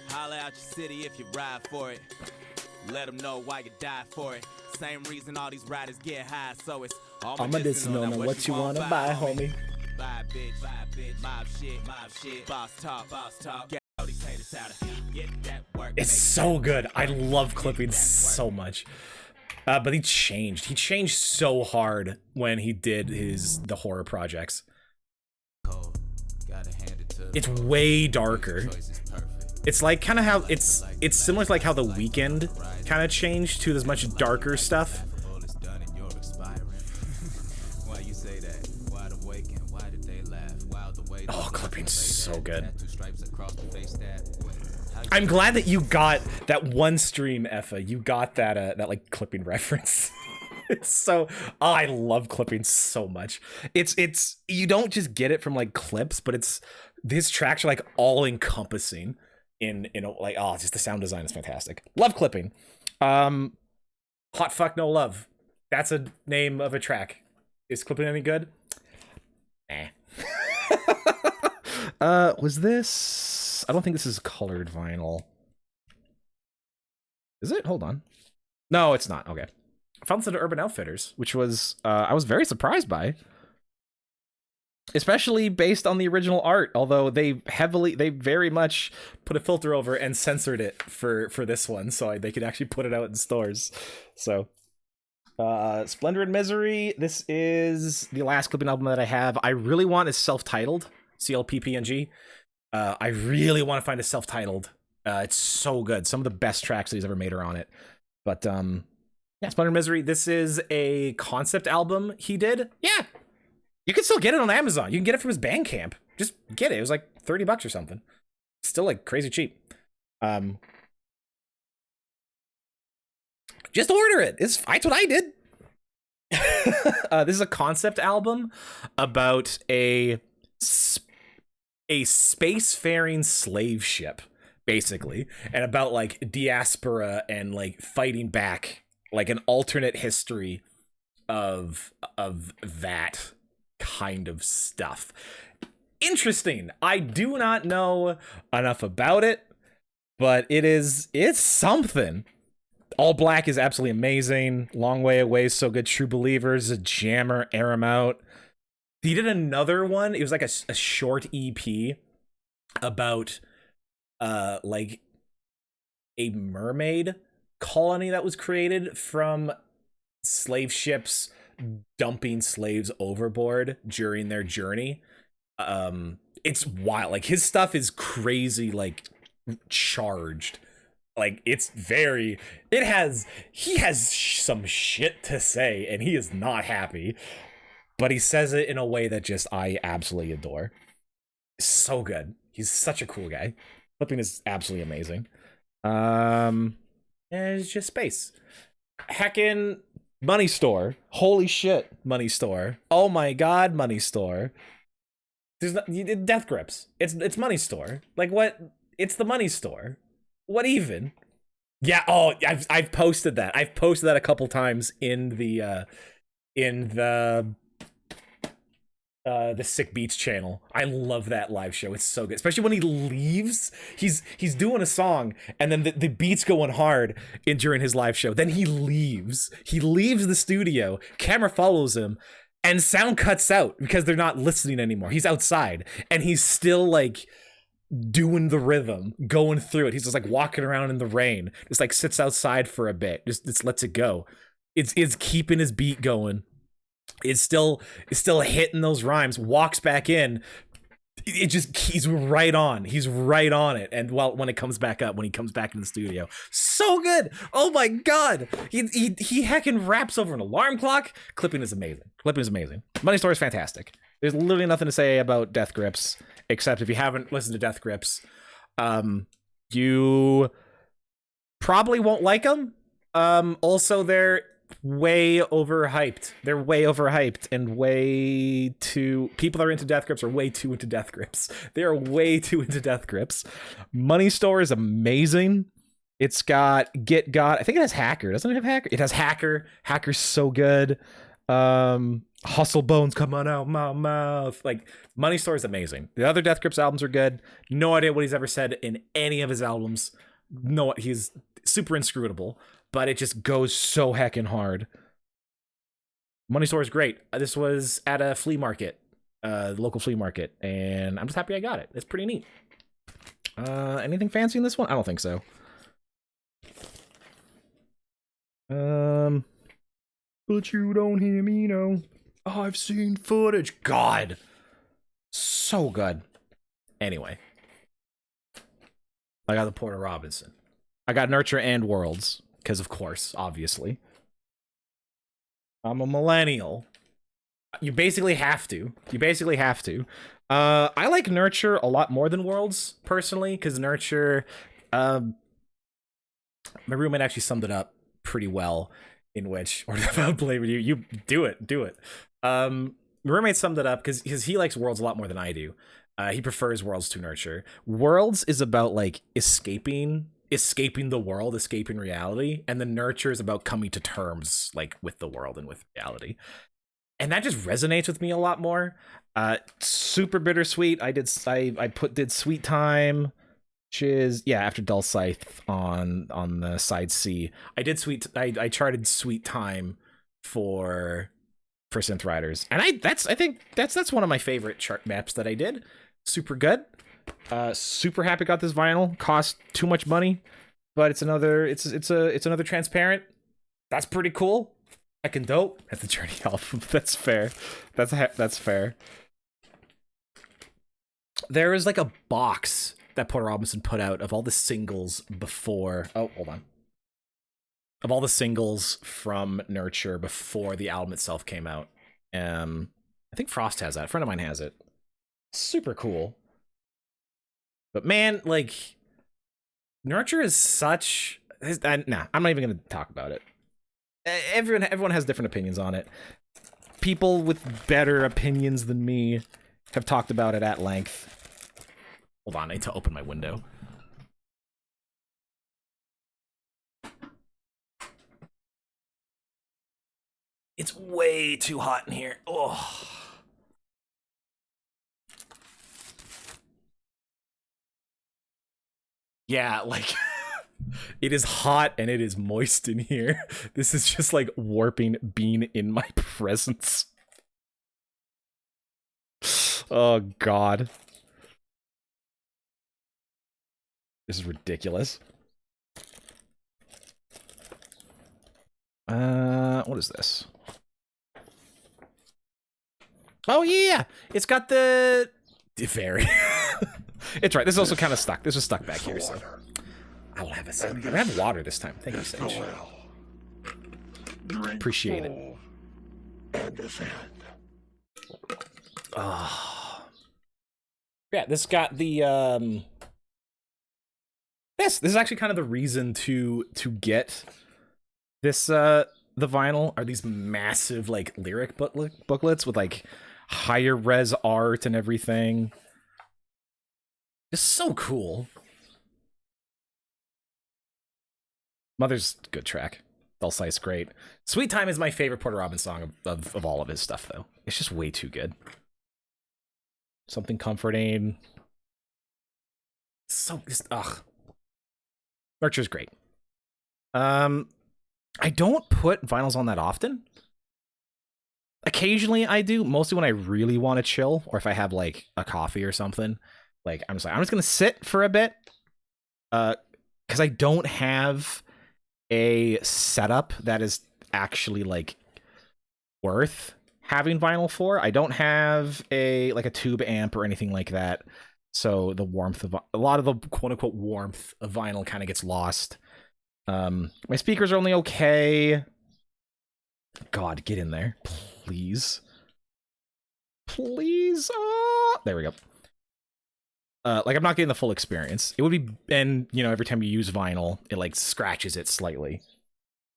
Speaker 2: Holla out your city if you ride for it. Let them know why you die for it. Same reason all these riders get high, so it's all
Speaker 1: I'm medicinal, now what you wanna buy, homie?
Speaker 2: Buy bitch, mob shit, boss talk, get all these haters out of here. Get that work.
Speaker 1: It's so good. I love clipping so much. But he changed so hard when he did the horror projects. It's way darker. It's like kind of how it's similar to like how The Weeknd kind of changed to this much darker stuff. Oh, clipping's so good. I'm glad that you got that one stream, Effa. You got that that like clipping reference. It's so, oh, I love clipping so much. It's you don't just get it from like clips, but these tracks are like all encompassing in like, oh, just the sound design is fantastic. Love clipping. Hot Fuck No Love. That's a name of a track. Is clipping any good? Eh. Was this? I don't think this is colored vinyl. Is it? Hold on. No, it's not. Okay. I found this at Urban Outfitters, which was I was very surprised by. Especially based on the original art, although they very much put a filter over and censored it for this one, so they could actually put it out in stores. So, Splendor and Misery. This is the last clipping album that I have. I really want is self-titled, CLPPNG. I really want to find a self-titled. It's so good. Some of the best tracks that he's ever made are on it. But yeah, Splendor and Misery. This is a concept album he did. Yeah. You can still get it on Amazon. You can get it from his Bandcamp. Just get it. It was like $30 or something. Still like crazy cheap. Just order it. That's what I did. This is a concept album about a spacefaring slave ship, basically, and about like diaspora and like fighting back, like an alternate history of that kind of stuff. Interesting. I do not know enough about it, but it's something. All Black is absolutely amazing. Long Way Away is so good. True Believers, a jammer, air 'em out. He did another one. It was like a short EP about like a mermaid colony that was created from slave ships dumping slaves overboard during their journey. It's wild. Like his stuff is crazy, like charged. Like he has some shit to say and he is not happy, but he says it in a way that just I absolutely adore. So good. He's such a cool guy. Flipping is absolutely amazing. And it's just space. Heckin' Money Store. Holy shit, Money Store. Oh my god, Money Store. There's Death Grips. It's Money Store. Like what? It's the Money Store. What even? Yeah. Oh, I've posted that. I've posted that a couple times in the Sick Beats channel. I love that live show. It's so good, especially when he leaves. He's doing a song, and then the beats going hard during his live show. Then he leaves. He leaves the studio. Camera follows him, and sound cuts out because they're not listening anymore. He's outside, and he's still like doing the rhythm, going through it. He's just like walking around in the rain. Just like sits outside for a bit. Just lets it go. It's keeping his beat going. is still hitting those rhymes, walks back in. It just, he's right on. He's right on it. And when it comes back up, when he comes back in the studio, so good. Oh my god. He heckin' raps over an alarm clock. Clipping is amazing. Money Store is fantastic. There's literally nothing to say about Death Grips, except if you haven't listened to Death Grips, you probably won't like them. Also, they're way overhyped. And way too, people that are into Death Grips are way too into Death Grips. They are way too into Death Grips. Money Store is amazing. It's got Get God. I think it has Hacker. Doesn't it have Hacker? It has Hacker. Hacker's so good. Hustle Bones coming out my mouth. Like, Money Store is amazing. The other Death Grips albums are good. No idea what he's ever said in any of his albums. No, he's super inscrutable, but it just goes so heckin' hard. Money Store is great. This was at a flea market, the local flea market, and I'm just happy I got it. It's pretty neat. Anything fancy in this one? I don't think so. But you don't hear me, no. I've seen footage. God. So good. Anyway. I got the Porter Robinson. I got Nurture and Worlds. Because, of course, obviously. I'm a millennial. You basically have to. I like Nurture a lot more than Worlds, personally. Because Nurture... my roommate actually summed it up pretty well. In which, or if I'm blaming you, you do it. My roommate summed it up because he likes Worlds a lot more than I do. He prefers Worlds to Nurture. Worlds is about like escaping the world, escaping reality, and the Nurture is about coming to terms like with the world and with reality. And that just resonates with me a lot more. Super bittersweet. I did Sweet Time, which is after Dull Scythe on the side C. I charted Sweet Time for Synth Riders, and I think that's one of my favorite chart maps that I did. Super good. Super happy got this vinyl. Cost too much money, but it's another transparent. That's pretty cool. Heckin' dope. That's the Journey album. That's fair. That's fair. There is like a box that Porter Robinson put out of all the singles before. Oh, hold on. Of all the singles from Nurture before the album itself came out. I think Frost has that. A friend of mine has it. Super cool. But man, like, Nurture is such... Nah, I'm not even going to talk about it. Everyone has different opinions on it. People with better opinions than me have talked about it at length. Hold on, I need to open my window. It's way too hot in here. Oh. Yeah, like, it is hot and it is moist in here. This is just like warping being in my presence. Oh, God. This is ridiculous. What is this? Oh, yeah! It's got the fairy. It's right. This is also kind of stuck. This was stuck back here, so I will have a sip. I have water this time. Thank you, Sage. Appreciate it. Oh. Yeah, this got the this is actually kind of the reason to get this the vinyl are these massive like lyric booklets with like higher res art and everything. It's so cool. Mother's good track. Dull Scythe's great. Sweet Time is my favorite Porter Robinson song of all of his stuff, though. It's just way too good. Something Comforting. So just Nurture's great. I don't put vinyls on that often. Occasionally I do, mostly when I really want to chill, or if I have like a coffee or something. Like I'm just gonna sit for a bit. Because I don't have a setup that is actually like worth having vinyl for. I don't have a tube amp or anything like that. So the warmth of a lot of the quote unquote warmth of vinyl kind of gets lost. My speakers are only okay. God, get in there, please. Please. Oh, there we go. Like I'm not getting the full experience. It would be, and you know, every time you use vinyl, it like scratches it slightly.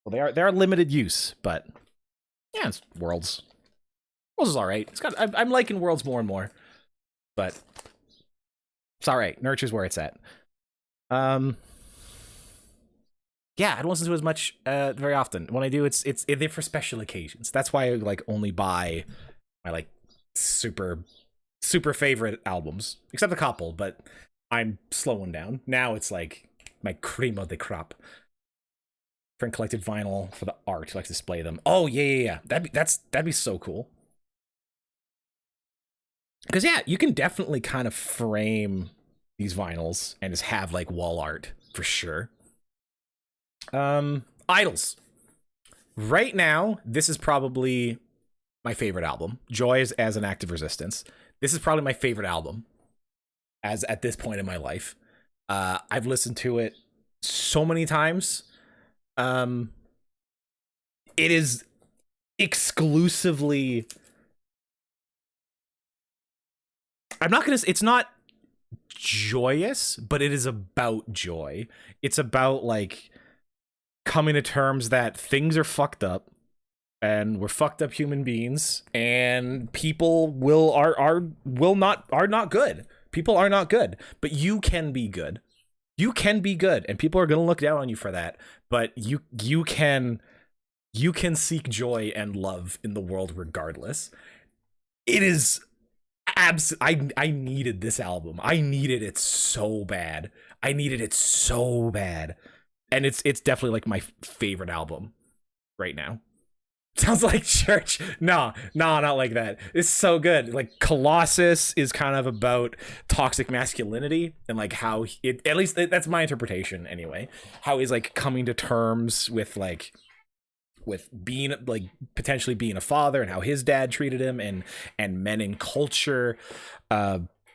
Speaker 1: Well, they are limited use, but yeah, it's Worlds. Worlds is all right. It's got. I'm liking Worlds more and more, but it's all right. Nurture's where it's at. Yeah, I don't listen to it as much very often. When I do, it's they're for special occasions. That's why I like only buy my like super favorite albums, except a couple. But I'm slowing down now. It's like my cream of the crop. Friend collected vinyl for the art, like to display them. Oh yeah. That'd be so cool. Because yeah, you can definitely kind of frame these vinyls and just have like wall art for sure. Idols. Right now, this is probably my favorite album. Joy is as an act of resistance. This is probably my favorite album as at this point in my life. I've listened to it so many times. It is exclusively, it's not joyous, but it is about joy. It's about like coming to terms that things are fucked up and we're fucked up human beings and people are not good. People are not good, but you can be good. You can be good, and people are going to look down on you for that, but you can seek joy and love in the world regardless. It is I needed this album. I needed it so bad. And it's definitely like my favorite album right now. Sounds like church. No, not like that. It's so good. Like Colossus is kind of about toxic masculinity and like how it, at least that's my interpretation anyway, how he's like coming to terms with being like potentially being a father and how his dad treated him and men in culture.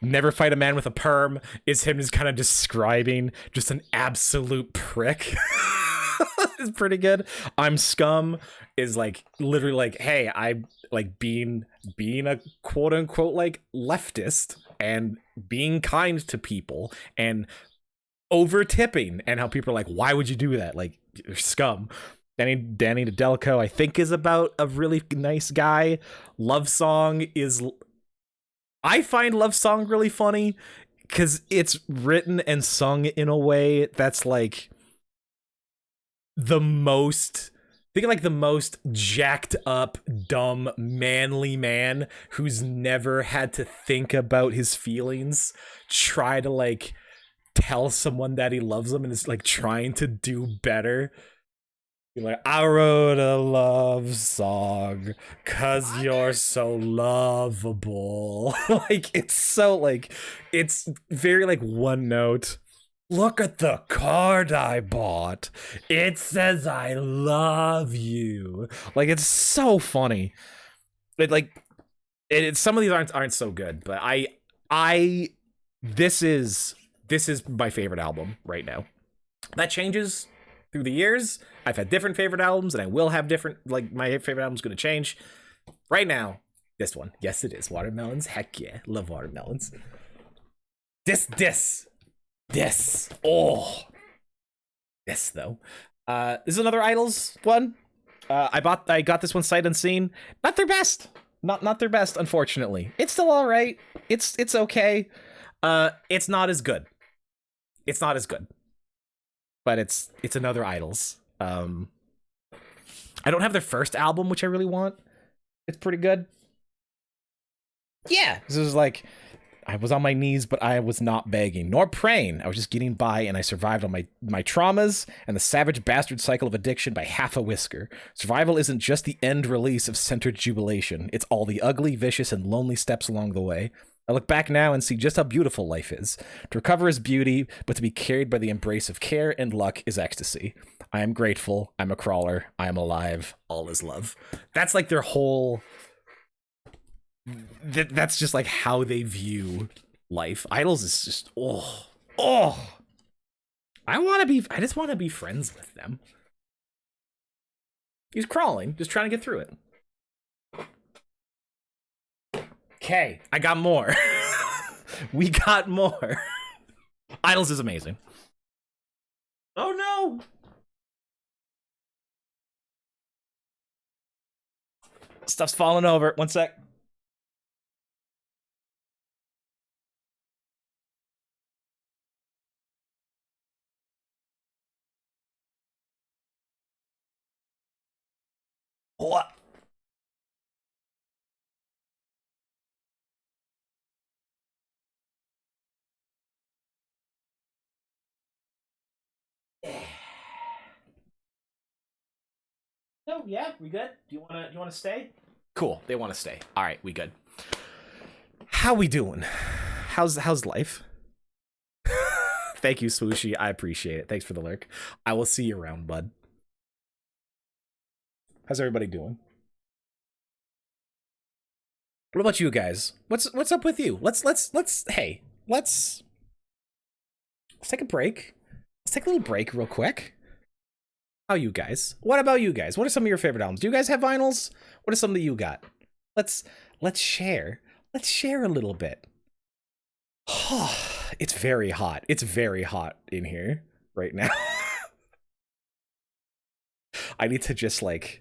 Speaker 1: Never Fight a Man with a Perm is him just kind of describing just an absolute prick. It's pretty good. I'm Scum is like literally like, hey, I like being a quote unquote like leftist and being kind to people and over tipping, and how people are like, why would you do that? Like, you're scum. Danny Delco, I think, is about a really nice guy. Love Song is, I find Love Song really funny because it's written and sung in a way that's like the most jacked up, dumb, manly man who's never had to think about his feelings try to like tell someone that he loves them and is like trying to do better. You're like, I wrote a love song cause you're so lovable. Like, it's so like, it's very like one note. Look at the card I bought. It says I love you. Like, it's so funny. Some of these aren't so good, but this is my favorite album right now. That changes through the years. I've had different favorite albums, and I will have different, like, my favorite album's going to change. Right now, this one. Yes, it is. Watermelons. Heck yeah. Love watermelons. This. Oh. This, though. This is another Idols one. I got this one sight unseen. Not their best. Not their best, unfortunately. It's still all right. It's okay. It's not as good. But it's another Idols. I don't have their first album, which I really want. It's pretty good. Yeah, this is like, I was on my knees, but I was not begging nor praying. I was just getting by, and I survived on my traumas and the savage bastard cycle of addiction by half a whisker. Survival isn't just the end release of centered jubilation. It's all the ugly, vicious, and lonely steps along the way. I look back now and see just how beautiful life is. To recover is beauty, but to be carried by the embrace of care and luck is ecstasy. I am grateful. I'm a crawler. I am alive. All is love. That's like their whole that's just like how they view life. Idols is just oh. I just want to be friends with them. He's crawling, just trying to get through it. Okay, I got more. We got more. Idols is amazing. Oh no! Stuff's falling over. One sec. What? No, yeah, we good? Do you wanna stay? Cool, they wanna stay. Alright, we good. How we doing? How's life? Thank you, Swooshy. I appreciate it. Thanks for the lurk. I will see you around, bud. How's everybody doing? What about you guys? What's up with you? Let's take a break. Let's take a little break real quick. How you guys? What about you guys? What are some of your favorite albums? Do you guys have vinyls? What are some that you got? Let's share. Let's share a little bit. It's very hot. It's very hot in here right now. I need to just like,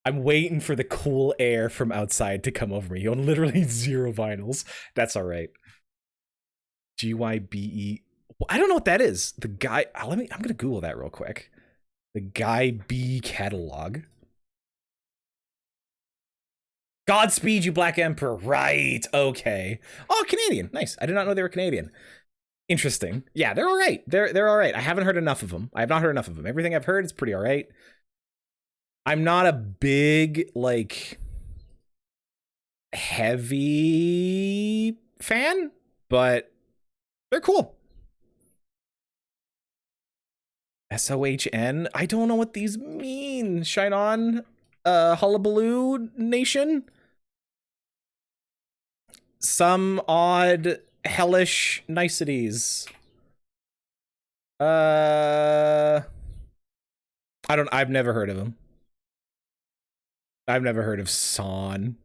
Speaker 1: I'm waiting for the cool air from outside to come over me. You own literally 0 vinyls. That's all right. GYBE. I don't know what that is. The guy. I'm gonna Google that real quick. The Guy B catalog. Godspeed, you Black Emperor. Right. Okay. Oh, Canadian. Nice. I did not know they were Canadian. Interesting. Yeah, they're all right. They're all right. I haven't heard enough of them. I have not heard enough of them. Everything I've heard is pretty all right. I'm not a big, like, heavy fan, but they're cool. SOHN? I don't know what these mean. Shine on, Hullabaloo Nation? Some odd hellish niceties. I've never heard of them. I've never heard of Son.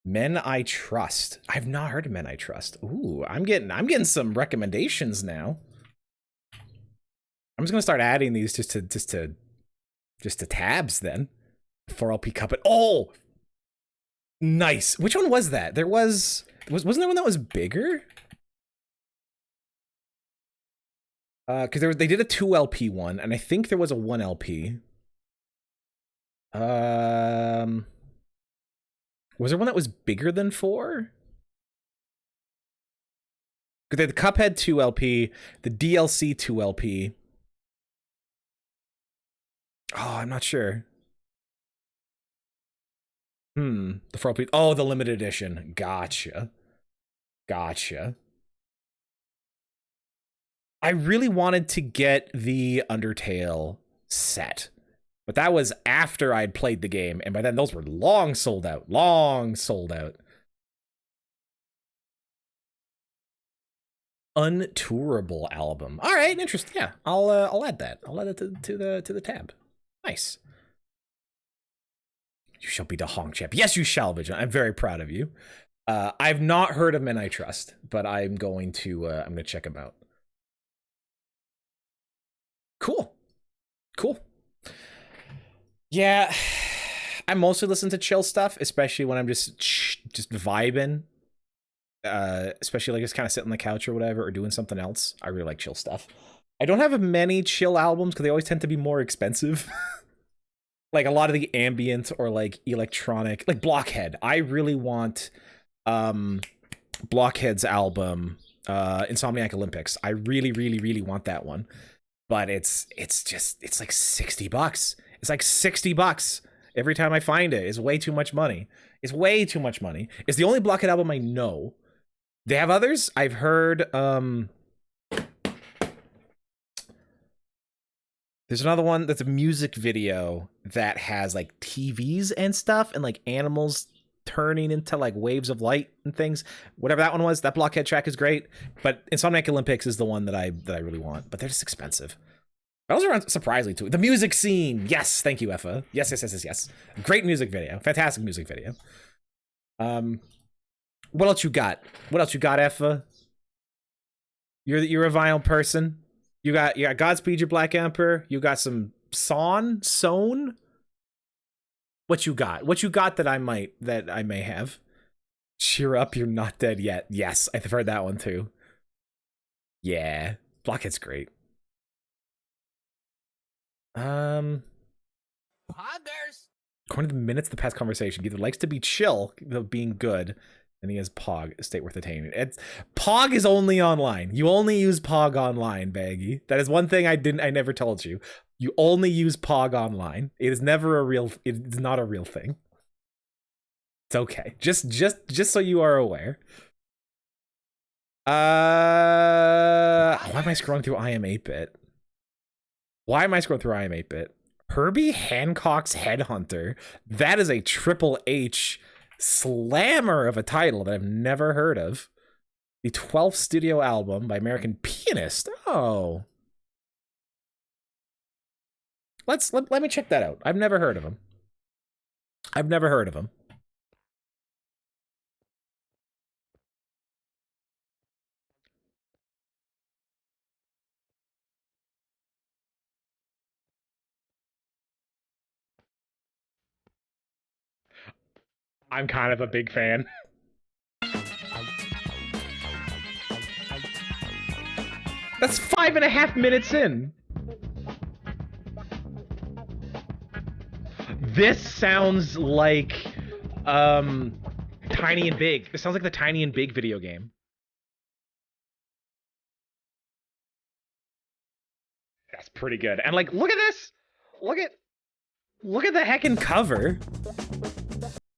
Speaker 1: Men I Trust. I've not heard of Men I Trust. Ooh, I'm getting some recommendations now. I'm just gonna start adding these just to tabs then. 4LP Cuphead. Oh, nice. Which one was that? There wasn't there one that was bigger? Because they did a 2LP one, and I think there was a 1LP. Was there one that was bigger than 4? Because they had the Cuphead 2LP, the DLC 2LP. Oh, I'm not sure. The 4LP. Oh, the limited edition. Gotcha. I really wanted to get the Undertale set, but that was after I'd played the game, and by then those were long sold out. Untourable album. All right, interesting. Yeah, I'll add that. I'll add it to the tab. Nice. You shall be the Honk champ. Yes, you shall, Vision. I'm very proud of you. I've not heard of Men I Trust, but I'm going to check them out. Cool. Yeah, I mostly listen to chill stuff, especially when I'm just vibing. Especially like just kind of sitting on the couch or whatever, or doing something else. I really like chill stuff. I don't have many chill albums because they always tend to be more expensive. Like a lot of the ambient or like electronic, like Blockhead. I really want Blockhead's album, Insomniac Olympics. I really want that one. But it's like $60. It's like $60 every time I find it. It's way too much money. It's the only Blockhead album I know. They have others. I've heard there's another one that's a music video that has like TVs and stuff and like animals turning into like waves of light and things. Whatever that one was, that Blockhead track is great. But Insomniac Olympics is the one that I really want. But they're just expensive. Those are surprisingly too. The music scene, yes, thank you, Effa. Yes. Great music video, fantastic music video. What else you got? What else you got, Effa? You're a vinyl person. You got Godspeed, Your Black Emperor. You got some Sewn. What you got? What you got that I may have? Cheer up, you're not dead yet. Yes, I've heard that one too. Yeah, Blockhead's great. Poggers. According to the minutes of the past conversation, Geether likes to be chill, though being good. And he has Pog, a state worth attaining. Pog is only online. You only use Pog online, Baggy. That is one thing I never told you. You only use Pog online. It is never a real. It's not a real thing. It's okay. Just so you are aware. Why am I scrolling through I Am 8-Bit? Why am I scrolling through I Am 8-Bit? Herbie Hancock's Headhunter. That is a Triple H slammer of a title that I've never heard of. The 12th studio album by American Pianist. Oh. Let me check that out. I've never heard of him. I'm kind of a big fan. That's 5.5 minutes in. This sounds like Tiny and Big. This sounds like the Tiny and Big video game. That's pretty good. And like, look at this. Look at the heckin' cover.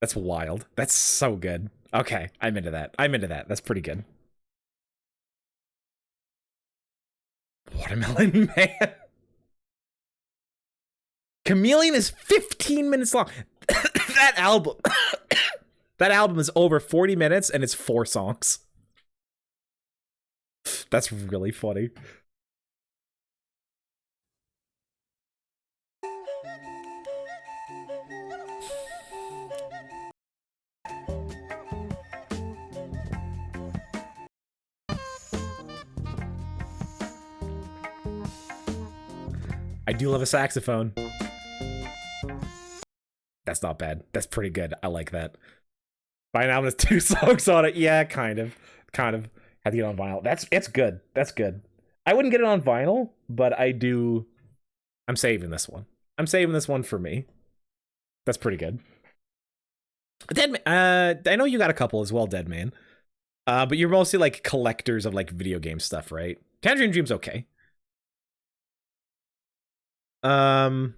Speaker 1: That's wild. That's so good. Okay, I'm into that. That's pretty good. Watermelon Man. Chameleon is 15 minutes long. That album is over 40 minutes and it's 4 songs. That's really funny. I do love a saxophone. That's not bad. That's pretty good. I like that. By now there's 2 songs on it. Yeah, kind of. Had to get it on vinyl. It's good. That's good. I wouldn't get it on vinyl, but I do. I'm saving this one. I'm saving this one for me. That's pretty good. Deadman. I know you got a couple as well, Deadman. But you're mostly like collectors of like video game stuff, right? Tangerine Dream's okay. I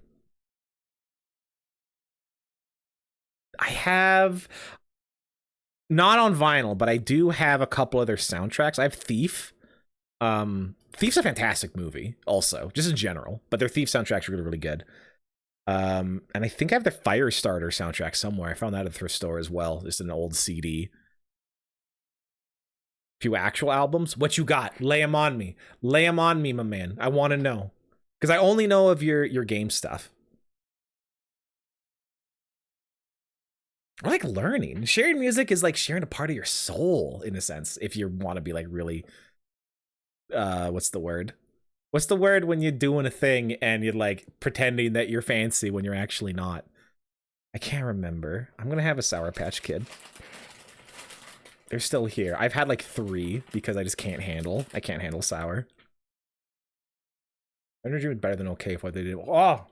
Speaker 1: have not on vinyl, but I do have a couple other soundtracks. I have Thief. Thief's a fantastic movie, also, just in general. But their Thief soundtracks are really, really good. And I think I have the Firestarter soundtrack somewhere. I found that at the thrift store as well. Just an old CD. Few actual albums. What you got? Lay them on me. Lay them on me, my man. I want to know. Because I only know of your game stuff. I like learning. Sharing music is like sharing a part of your soul, in a sense, if you want to be like really what's the word? What's the word when you're doing a thing and you're like pretending that you're fancy when you're actually not? I can't remember. I'm gonna have a Sour Patch Kid. They're still here. I've had like 3 because I just can't handle. I can't handle sour. Energy was better than okay for what they did. Oh!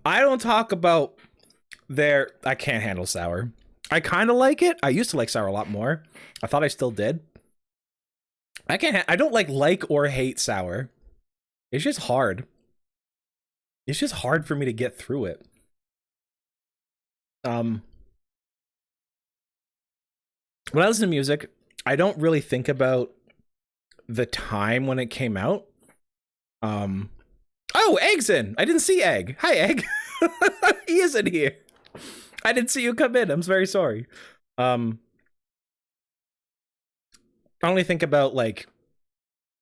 Speaker 1: I don't talk about their. I can't handle sour. I kind of like it. I used to like sour a lot more. I thought I still did. I can't. I don't like or hate sour. It's just hard. It's just hard for me to get through it. when I listen to music, I don't really think about the time when it came out. Oh, Egg's in. I didn't see Egg. Hi, Egg. He isn't here. I didn't see you come in. I'm very sorry. I only think about like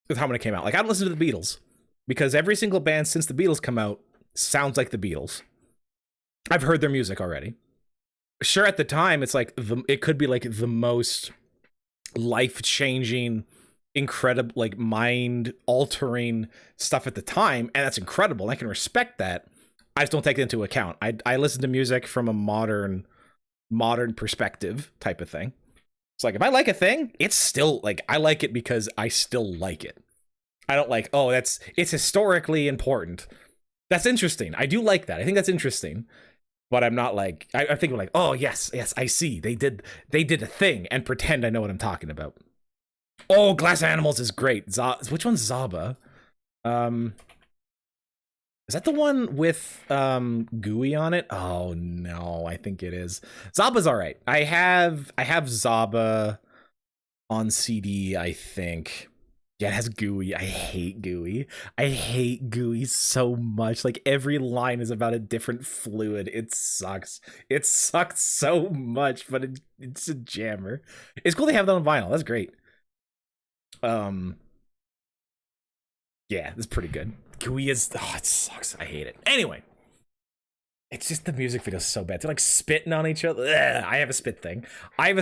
Speaker 1: the time when it came out. Like I don't listen to the Beatles because every single band since the Beatles come out sounds like the Beatles. I've heard their music already. Sure, at the time it's like it could be like the most life-changing, incredible, like mind-altering stuff at the time, and that's incredible. And I can respect that. I just don't take it into account. I listen to music from a modern perspective type of thing. It's like if I like a thing, it's still like I like it because I still like it. I don't like, oh, it's historically important. That's interesting. I do like that. I think that's interesting. But I'm not like I think like, oh yes, I see. They did a thing and pretend I know what I'm talking about. Oh, Glass Animals is great. Which one's Zaba? Is that the one with Gooey on it? Oh no, I think it is. Zaba's all right. I have Zaba on CD, I think. Yeah, it has Gooey. I hate Gooey. I hate Gooey so much. Like every line is about a different fluid. It sucks. It sucks so much, but it's a jammer. It's cool they have that on vinyl. That's great. Yeah, it's pretty good. Gooey is, oh, it sucks. I hate it. Anyway, it's just the music video is so bad. They're like spitting on each other. Ugh, I have a spit thing. I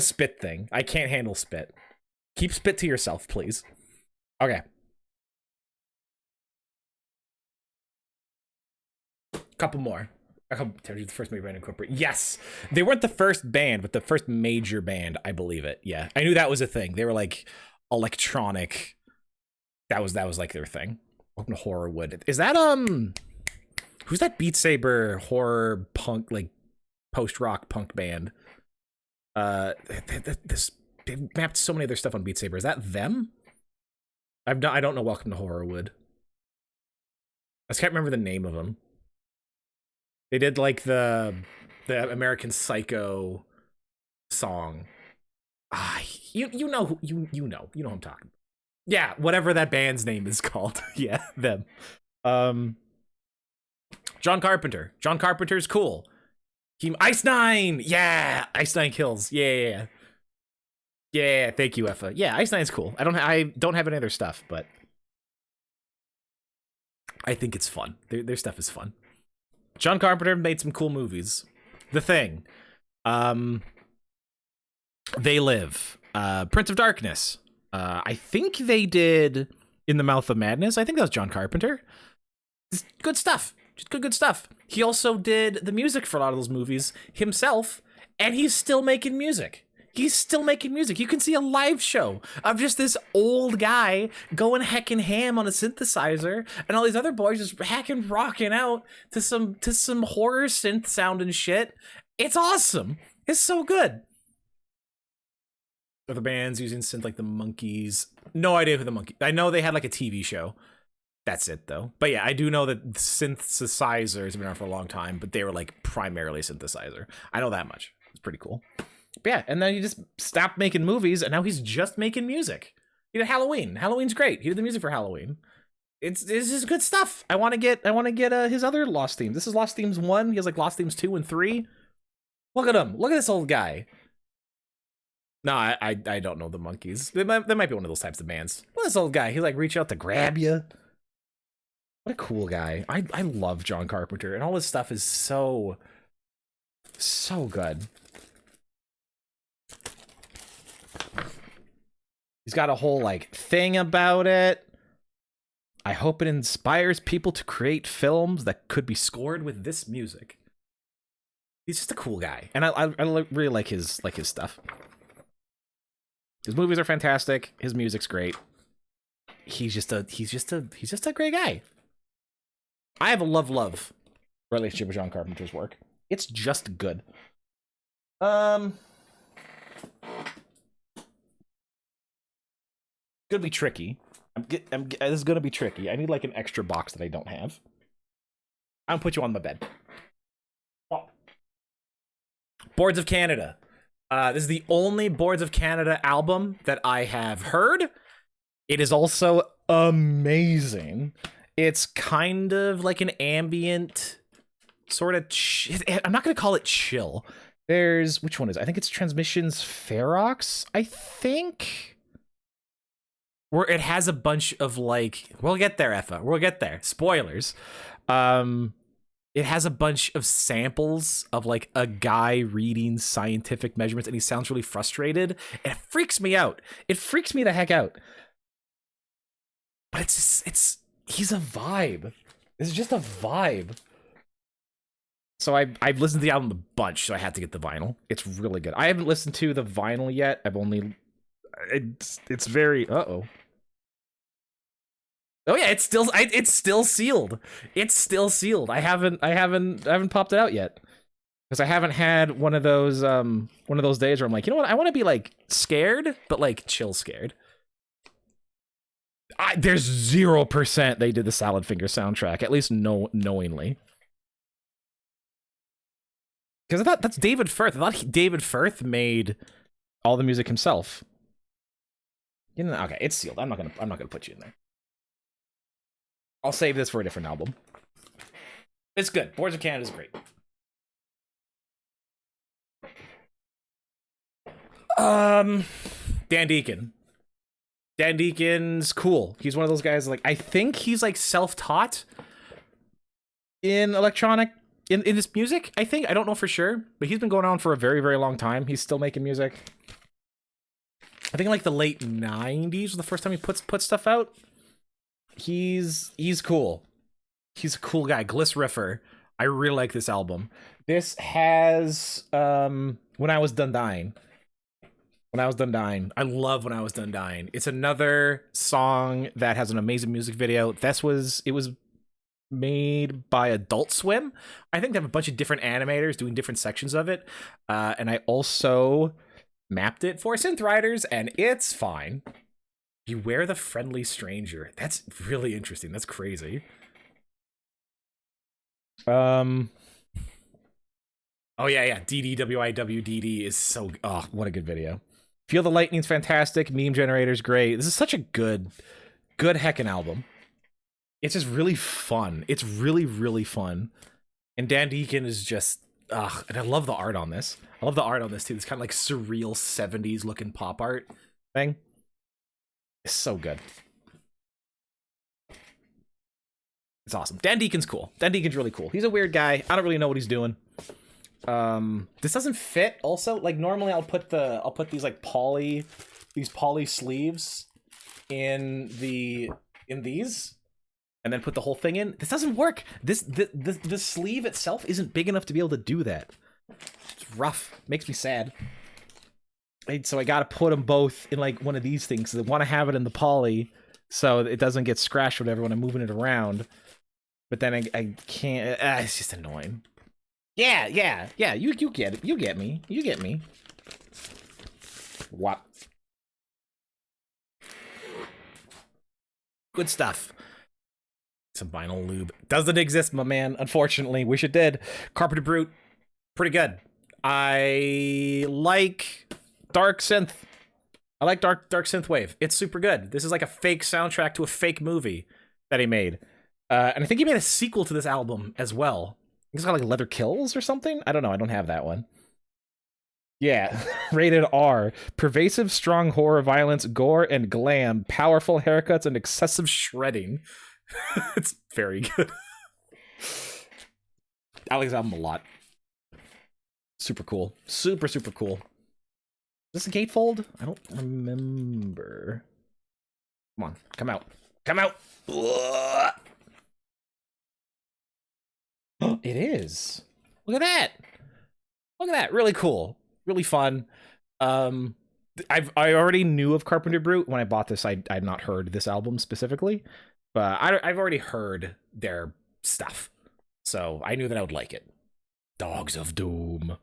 Speaker 1: can't handle spit. Keep spit to yourself, please. Okay. Couple more. The first major band incorporated. Yes, they weren't the first band, but the first major band, I believe it. Yeah, I knew that was a thing. They were like electronic. That was like their thing. Welcome to Horrorwood. Is that who's that Beat Saber horror punk like post rock punk band? They mapped so many other stuff on Beat Saber. Is that them? I don't know. Welcome to Horrorwood. I just can't remember the name of them. They did like the American Psycho song. You know who I'm talking about. Yeah, whatever that band's name is called. Yeah, them. John Carpenter. John Carpenter's cool. Ice Nine. Yeah, Ice Nine kills. Yeah. Yeah, thank you, Effa. Yeah, Ice Nine's cool. I don't have any other stuff, but I think it's fun. Their stuff is fun. John Carpenter made some cool movies. The Thing. They Live. Prince of Darkness. I think they did In the Mouth of Madness. I think that was John Carpenter. It's good stuff. Just good stuff. He also did the music for a lot of those movies himself, and he's still making music. You can see a live show of just this old guy going heckin' ham on a synthesizer, and all these other boys just hacking, rocking out to some horror synth sound and shit. It's awesome. It's so good. Other bands using synth like the Monkees. No idea who the Monkees. I know they had like a TV show. That's it though. But yeah, I do know that synthesizers have been around for a long time, but they were like primarily synthesizer. I know that much. It's pretty cool. But yeah, and then he just stopped making movies, and now he's just making music. He did Halloween. Halloween's great. He did the music for Halloween. It's just good stuff. I want to get his other Lost themes. This is Lost Themes 1. He has like Lost Themes 2 and 3. Look at him. Look at this old guy. No, I don't know the Monkees. There might be one of those types of bands. Look at this old guy. He like reach out to grab you. What a cool guy. I love John Carpenter, and all his stuff is so good. He's got a whole like thing about it. I hope it inspires people to create films that could be scored with this music. He's just a cool guy, and I really like his stuff. His movies are fantastic. His music's great. He's just a great guy. I have a love relationship with John Carpenter's work. It's just good. Gonna be tricky. This is gonna be tricky. I need like an extra box that I don't have. I'm gonna put you on my bed. Boards of Canada. This is the only Boards of Canada album that I have heard. It is also amazing. It's kind of like an ambient sort of I'm not going to call it chill. There's, which one is it? I think it's Transmissions Ferox, I think. Where it has a bunch of like, we'll get there, Effa. We'll get there. Spoilers. It has a bunch of samples of like a guy reading scientific measurements and he sounds really frustrated. And it freaks me out. It freaks me the heck out. But he's a vibe. This is just a vibe. So I've listened to the album a bunch, so I had to get the vinyl. It's really good. I haven't listened to the vinyl yet. I've only it's very oh yeah, it's still sealed. It's still sealed. I haven't popped it out yet. Because I haven't had one of those days where I'm like, you know what, I want to be like scared, but like chill scared. There's 0% they did the Salad Finger soundtrack, at least knowingly. Because I thought that's David Firth. I thought David Firth made all the music himself. You know, okay, it's sealed. I'm not gonna put you in there. I'll save this for a different album. It's good. Boards of Canada is great. Dan Deacon. Dan Deacon's cool. He's one of those guys, like, I think he's like self-taught in electronic in his music, I think. I don't know for sure, but he's been going on for a very, very long time. He's still making music. I think like the late 90s was the first time he put stuff out. He's cool. He's a cool guy. Gliss Riffer. I really like this album. This has When I Was Done Dying. When I Was Done Dying. I love When I Was Done Dying. It's another song that has an amazing music video. It was made by Adult Swim. I think they have a bunch of different animators doing different sections of it. And I also mapped it for Synth Riders, and it's fine. Beware the Friendly Stranger. That's really interesting. That's crazy. Oh yeah. DDWIWDD is so, oh, what a good video. Feel the Lightning's fantastic. Meme Generator's great. This is such a good heckin' album. It's just really fun. It's really, really fun. And Dan Deacon is just, and I love the art on this. I love the art on this too. It's kind of like surreal 70s looking pop art thing. It's so good. It's awesome. Dan Deacon's cool. Dan Deacon's really cool. He's a weird guy. I don't really know what he's doing. This doesn't fit also. Like normally I'll put these like poly sleeves in these and then put the whole thing in. This doesn't work. The sleeve itself isn't big enough to be able to do that. It's rough. Makes me sad. So I gotta put them both in like one of these things. So I want to have it in the poly so it doesn't get scratched whatever when I'm moving it around. But then I can't. It's just annoying. Yeah. You get it. You get me. What? Good stuff. Some vinyl lube doesn't exist, my man. Unfortunately, wish it did. Carpenter Brute, pretty good. I like dark synth. I like dark synthwave. It's super good. This is like a fake soundtrack to a fake movie that he made, and I think he made a sequel to this album as well. It's got like Leather Kills or something. I don't know. I don't have that one. Yeah, rated R. Pervasive, strong horror, violence, gore, and glam. Powerful haircuts and excessive shredding. It's very good. I like this album a lot. Super cool. Super cool. Is this a gatefold? I don't remember. Come on, come out. Come out! It is. Look at that. Look at that. Really cool. Really fun. I already knew of Carpenter Brute when I bought this. I had not heard this album specifically, but I've already heard their stuff, so I knew that I would like it. Dogs of Doom.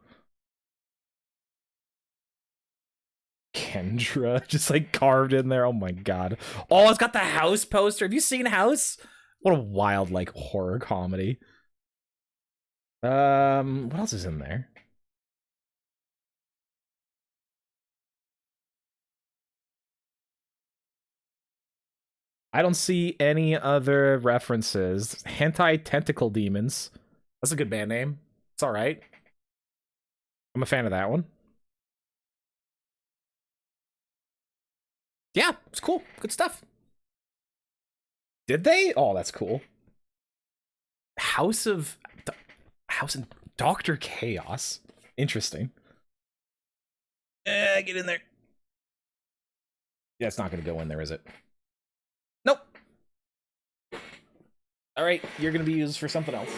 Speaker 1: Kendra just like carved in there. Oh my god. Oh, it's got the House poster. Have you seen House? What a wild like horror comedy. What else is in there? I don't see any other references. Hentai Tentacle Demons. That's a good band name. It's all right. I'm a fan of that one. Yeah, it's cool. Good stuff. Did they? Oh, that's cool. House of Dr. Chaos. Interesting. Get in there. Yeah, it's not going to go in there, is it? Nope. All right, you're going to be used for something else.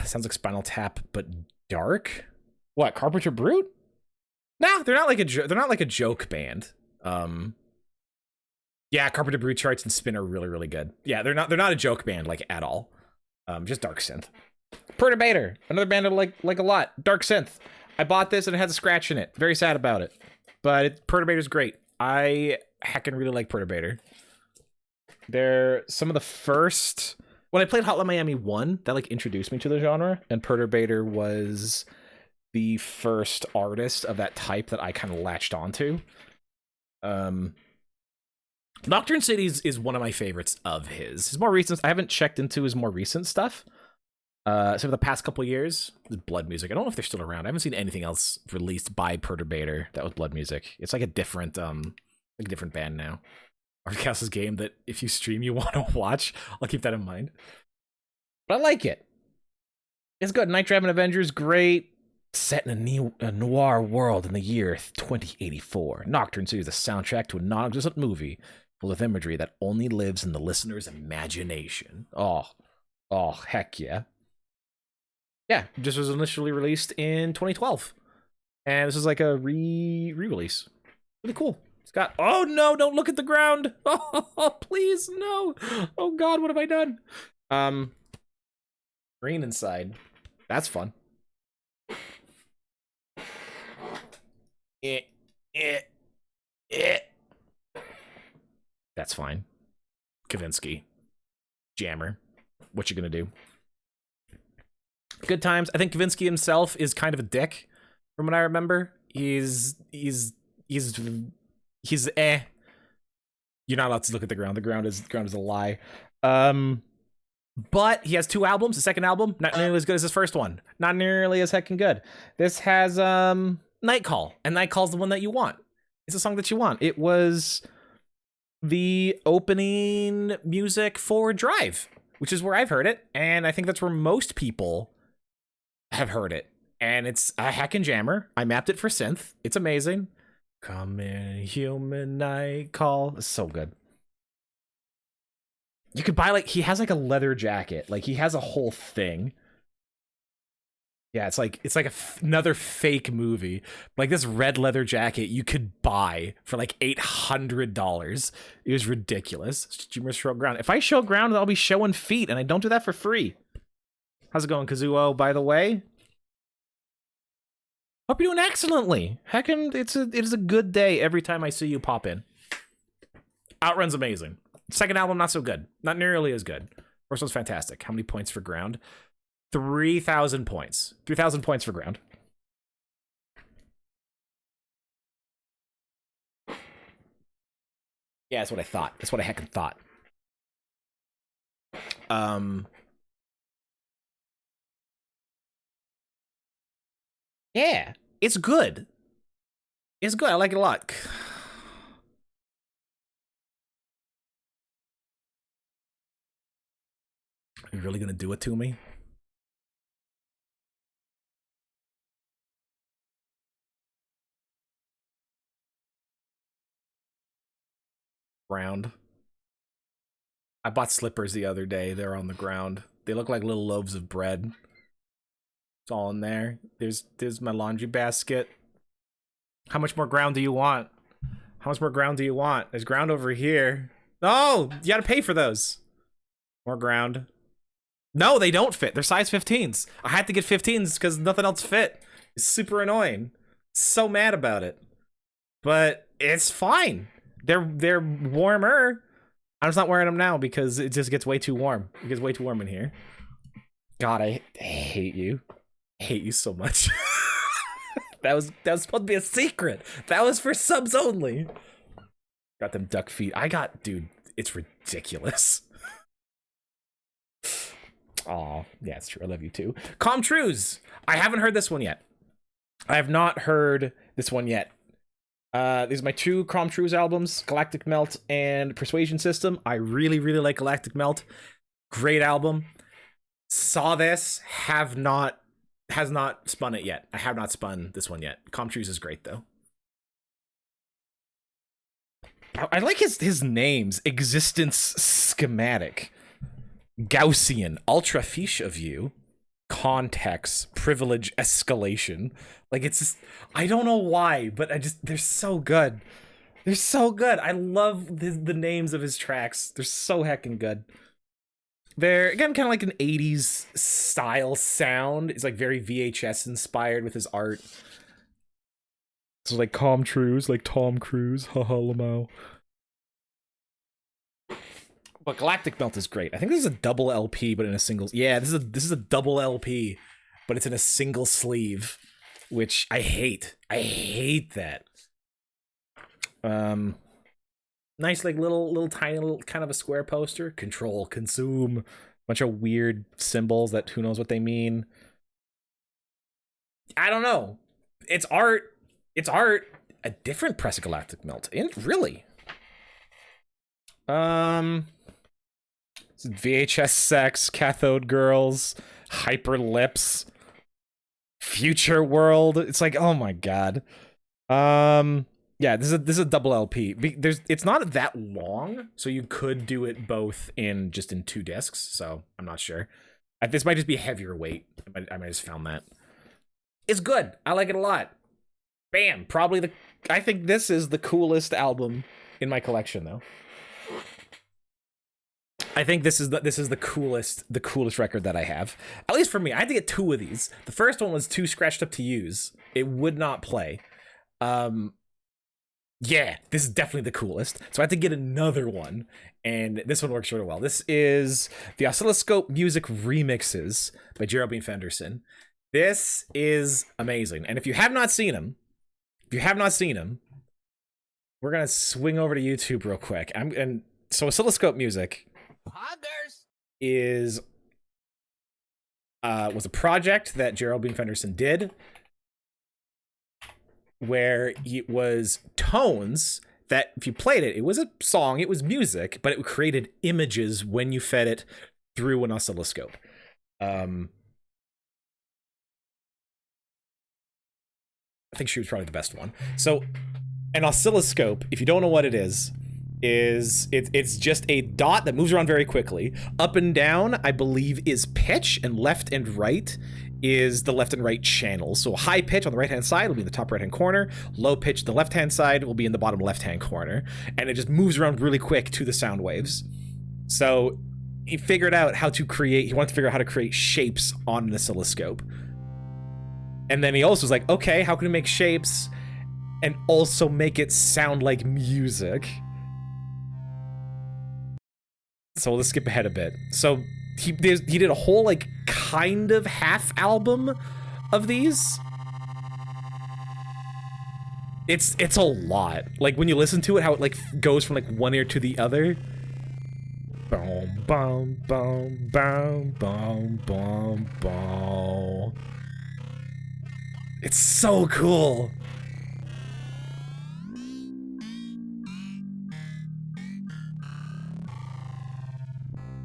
Speaker 1: Sounds like Spinal Tap, but dark. What? Carpenter Brute? Nah, they're not like a joke band. Yeah, Carpenter Brute, Charts, and Spin are really, really good. Yeah, they're not a joke band like at all. Just dark synth. Perturbator, another band I like a lot. Dark synth. I bought this and it has a scratch in it. Very sad about it, but Perturbator's great. I heckin' really like Perturbator. They're some of the first. When I played Hotline Miami 1, that like introduced me to the genre, and Perturbator was the first artist of that type that I kind of latched onto. Nocturne City is one of my favorites of his. His more recent, I haven't checked into his more recent stuff. So for the past couple years, Blood Music. I don't know if they're still around. I haven't seen anything else released by Perturbator that was Blood Music. It's like a different band now. Arcastle's game that if you stream you want to watch. I'll keep that in mind. But I like it. It's good. Night Dragon Avengers, great. Set in a noir world in the year 2084. Nocturne City is the soundtrack to a non-existent movie full of imagery that only lives in the listener's imagination. Oh, heck yeah. Yeah, just was initially released in 2012. And this is like a re-release. Really cool. It's got, oh no, don't look at the ground. Oh, please, no. Oh God, what have I done? Green inside. That's fun. That's fine. Kavinsky. Jammer. What you gonna do? Good times. I think Kavinsky himself is kind of a dick, from what I remember. He's eh. You're not allowed to look at the ground. The ground is a lie. But he has 2 albums. The second album, not nearly as good as his first one. Not nearly as heckin' good. This has Night Call, and Night Call's the one that you want. It's a song that you want. It was the opening music for Drive, which is where I've heard it, and I think that's where most people have heard it. And it's a heckin' jammer. I mapped it for synth. It's amazing. Come in, human Night Call. It's so good. You could buy, like, he has like a leather jacket. Like, he has a whole thing. Yeah, it's like another fake movie. Like, this red leather jacket you could buy for like $800. It was ridiculous. Streamers show ground. If I show ground, I'll be showing feet, and I don't do that for free. How's it going, Kazuo, by the way? Hope you're doing excellently. Heckin', it is a good day every time I see you pop in. Outrun's amazing. Second album, not so good. Not nearly as good. First one's fantastic. How many points for ground? 3,000 points. 3,000 points for ground. Yeah, that's what I thought. That's what I heckin' thought. Yeah, it's good. It's good. I like it a lot. Are you really gonna do it to me? Ground. I bought slippers the other day. They're on the ground. They look like little loaves of bread. It's all in there. There's my laundry basket. How much more ground do you want? How much more ground do you want? There's ground over here. Oh, you gotta pay for those. More ground. No, they don't fit. They're size 15s. I had to get 15s because nothing else fit. It's super annoying. So mad about it. But it's fine. They're warmer. I'm just not wearing them now because it just gets way too warm. It gets way too warm in here. God, I hate you. I hate you so much. that was supposed to be a secret. That was for subs only. Got them duck feet. Dude, it's ridiculous. Aw, yeah, it's true. I love you too. Com Trues. I haven't heard this one yet. I have not heard this one yet. These are my two Com Trues albums, Galactic Melt and Persuasion System. I really, really like Galactic Melt. Great album. Saw this, has not spun it yet. I have not spun this one yet. Com Trues is great though. I like his names. Existence Schematic, Gaussian, Ultra Fiche of You, Context, Privilege Escalation. Like, it's just, I don't know why, but they're so good. They're so good. I love the names of his tracks. They're so heckin' good. They're, again, kind of like an 80s style sound. It's like very VHS inspired with his art. So like Com Trues, like Tom Cruise, haha Lamau. But Galactic Melt is great. I think this is a double LP, but in a single. Yeah, this is a double LP, but it's in a single sleeve, which I hate. I hate that. Nice, like little tiny little kind of a square poster. Control, consume, bunch of weird symbols that who knows what they mean. I don't know. It's art. It's art. A different press of Galactic Melt. Really? VHS Sex, Cathode Girls, Hyper Lips, Future World. It's like, oh my god. Yeah, this is a double LP. It's not that long, so you could do it both in two discs. So I'm not sure. This might just be heavier weight. I might just found that. It's good. I like it a lot. Bam. Probably I think this is the coolest album in my collection, though. I think this is the coolest record that I have. At least for me. I had to get two of these. The first one was too scratched up to use. It would not play. Yeah, this is definitely the coolest. So I had to get another one, and this one works really well. This is the Oscilloscope Music Remixes by Geraldine Fenderson. This is amazing. And if you have not seen him, we're gonna swing over to YouTube real quick. So Oscilloscope Music was a project that Geraldine Fenderson did, where it was tones that if you played it, it was a song, it was music, but it created images when you fed it through an oscilloscope. I think she was probably the best one. So an oscilloscope, if you don't know what it is it's just a dot that moves around very quickly. Up and down, I believe, is pitch, and left and right is the left and right channels. So high pitch on the right hand side will be in the top right hand corner, low pitch the left hand side will be in the bottom left hand corner, and it just moves around really quick to the sound waves. So he wanted to figure out how to create shapes on an oscilloscope. And then he also was like, okay, how can we make shapes and also make it sound like music? So let's skip ahead a bit. So he did a whole like kind of half album of these. It's a lot. Like when you listen to it, how it like goes from like one ear to the other. Boom, boom, boom, boom, boom, boom, boom. It's so cool.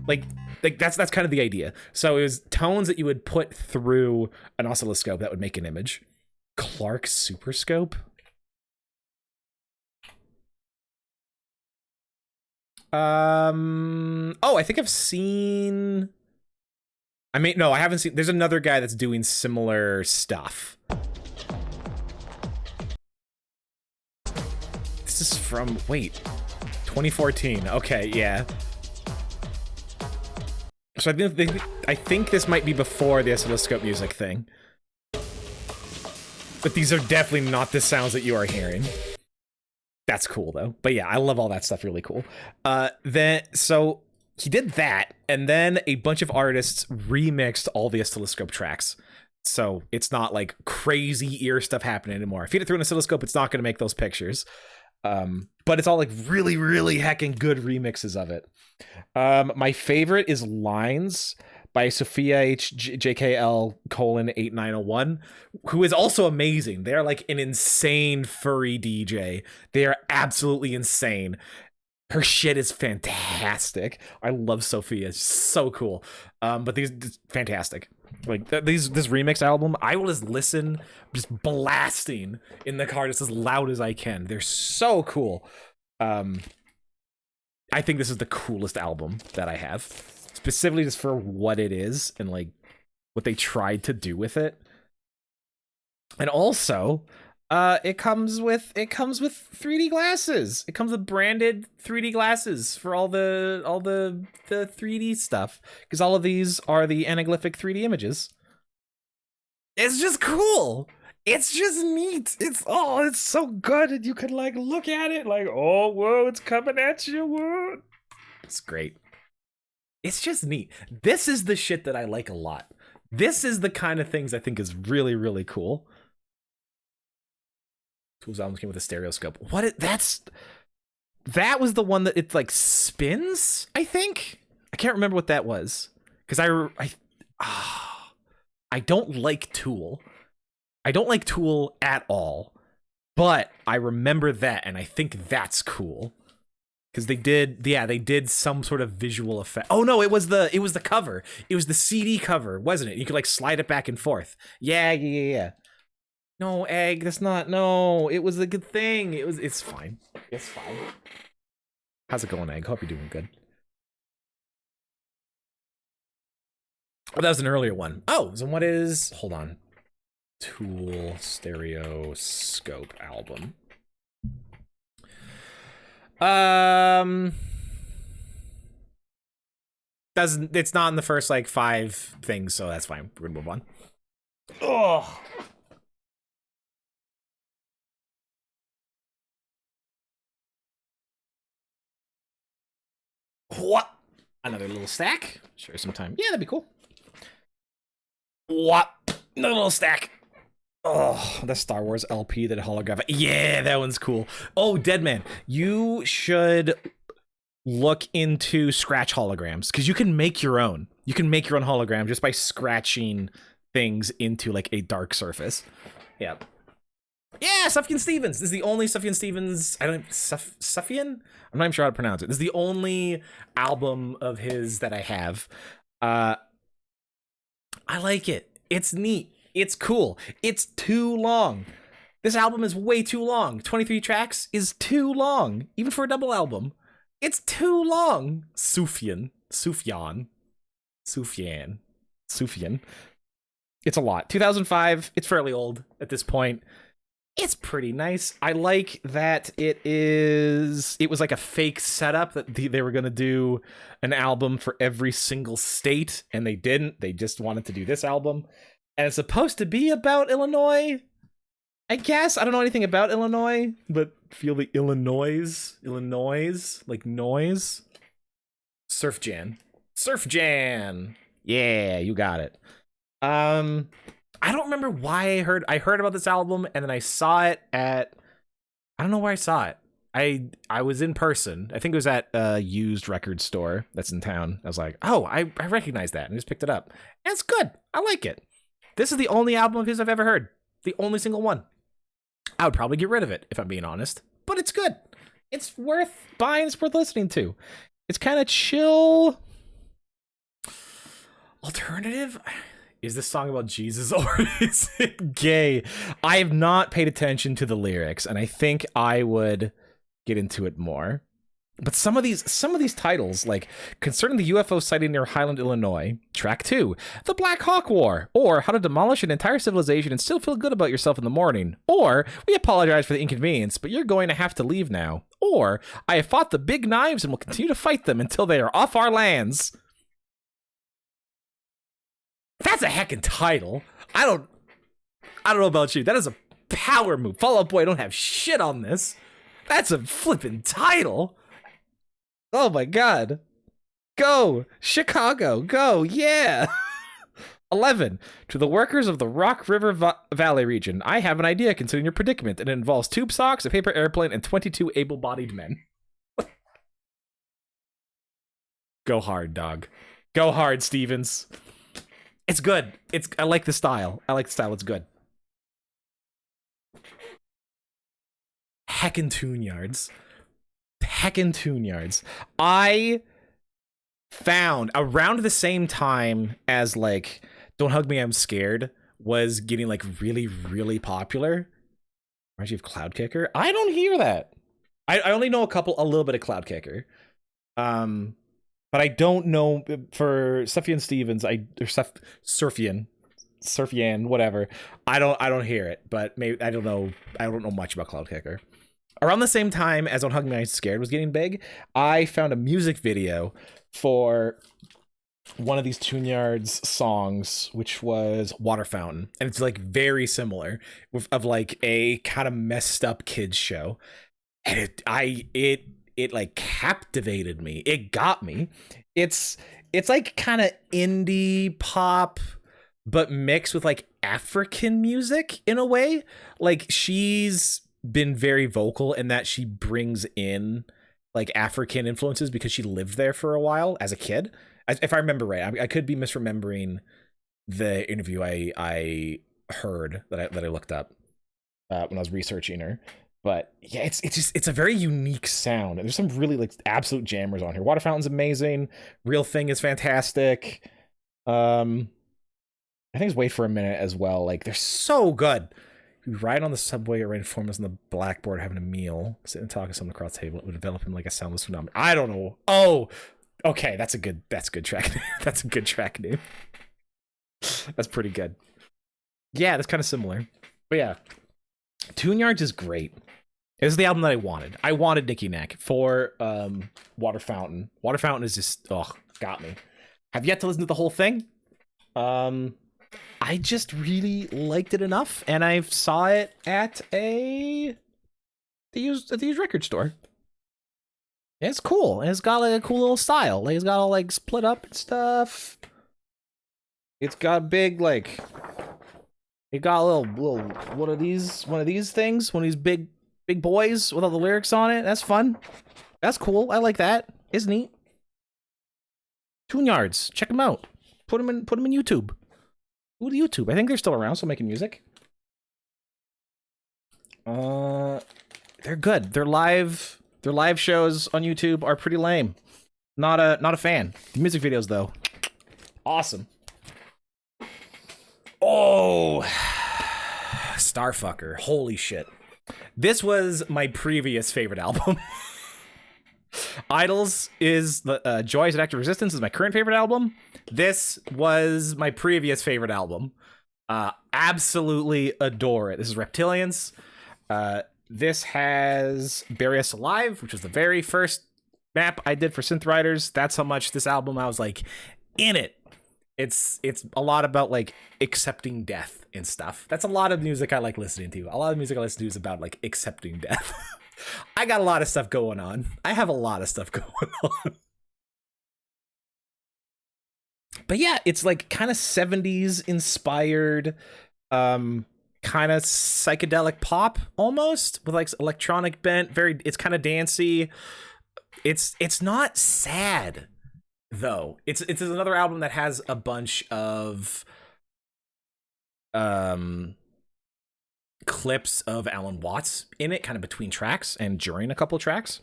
Speaker 1: Like that's kind of the idea. So it was tones that you would put through an oscilloscope that would make an image. Clark Superscope. Oh, I think I've seen. No, I haven't seen. There's another guy that's doing similar stuff. This is from 2014. Okay, yeah. So I think this might be before the oscilloscope music thing. But these are definitely not the sounds that you are hearing. That's cool though. But yeah, I love all that stuff. Really cool. So he did that, and then a bunch of artists remixed all the oscilloscope tracks. So it's not like crazy ear stuff happening anymore. If you feed it through an oscilloscope, it's not going to make those pictures. But it's all like really, really heckin' good remixes of it. My favorite is Lines by Sophia JKL colon 8901, who is also amazing. They're like an insane furry DJ. They are absolutely insane. Her shit is fantastic. I love Sophia. It's so cool. But these fantastic. Like this remix album, I will just listen, just blasting in the car just as loud as I can. They're so cool. I think this is the coolest album that I have, specifically just for what it is and like what they tried to do with it. And also, it comes with 3D glasses. It comes with branded 3D glasses for all the 3D stuff, because all of these are the anaglyphic 3D images. It's just cool. It's just neat. It's so good, and you can like look at it like, oh whoa, it's coming at you. Whoa. It's great. It's just neat. This is the shit that I like a lot. This is the kind of things I think is really, really cool. Tools albums came with a stereoscope. That was the one that it like spins, I think. I can't remember what that was, because I don't like Tool. I don't like Tool at all, but I remember that, and I think that's cool. Because they did some sort of visual effect. Oh no, it was the cover. It was the CD cover, wasn't it? You could like slide it back and forth. Yeah. No, Egg, that's not, no. It was a good thing. It's fine. It's fine. How's it going, Egg? Hope you're doing good. Oh, that was an earlier one. Oh, so what is, hold on. Tool Stereoscope album. It's not in the first like 5 things, so that's fine. We're gonna move on. Oh. What? Another little stack? Sure, sometime. Yeah, that'd be cool. What? Another little stack. Oh, the Star Wars LP that holographic. Yeah, that one's cool. Oh, Deadman, you should look into scratch holograms, because you can make your own. You can make your own hologram just by scratching things into like a dark surface. Yeah. Yeah, Sufjan Stevens. This is the only Sufjan Stevens. Sufjan? I'm not even sure how to pronounce it. This is the only album of his that I have. I like it. It's neat. It's cool. It's too long. This album is way too long. 23 tracks is too long, even for a double album. It's too long. Sufjan. It's a lot. 2005. It's fairly old at this point. It's pretty nice. I like that it was like a fake setup that they were going to do an album for every single state, and they didn't. They just wanted to do this album. And it's supposed to be about Illinois, I guess. I don't know anything about Illinois, but feel the Illinois, like noise. Surf Jan. Yeah, you got it. I don't remember why I heard about this album, and then I saw it at, I don't know where I saw it. I was in person. I think it was at a used record store that's in town. I was like, oh, I recognize that, and I just picked it up. And it's good. I like it. This is the only album of his I've ever heard. The only single one. I would probably get rid of it, if I'm being honest. But it's good. It's worth buying. It's worth listening to. It's kind of chill. Alternative? Is this song about Jesus or is it gay? I have not paid attention to the lyrics, and I think I would get into it more. But some of these titles, like Concerning the UFO Sighting Near Highland, Illinois, Track 2, The Black Hawk War, or How to Demolish an Entire Civilization and Still Feel Good About Yourself in the Morning, or We Apologize for the Inconvenience, but You're Going to Have to Leave Now, or I Have Fought the Big Knives and Will Continue to Fight Them Until They Are Off Our Lands. That's a heckin' title. I don't know about you. That is a power move. Fall Out Boy don't have shit on this. That's a flippin' title. Oh my god. Go! Chicago, go! Yeah! 11. To the workers of the Rock River Valley region, I have an idea considering your predicament, and it involves tube socks, a paper airplane, and 22 able-bodied men. Go hard, dog. Go hard, Stevens. It's good. I like the style. It's good. Heckin' Tune Yards. I found around the same time as like Don't Hug Me, I'm Scared was getting like really, really popular. Reminds you of Cloud Kicker? I don't hear that. I only know a little bit of Cloud Kicker. But I don't know for Sufjan Stevens, Surfian, whatever. I don't hear it, but maybe I don't know much about Cloud Kicker. Around the same time as Don't Hug Me, I'm Scared was getting big, I found a music video for one of these Tune Yards songs, which was Water Fountain, and it's like very similar of like a kind of messed up kids show, and it like captivated me. It got me. It's like kind of indie pop, but mixed with like African music in a way. Like she's been very vocal in that she brings in like African influences because she lived there for a while as a kid. If I remember right, I could be misremembering the interview I heard that I looked up when I was researching her. But yeah, it's a very unique sound. And there's some really like absolute jammers on here. Water Fountain's amazing. Real Thing is fantastic. I think it's Wait for a Minute as well. Like they're so good. You ride on the subway or write formulas on the blackboard having a meal, sitting and talking to someone across the table. It would develop him like a soundless phenomenon. I don't know. Oh, okay, that's a good track. That's a good track name. That's pretty good. Yeah, that's kind of similar. But yeah, Tune Yards is great. This is the album that I wanted. I wanted Nicky Nack for Water Fountain. Water Fountain is just got me. Have yet to listen to the whole thing. I just really liked it enough, and I saw it at the used record store. It's cool, and it's got like a cool little style. Like it's got all like split up and stuff. It's got big like. It got a little one of these things, one of these big boys with all the lyrics on it. That's fun. That's cool. I like that. It's neat. Tune Yards, check them out. Put them in YouTube. Go to YouTube. I think they're still around, still making music. They're good. Their live shows on YouTube are pretty lame. Not a fan. The music videos though, awesome. Oh, Starfucker. Holy shit. This was my previous favorite album. Idols is the Joy is an Act of Resistance is my current favorite album. This was my previous favorite album. Absolutely adore it. This is Reptilians. This has Bury Us Alive, which was the very first map I did for Synth Riders. That's how much this album I was like in it. It's a lot about like accepting death and stuff. That's a lot of music I like listening to. A lot of music I listen to is about like accepting death. I got a lot of stuff going on. I have a lot of stuff going on. But yeah, it's like kind of 70s inspired, kind of psychedelic pop almost with like electronic bent. It's kind of dancey. It's not sad though. It's another album that has a bunch of clips of Alan Watts in it, kind of between tracks and during a couple tracks.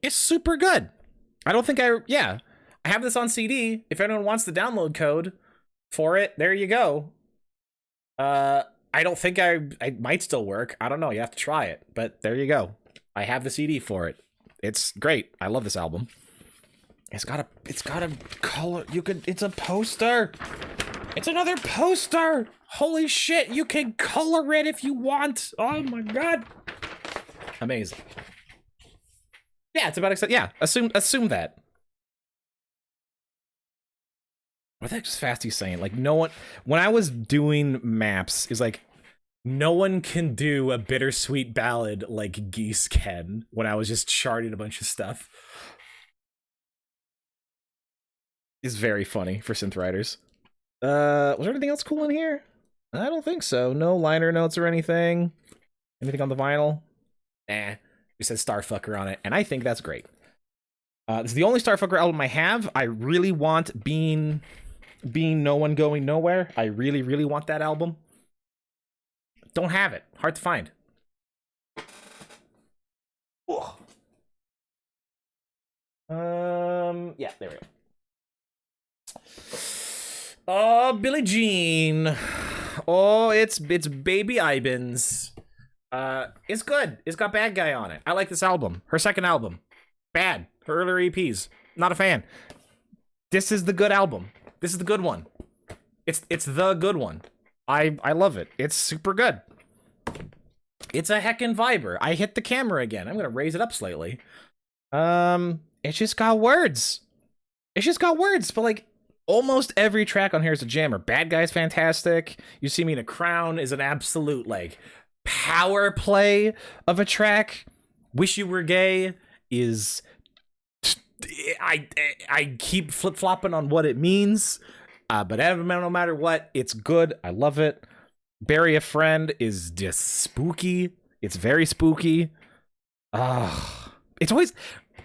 Speaker 1: It's super good. I don't think I have this on CD. If anyone wants the download code for it, there you go. I don't think I might still work. I don't know. You have to try it, but there you go. I have the CD for it. It's great. I love this album. It's got a color. It's a poster. It's another poster. Holy shit. You can color it if you want. Oh my God. Amazing. Yeah, it's about assume that. What the heck's Fasty saying? Like no one when I was doing maps is like no one can do a bittersweet ballad like Geese can when I was just charting a bunch of stuff. is very funny for synth writers. Was there anything else cool in here? I don't think so. No liner notes or anything. Anything on the vinyl? Nah. It says Starfucker on it, and I think that's great. This is the only Starfucker album I have. I really want Being No One Going Nowhere. I really, really want that album. Don't have it. Hard to find. Ugh. Yeah, there we go. Oh, Billie Jean. Oh, it's Baby Ibens. It's good. It's got Bad Guy on it. I like this album. Her second album. Bad. Her earlier EPs. Not a fan. This is the good album. This is the good one. It's the good one. I love it. It's super good. It's a heckin' viber. I hit the camera again. I'm gonna raise it up slightly. It's just got words. It's just got words, but like almost every track on here is a jammer. Bad Guy's fantastic. You See Me in a Crown is an absolute like power play of a track. Wish You Were Gay is I keep flip-flopping on what it means, but no matter what, it's good. I love it. Bury a Friend is just spooky. It's very spooky. It's always,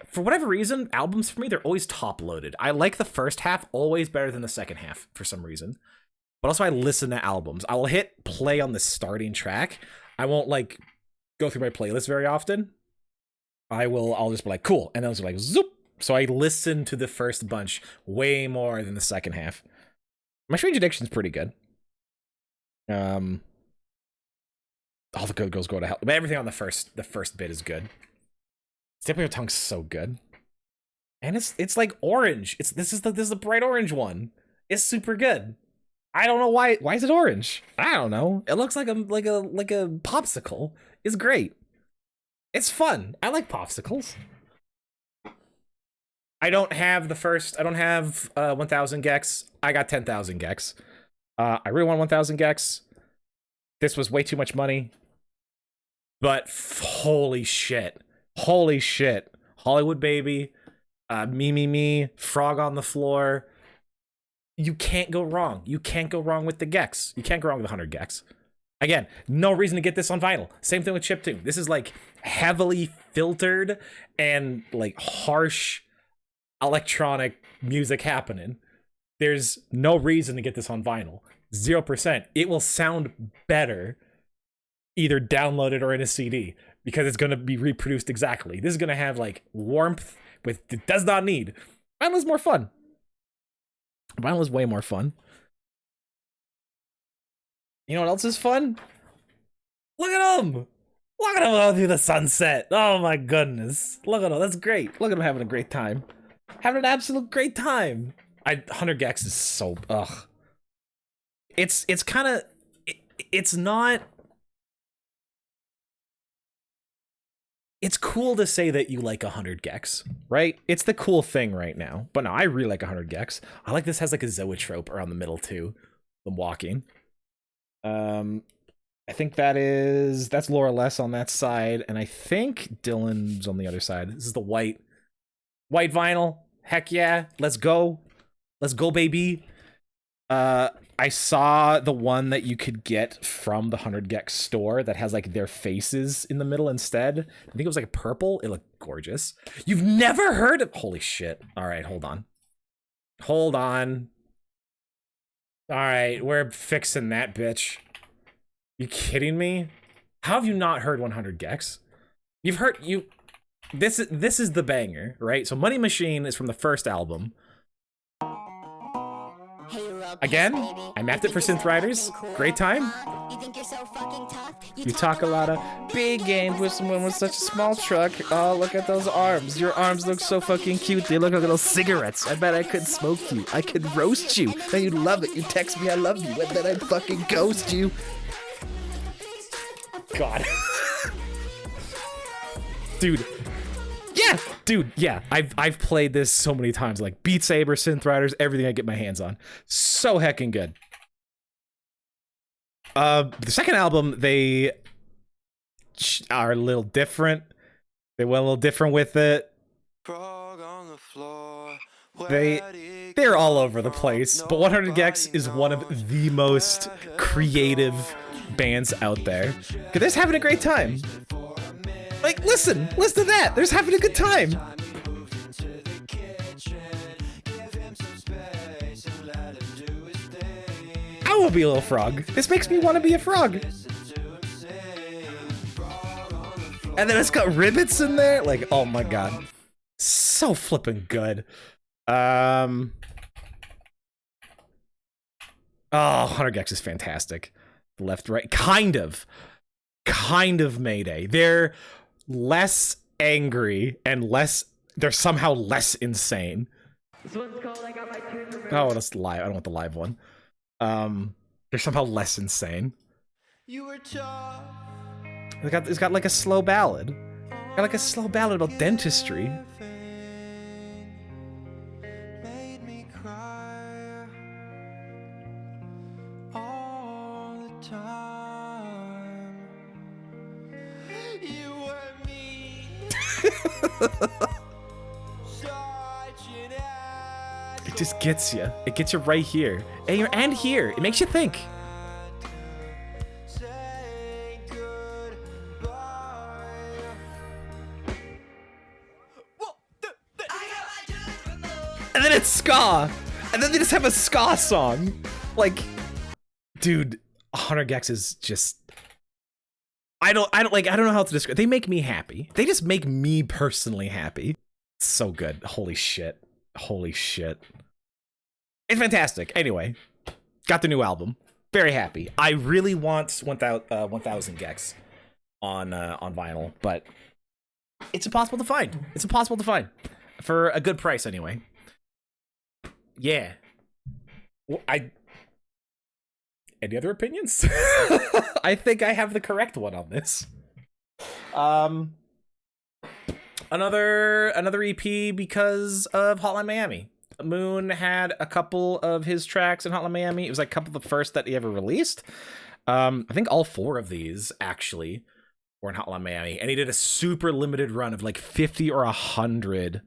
Speaker 1: for whatever reason, albums for me, they're always top-loaded. I like the first half always better than the second half for some reason. But also I listen to albums. I will hit play on the starting track. I won't like go through my playlist very often. I'll just be like, cool. And then I'll just like, zoop. So I listen to the first bunch way more than the second half. My Strange Addiction is pretty good. All the good girls go to hell. But everything on the first bit is good. Step on Your Tongue's so good. And it's like orange. This is the bright orange one. It's super good. I don't know why is it orange? I don't know. It looks like a popsicle. It's great. It's fun. I like popsicles. I don't have 1,000 Gex. I got 10,000 Gex. I really want 1,000 Gex. This was way too much money. But holy shit. Holy shit. Hollywood Baby. Me. Frog on the Floor. You can't go wrong. You can't go wrong with the Gex. You can't go wrong with 100 Gex. Again, no reason to get this on vinyl. Same thing with Chiptune. This is like heavily filtered and like harsh electronic music happening. There's no reason to get this on vinyl. 0%. It will sound better either downloaded or in a CD because it's going to be reproduced exactly. This is going to have like warmth with it does not need. Vinyl is more fun. Vinyl is way more fun. You know what else is fun? Look at him! Look at him all through the sunset. Oh my goodness. Look at him. That's great. Look at him having a great time. Having an absolute great time. 100 Gex is so... Ugh. It's kind of... It's not... It's cool to say that you like 100 Gex, right? It's the cool thing right now. But no, I really like 100 Gex. I like this has like a zoetrope around the middle too. Them walking. I think that's Laura Less on that side, and I think Dylan's on the other side. This is the white vinyl. Heck yeah, let's go, baby. I saw the one that you could get from the 100 Gex store that has like their faces in the middle instead. I think it was like purple. It looked gorgeous. You've never heard of? Holy shit! All right, hold on. All right, we're fixing that bitch. You kidding me? How have you not heard 100 Gex? You've heard This is the banger, right? So Money Machine is from the first album. Again, I mapped it for synth writers. Great time. You talk a lot of big game with someone with such a small truck. Oh, look at those arms. Your arms look so fucking cute. They look like little cigarettes. I bet I could smoke you. I could roast you. Then you'd love it. You text me I love you. And then I'd fucking ghost you. God. Dude, yeah. I've played this so many times, like Beat Saber, synth writers, everything I get my hands on. So heckin' good. The second album, they are a little different. They went a little different with it.
Speaker 3: Frog on the floor.
Speaker 1: they're all over the place, but 100 Gex is one of the most creative bands out there. They're just having a great time. Like, listen to that. They're just having a good time. I will be a little frog. This makes me want to be a frog. And then it's got ribbits in there. Like, oh my god. So flipping good. Oh, 100 Gex is fantastic. Left, right, kind of Mayday. They're less angry and they're somehow less insane. This one's called I Got My Tune Removed. Oh, that's live. I don't want the live one. They're somehow less insane. You were tough. It's got like a slow ballad. Got like a slow ballad about dentistry. Made me cry all the time. You were me. It just gets you. It gets you right here. And here. It makes you think. And then it's ska. And then they just have a ska song. Like, dude, 100 Gex is just... I don't know how to describe. They make me happy. They just make me personally happy. It's so good. Holy shit. Holy shit. It's fantastic. Anyway, got the new album. Very happy. I really want 1000 Gex on vinyl, but it's impossible to find. It's impossible to find for a good price anyway. Yeah. Well, any other opinions? I think I have the correct one on this. Another EP because of Hotline Miami. Moon had a couple of his tracks in Hotline Miami. It was like a couple of the first that he ever released. I think all 4 of these actually were in Hotline Miami, and he did a super limited run of like 50 or 100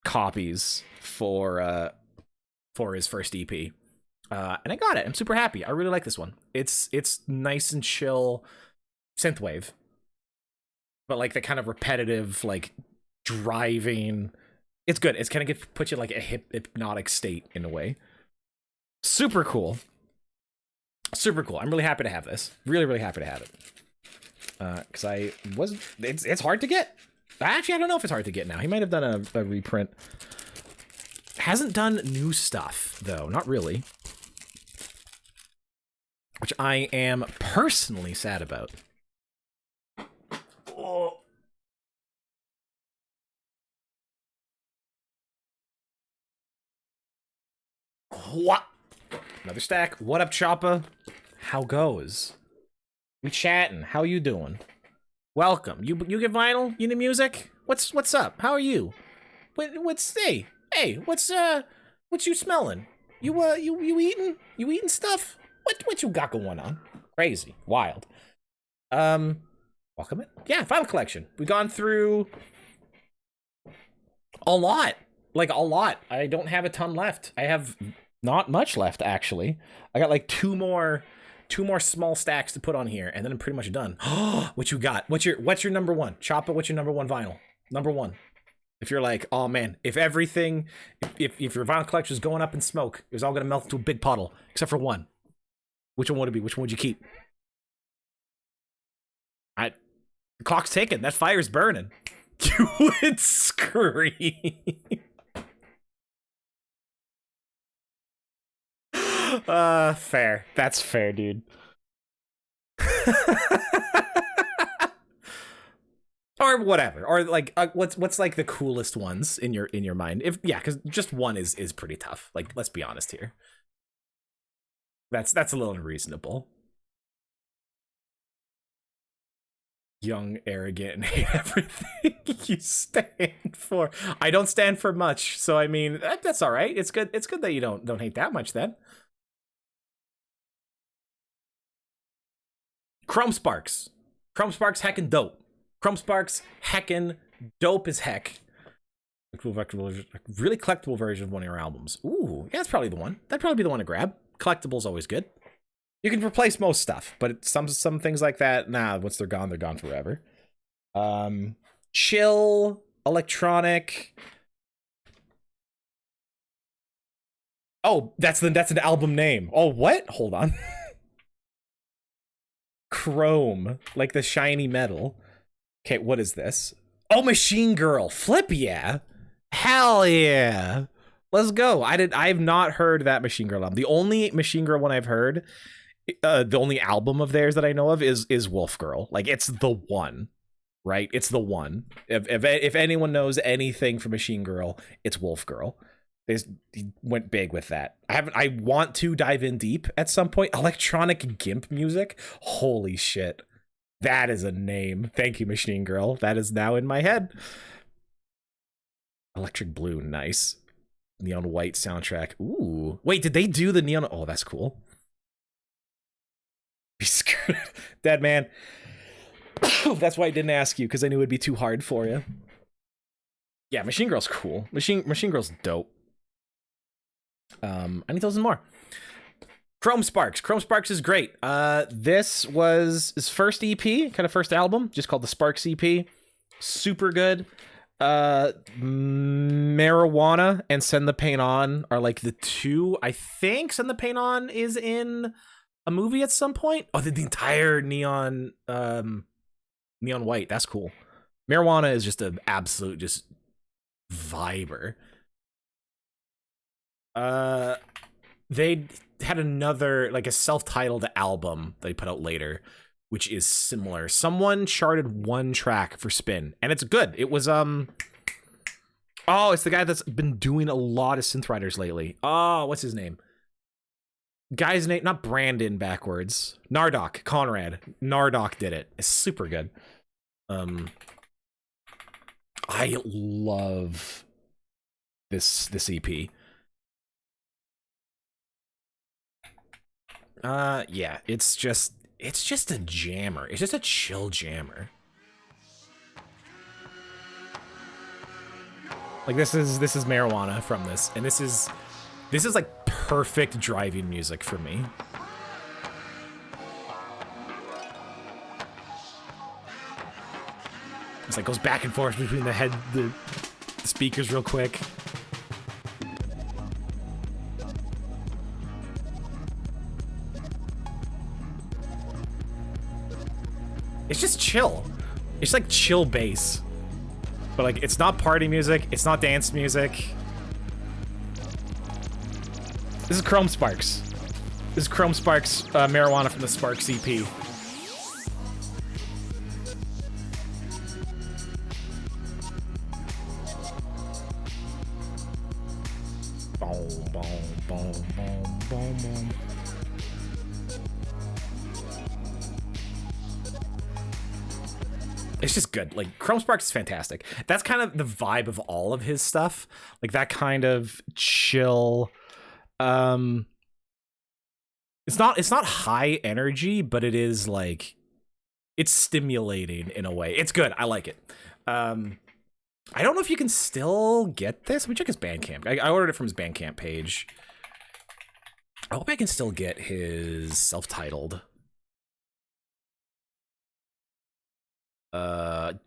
Speaker 1: copies for his first EP. And I got it. I'm super happy. I really like this one. It's nice and chill synthwave, but like the kind of repetitive, like driving. It's good. It's kind of put you in like a hypnotic state in a way. Super cool. Super cool. I'm really happy to have this. Really, really happy to have it. Because it's hard to get. Actually, I don't know if it's hard to get now. He might have done a reprint. Hasn't done new stuff, though. Not really. Which I am personally sad about. Oh. What? Another stack. What up, Choppa? How goes? We chatting. How you doing? Welcome. You get vinyl? You need music? What's up? How are you? What's hey what's you smelling? You eating? You eating stuff? What you got going on? Crazy, wild. Welcome in. Yeah, Vinyl Collection. We've gone through a lot. Like a lot. I don't have a ton left. I have not much left, actually. I got like two more small stacks to put on here, and then I'm pretty much done. What you got? What's your number one? Choppa, what's your number one vinyl? Number one. If you're like, oh man, if your vinyl collection is going up in smoke, it was all gonna melt into a big puddle, except for one. Which one would it be? Which one would you keep? The clock's ticking. That fire's burning. You would scream. Fair. That's fair, dude. Or whatever. Or like, what's like the coolest ones in your mind? Because just one is pretty tough. Like, let's be honest here. That's a little unreasonable. Young, arrogant, and hate everything you stand for. I don't stand for much, so I mean that's all right. It's good. It's good that you don't hate that much then. Chrome Sparks heckin' dope. Chrome Sparks heckin' dope as heck. Really collectible version of one of your albums. Ooh, yeah, that's probably the one. That'd probably be the one to grab. Collectible's always good. You can replace most stuff, but some things like that, nah, once they're gone forever. Chill, electronic. Oh, that's an album name. Oh, what? Hold on. Chrome, like the shiny metal. Okay, what is this? Oh, Machine Girl. Flip, yeah. Hell yeah. Let's go. I've not heard that Machine Girl album. The only Machine Girl one I've heard, the only album of theirs that I know of is Wolf Girl. Like, it's the one, right? It's the one. If anyone knows anything from Machine Girl, it's Wolf Girl. They went big with that. I want to dive in deep at some point. Electronic Gimp music. Holy shit. That is a name. Thank you, Machine Girl. That is now in my head. Electric Blue, nice. Neon White soundtrack. Ooh. Wait, did they do the Neon? Oh, that's cool. Be screwed. Dead man. That's why I didn't ask you, because I knew it'd be too hard for you. Yeah, Machine Girl's cool. Machine Girl's dope. I need those and more. Chrome Sparks. Chrome Sparks is great. This was his first EP, kind of first album, just called the Sparks EP. Super good. Marijuana and Send the Pain On are like the two. I think Send the Pain On is in a movie at some point. Oh, the entire Neon White. That's cool. Marijuana is just an absolute just viber. They had another, like, a self-titled album they put out later, which is similar. Someone charted one track for Spin, and it's good. It was oh, it's the guy that's been doing a lot of synth riders lately. Oh, what's his name? Guy's name, not Brandon backwards. Nardoc, Conrad. Nardoc did it. It's super good. I love this EP. Yeah, it's just a jammer. It's just a chill jammer. Like, this is Marijuana from this, and this is like perfect driving music for me. It's like goes back and forth between the speakers real quick. It's just chill. It's like chill bass. But like, it's not party music, it's not dance music. This is Chrome Sparks. This is Chrome Sparks, Marijuana from the Sparks EP. Boom, boom, boom, boom, boom, boom. It's just good. Like, Chrome Sparks is fantastic. That's kind of the vibe of all of his stuff. Like, that kind of chill. It's not high energy, but it is like, it's stimulating in a way. It's good. I like it. I don't know if you can still get this. Let me check his Bandcamp. I ordered it from his Bandcamp page. I hope I can still get his self-titled.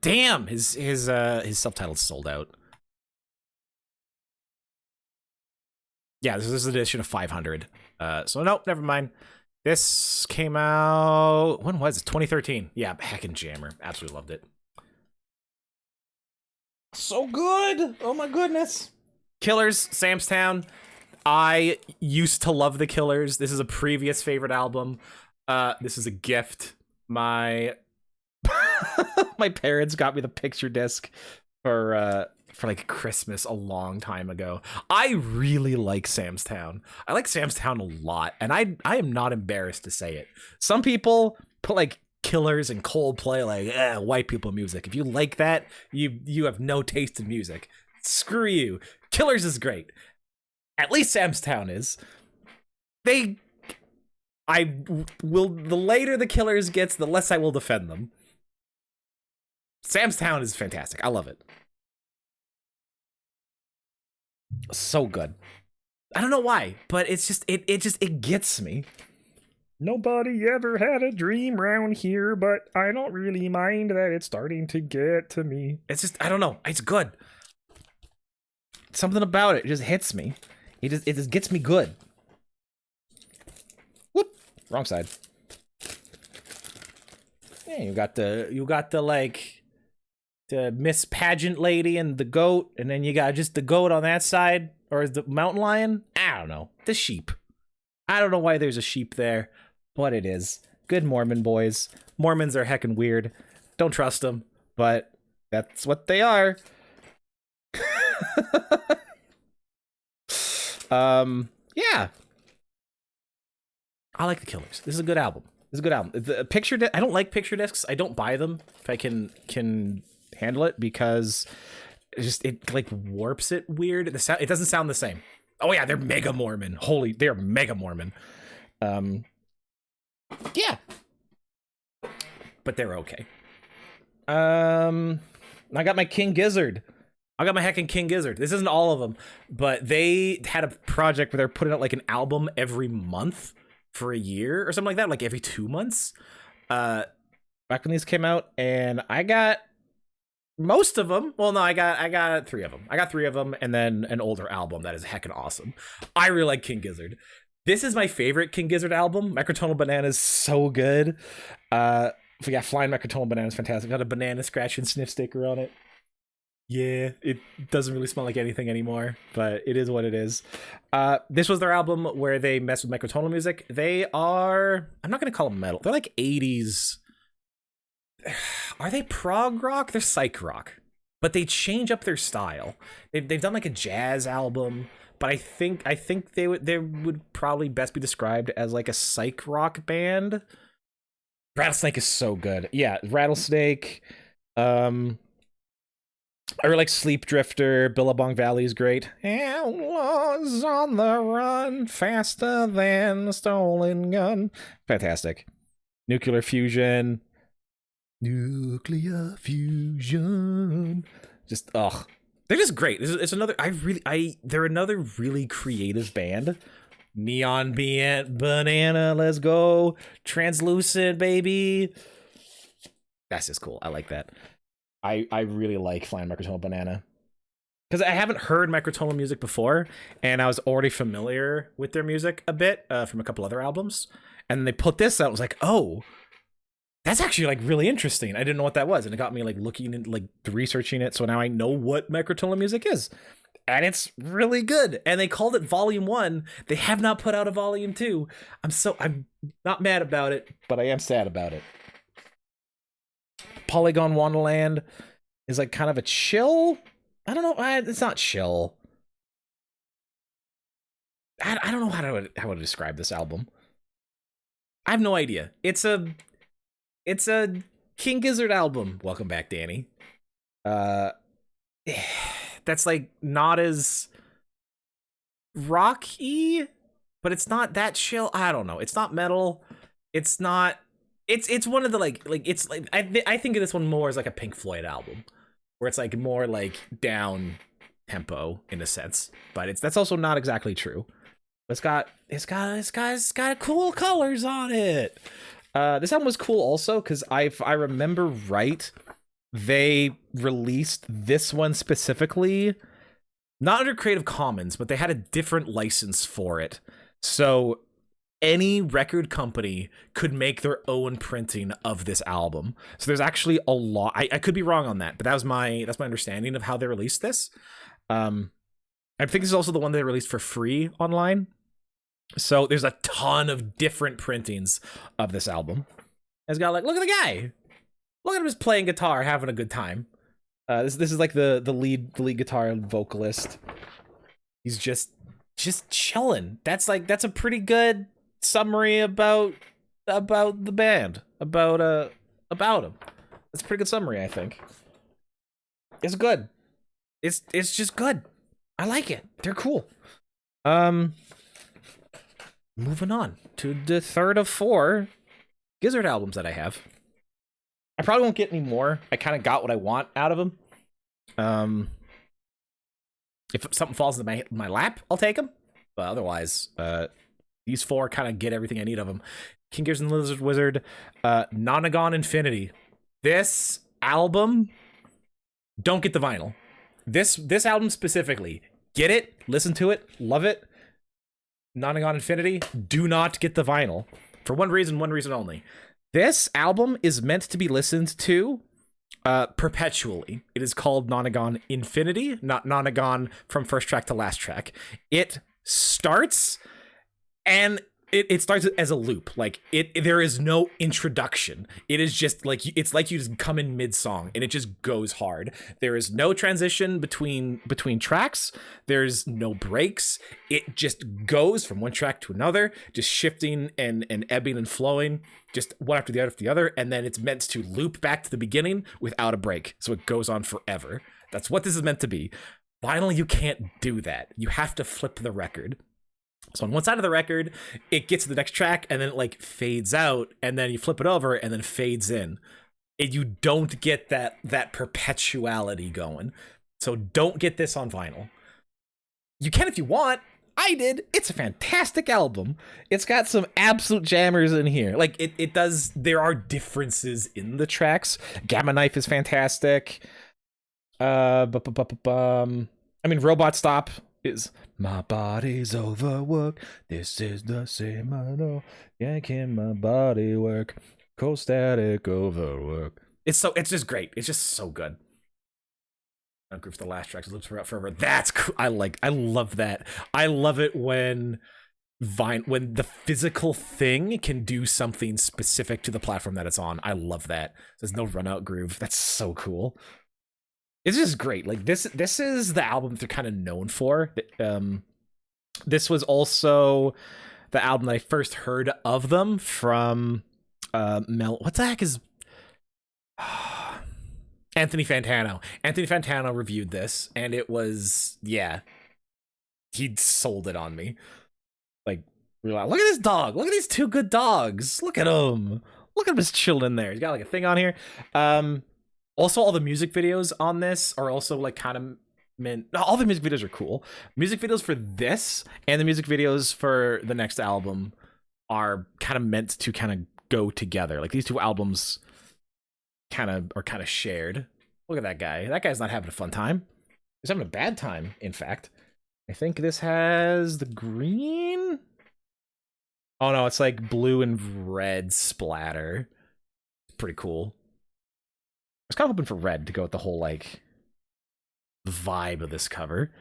Speaker 1: Damn, his self-titled sold out. Yeah, this is an edition of 500. So nope, never mind. This came out, when was it? 2013. Yeah, heckin' jammer. Absolutely loved it. So good. Oh my goodness. Killers, Sam's Town. I used to love the Killers. This is a previous favorite album. This is a gift. My my parents got me the picture disc for like Christmas a long time ago. I really like Sam's Town. I like Sam's Town a lot, and I am not embarrassed to say it. Some people put like Killers and Coldplay like white people music. If you like that, you have no taste in music. Screw you. Killers is great. At least Sam's Town is. The later the Killers gets, the less I will defend them. Sam's Town is fantastic. I love it. So good. I don't know why, but it's just it gets me.
Speaker 3: Nobody ever had a dream round here, but I don't really mind that it's starting to get to me.
Speaker 1: It's just, I don't know. It's good. Something about it just hits me. It just gets me good. Whoop! Wrong side. Yeah, you got the like the Miss Pageant lady and the goat, and then you got just the goat on that side, or is the mountain lion? I don't know. The sheep. I don't know why there's a sheep there, but it is. Good Mormon boys. Mormons are heckin' weird. Don't trust them, but that's what they are. Yeah. I like the Killers. This is a good album. This is a good album. The picture I don't like picture discs. I don't buy them if I can handle it, because it like warps it weird. The sound, it doesn't sound the same. Oh yeah, they're mega Mormon. They're mega Mormon. Yeah. But they're okay. I got my King Gizzard. I got my heckin' King Gizzard. This isn't all of them, but they had a project where they're putting out like an album every month for a year or something like that, like every 2 months. Back when these came out, and I got most of them. Well, no, I got 3 of them. I got 3 of them, and then an older album that is heckin' awesome. I really like King Gizzard. This is my favorite King Gizzard album. Microtonal Banana is so good. We got Flying Microtonal Banana is fantastic. Got a banana scratch and sniff sticker on it. Yeah, it doesn't really smell like anything anymore, but it is what it is. This was their album where they mess with microtonal music. They are, I'm not going to call them metal. They're like 80s. Are they prog rock? They're psych rock, but they change up their style. They've done like a jazz album, but I think they would probably best be described as like a psych rock band. Rattlesnake is so good. Yeah, Rattlesnake. I really like Sleep Drifter. Billabong Valley is great. Outlaws on the run, faster than a stolen gun. Fantastic. Nuclear Fusion. Nuclear Fusion. Just, ugh. They're just great. It's another, they're another really creative band. Neon Banana, let's go. Translucent, baby. That's just cool. I like that. I really like Flying Microtonal Banana, because I haven't heard microtonal music before, and I was already familiar with their music a bit from a couple other albums, and they put this out. I was like, oh, that's actually like really interesting. I didn't know what that was, and it got me like looking and like researching it. So now I know what microtonal music is, and it's really good. And they called it Volume 1. They have not put out a Volume 2. I'm not mad about it, but I am sad about it. Polygon Wonderland is like kind of a chill. I don't know. It's not chill. I don't know how to describe this album. I have no idea. It's a King Gizzard album. Welcome back, Danny. That's like not as rocky, but it's not that chill. I don't know. It's not metal. It's not. It's one of the like it's like I think of this one more as like a Pink Floyd album, where it's like more like down tempo in a sense, but that's also not exactly true. It's got cool colors on it. This album was cool also because if I remember right, they released this one specifically not under Creative Commons, but they had a different license for it. So any record company could make their own printing of this album. So there's actually a lot. I could be wrong on that, but that's my understanding of how they released this. I think this is also the one they released for free online. So there's a ton of different printings of this album. It's got like, look at the guy. Look at him just playing guitar, having a good time. This is like the lead guitar vocalist. He's just chilling. That's a pretty good summary about the band, about him. That's a pretty good summary, I think. It's good. It's just good. I like it. They're cool. Moving on to the third of 4 Gizzard albums that I have. I probably won't get any more. I kind of got what I want out of them. If something falls into my lap, I'll take them. But otherwise, these 4 kind of get everything I need of them. King Gears and the Lizard Wizard, Nonagon Infinity. This album, don't get the vinyl. This album specifically, get it, listen to it, love it. Nonagon Infinity, do not get the vinyl. For one reason only. This album is meant to be listened to perpetually. It is called Nonagon Infinity, not Nonagon from first track to last track. It starts and it starts as a loop. Like there is no introduction. It is just like it's like you just come in mid song and it just goes hard. There is no transition between tracks. There's no breaks. It just goes from one track to another, just shifting and ebbing and flowing, just one after the other, and then it's meant to loop back to the beginning without a break. So it goes on forever. That's what this is meant to be. Vinyl, you can't do that. You have to flip the record. So on one side of the record, it gets to the next track and then it like fades out, and then you flip it over and then fades in. And you don't get that perpetuality going. So don't get this on vinyl. You can if you want. I did. It's a fantastic album. It's got some absolute jammers in here. Like it does. There are differences in the tracks. Gamma Knife is fantastic. I mean, Robot Stop is my body's overworked. This is the same I know. Yanking my body work. Cold static overwork. It's just great. It's just so good. Group for the last tracks loops forever. That's cool. I love that. I love it when the physical thing can do something specific to the platform that it's on. I love that. There's no run out groove. That's so cool. It's just great. Like this is the album that they're kind of known for. This was also the album I first heard of them from what the heck is Anthony Fantano. Anthony Fantano reviewed this, and it was, yeah, he sold it on me. Like, we were like, look at this dog. Look at these 2 good dogs. Look at him. Look at him just chilling in there. He's got like a thing on here. Also, all the music videos on this are also like kind of meant. All the music videos are cool. Music videos for this and the music videos for the next album are kind of meant to kind of go together. Like these 2 albums are kind of shared. Look at that guy. That guy's not having a fun time. He's having a bad time, in fact. I think this has the green. Oh no, it's like blue and red splatter. Pretty cool. I was kind of hoping for red to go with the whole like vibe of this cover.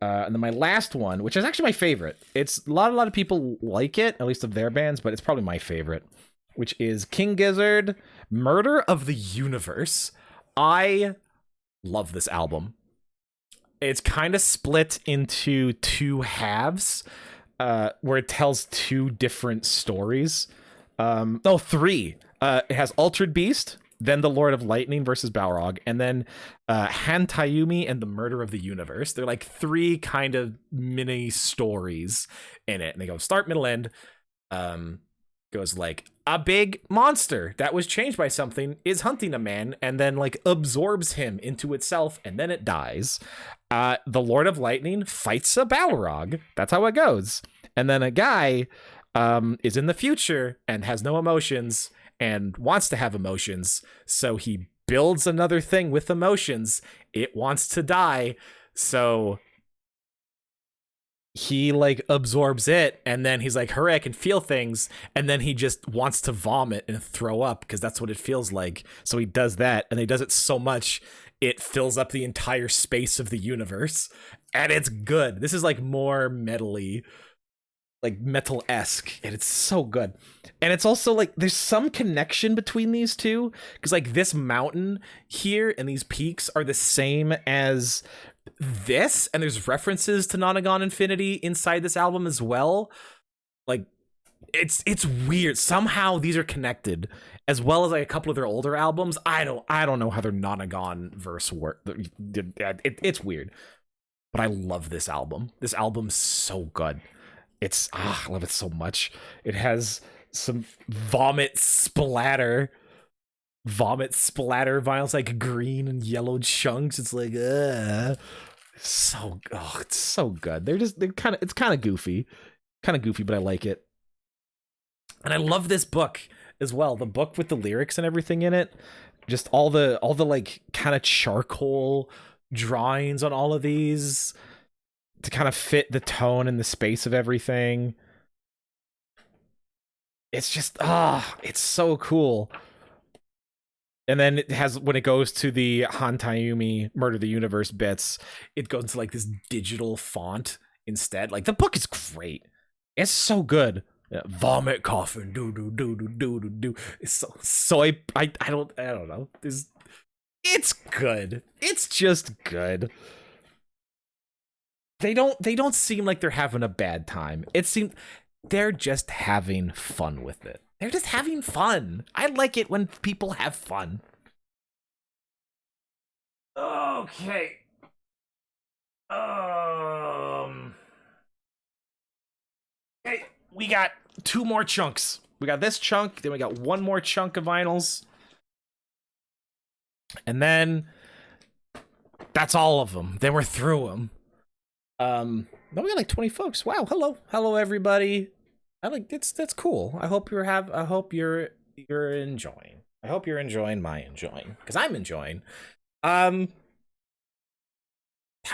Speaker 1: And then my last one, which is actually my favorite. It's a lot of people like it, at least of their bands, but it's probably my favorite, which is King Gizzard, Murder of the Universe. I love this album. It's kind of split into 2 halves, where it tells 2 different stories. 3. It has Altered Beast, then the Lord of Lightning versus Balrog, and then Hantayumi and the Murder of the Universe. They're like 3 kind of mini stories in it, and they go start, middle, end. Goes like, a big monster that was changed by something is hunting a man and then like absorbs him into itself, and then it dies. The Lord of Lightning fights a Balrog. That's how it goes. And then a guy is in the future and has no emotions and wants to have emotions, so he builds another thing with emotions. It wants to die, so he like absorbs it, and then he's like, hooray, I can feel things, and then he just wants to vomit and throw up because that's what it feels like. So he does that, and he does it so much it fills up the entire space of the universe, and it's good. This is like more metally, like metal-esque, and it's so good. And it's also like there's some connection between these 2, because like this mountain here and these peaks are the same as this, and there's references to Nonagon Infinity inside this album as well. Like it's weird. Somehow these are connected, as well as like a couple of their older albums. I don't know how their Nonagon verse work. It's weird, but I love this album. This album's so good. I love it so much. It has some vomit splatter vinyls, like green and yellow chunks. It's like,
Speaker 4: It's so good. It's kind of goofy, but I like it. And I love this book as well. The book with the lyrics and everything in it. Just all the like kind of charcoal drawings on all of these to kind of fit the tone and the space of everything. It's just it's so cool. And then it has, when it goes to the Hantayumi Murder the Universe bits, it goes to like this digital font instead. Like, the book is great. It's so good. Yeah, vomit coffin, do do do do do do do. It's so I don't know. It's good. It's just good. They don't seem like they're having a bad time. It seems they're just having fun with it. They're just having fun. I like it when people have fun. Okay. Okay, we got 2 more chunks. We got this chunk, then we got 1 more chunk of vinyls. And then that's all of them. Then we're through them. No, we got like 20 folks. Wow, hello everybody. That's cool. I hope you're enjoying. I hope you're enjoying my enjoying, because I'm enjoying. How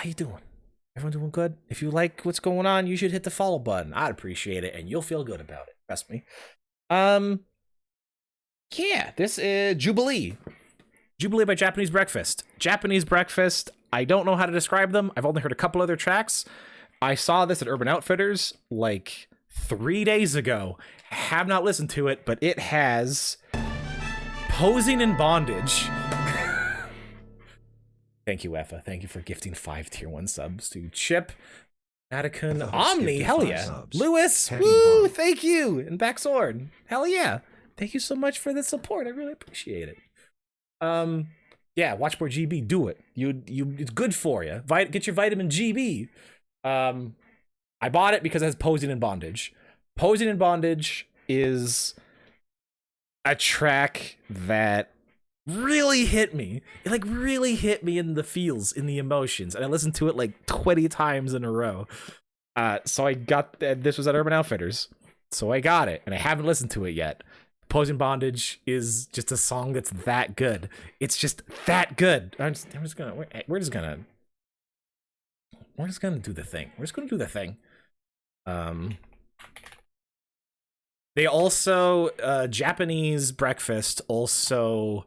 Speaker 4: you doing? Everyone doing good? If you like what's going on, you should hit the follow button. I'd appreciate it, and you'll feel good about it. Trust me. Yeah, this is Jubilee. Jubilee by Japanese Breakfast. Japanese Breakfast, I don't know how to describe them. I've only heard a couple other tracks. I saw this at Urban Outfitters like 3 days ago. Have not listened to it, but it has Posing in Bondage. Thank you, Effa. Thank you for gifting 5 tier 1 subs to Chip, Atticon, Omni, hell yeah. Subs. Lewis, woo, thank you. And Backsword, hell yeah. Thank you so much for the support. I really appreciate it. Yeah, watch more GB, do it. It's good for you. Get your vitamin GB. I bought it because it has Posing in Bondage. Posing in Bondage is a track that really hit me. It like really hit me in the feels, in the emotions, and I listened to it like 20 times in a row. So I got this was at Urban Outfitters, so I got it, and I haven't listened to it yet. Posing Bondage is just a song that's that good. It's just that good. We're just gonna do the thing. We're just gonna do the thing. They also Japanese Breakfast also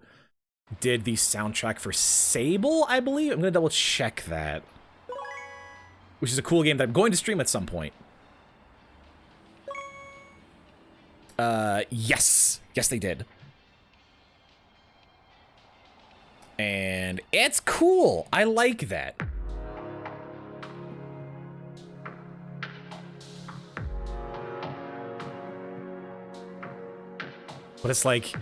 Speaker 4: did the soundtrack for Sable, I believe. I'm gonna double check that, which is a cool game that I'm going to stream at some point. Yes, they did. And it's cool. I like that. But it's like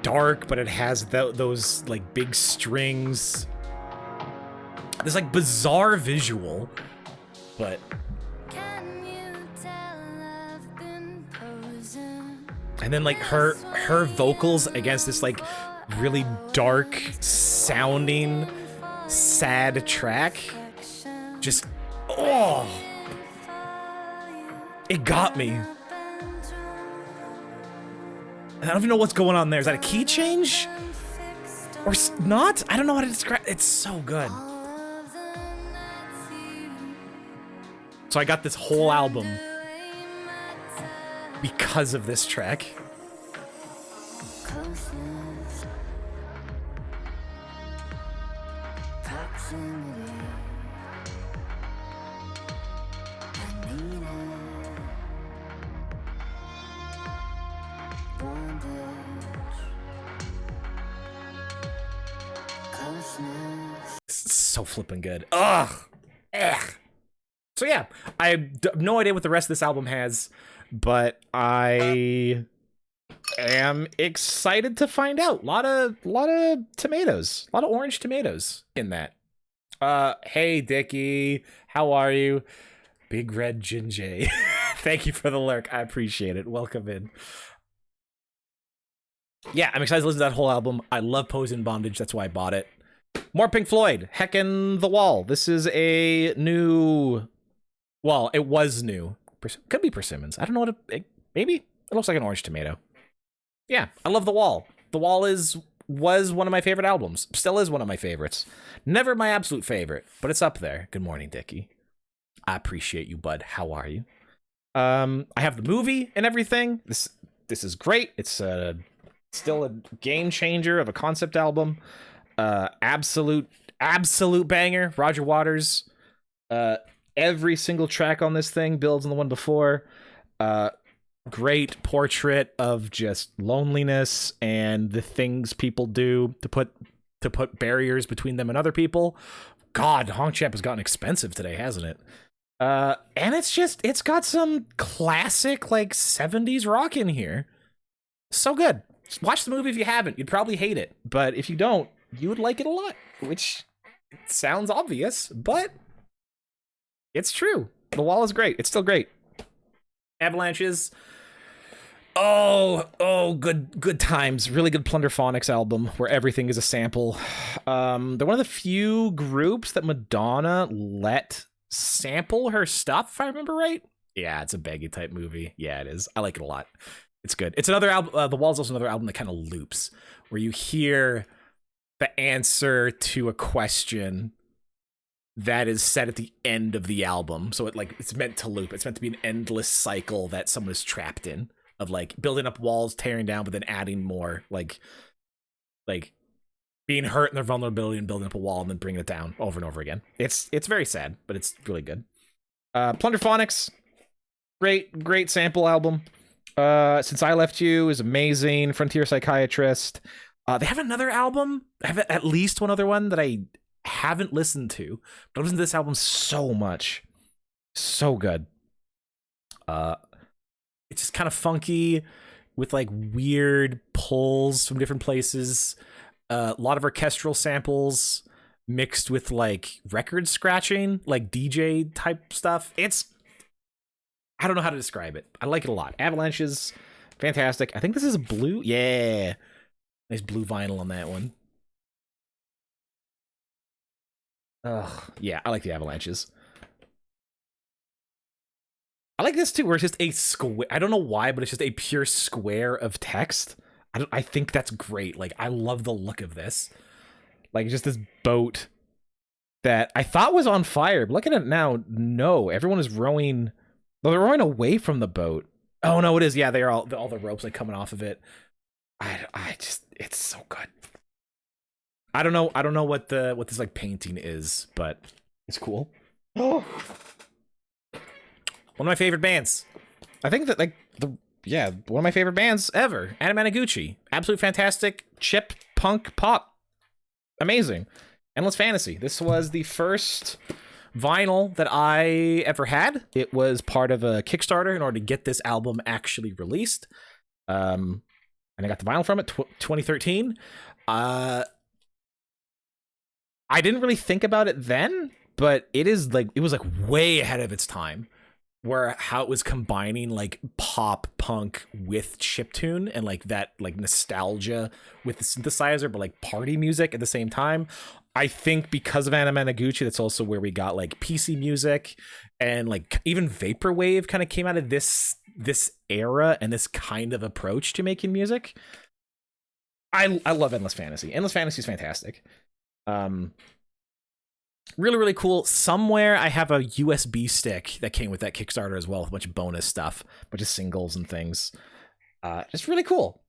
Speaker 4: dark, but it has those like big strings. This like bizarre visual, but and then like her vocals against this like really dark sounding sad track, just it got me. I don't even know what's going on there. Is that a key change? Or not? I don't know how to describe it. It's so good. So I got this whole album because of this track. So flipping good. Ugh. So yeah, I have no idea what the rest of this album has, but I am excited to find out. Lot of tomatoes, a lot of orange tomatoes in that. Hey Dickie, how are you? Big Red Jinjay. Thank you for the lurk. I appreciate it. Welcome in. Yeah, I'm excited to listen to that whole album. I love Posing in Bondage. That's why I bought it. More Pink Floyd. Heckin' The Wall. This is a new... Well, it was new. Could be Persimmons. I don't know what it... Maybe? It looks like an orange tomato. Yeah, I love The Wall. The Wall was one of my favorite albums. Still is one of my favorites. Never my absolute favorite, but it's up there. Good morning, Dickie. I appreciate you, bud. How are you? I have the movie and everything. This is great. It's still a game changer of a concept album. Absolute banger. Roger Waters. Every single track on this thing builds on the one before. Great portrait of just loneliness and the things people do to put barriers between them and other people. God, Hongchamp has gotten expensive today, hasn't it? And it's got some classic like 70s rock in here. So good. Just watch the movie if you haven't. You'd probably hate it, but if you don't, you would like it a lot, which sounds obvious, but it's true. The Wall is great. It's still great. Avalanches. Oh, good times. Really good Plunderphonics album where everything is a sample. They're one of the few groups that Madonna let sample her stuff, if I remember right. Yeah, it's a baggy type movie. Yeah, it is. I like it a lot. It's good. It's another album. The Wall is also another album that kind of loops, where you hear the answer to a question that is set at the end of the album. So it's meant to loop. It's meant to be an endless cycle that someone is trapped in, of like building up walls, tearing down, but then adding more, like being hurt in their vulnerability and building up a wall and then bringing it down over and over again. It's very sad, but it's really good. Plunderphonics, great sample album. Since I Left You is amazing. Frontier Psychiatrist. They have another album. They have at least one other one that I haven't listened to, but I've listened to this album so much. So good. It's just kind of funky with like weird pulls from different places. A lot of orchestral samples mixed with like record scratching, like DJ type stuff. I don't know how to describe it. I like it a lot. Avalanches, fantastic. I think this is a blue. Yeah. Nice blue vinyl on that one. Ugh. Yeah, I like the Avalanches. I like this too, where it's just a square. I don't know why, but it's just a pure square of text. I think that's great. Like, I love the look of this. Like, just this boat that I thought was on fire. But looking at it now, no. Everyone is rowing. Well, they're rowing away from the boat. Oh no, it is. Yeah, they are all the ropes like coming off of it. I just, it's so good. I don't know what this like painting is, but it's cool. Oh. One of my favorite bands. I think that one of my favorite bands ever. Anna Managuchi. Absolute fantastic chip punk pop. Amazing. Endless Fantasy. This was the first vinyl that I ever had. It was part of a Kickstarter in order to get this album actually released. And I got the vinyl from it 2013. I didn't really think about it then, but it was like way ahead of its time, where how it was combining like pop punk with chiptune and like that like nostalgia with the synthesizer, but like party music at the same time. I think because of Anna Managuchi, that's also where we got like PC music, and like even vaporwave kind of came out of this era and this kind of approach to making music. I love Endless Fantasy. Endless Fantasy is fantastic. Really, really cool. Somewhere I have a USB stick that came with that Kickstarter as well, with a bunch of bonus stuff, a bunch of singles and things. Just really cool.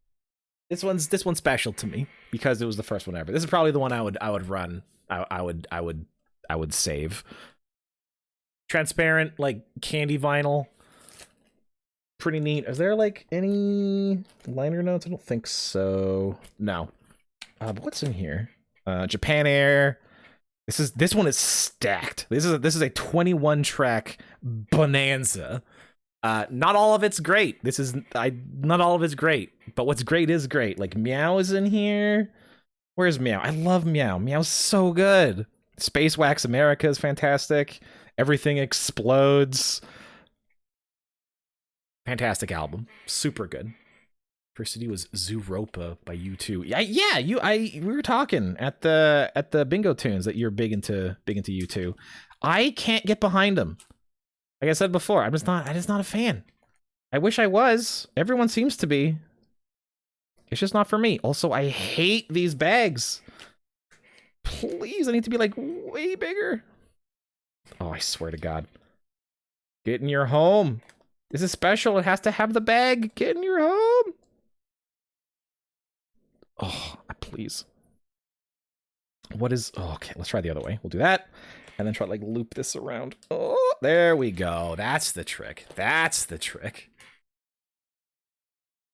Speaker 4: This one's special to me because it was the first one ever. This is probably the one I would run. I would save. Transparent, like candy vinyl. Pretty neat. Is there like any liner notes? I don't think so. No. But what's in here? Japan Air. This one is stacked. This is a 21 track bonanza. Not all of it's great. Not all of it's great, but what's great is great. Like Meow is in here. Where's Meow? I love Meow. Meow's so good. Space Wax America is fantastic. Everything Explodes. Fantastic album. Super good. First CD was Zooropa by U2. We were talking at the Bingo Tunes that you're big into U2. I can't get behind them. Like I said before, I'm just not a fan. I wish I was. Everyone seems to be. It's just not for me. Also, I hate these bags. Please, I need to be like way bigger. Oh, I swear to God. Get in your home. This is special. It has to have the bag. Get in your home. Oh, please. What is... Oh, okay, let's try the other way. We'll do that. And then try to, like, loop this around. Oh, there we go. That's the trick. That's the trick.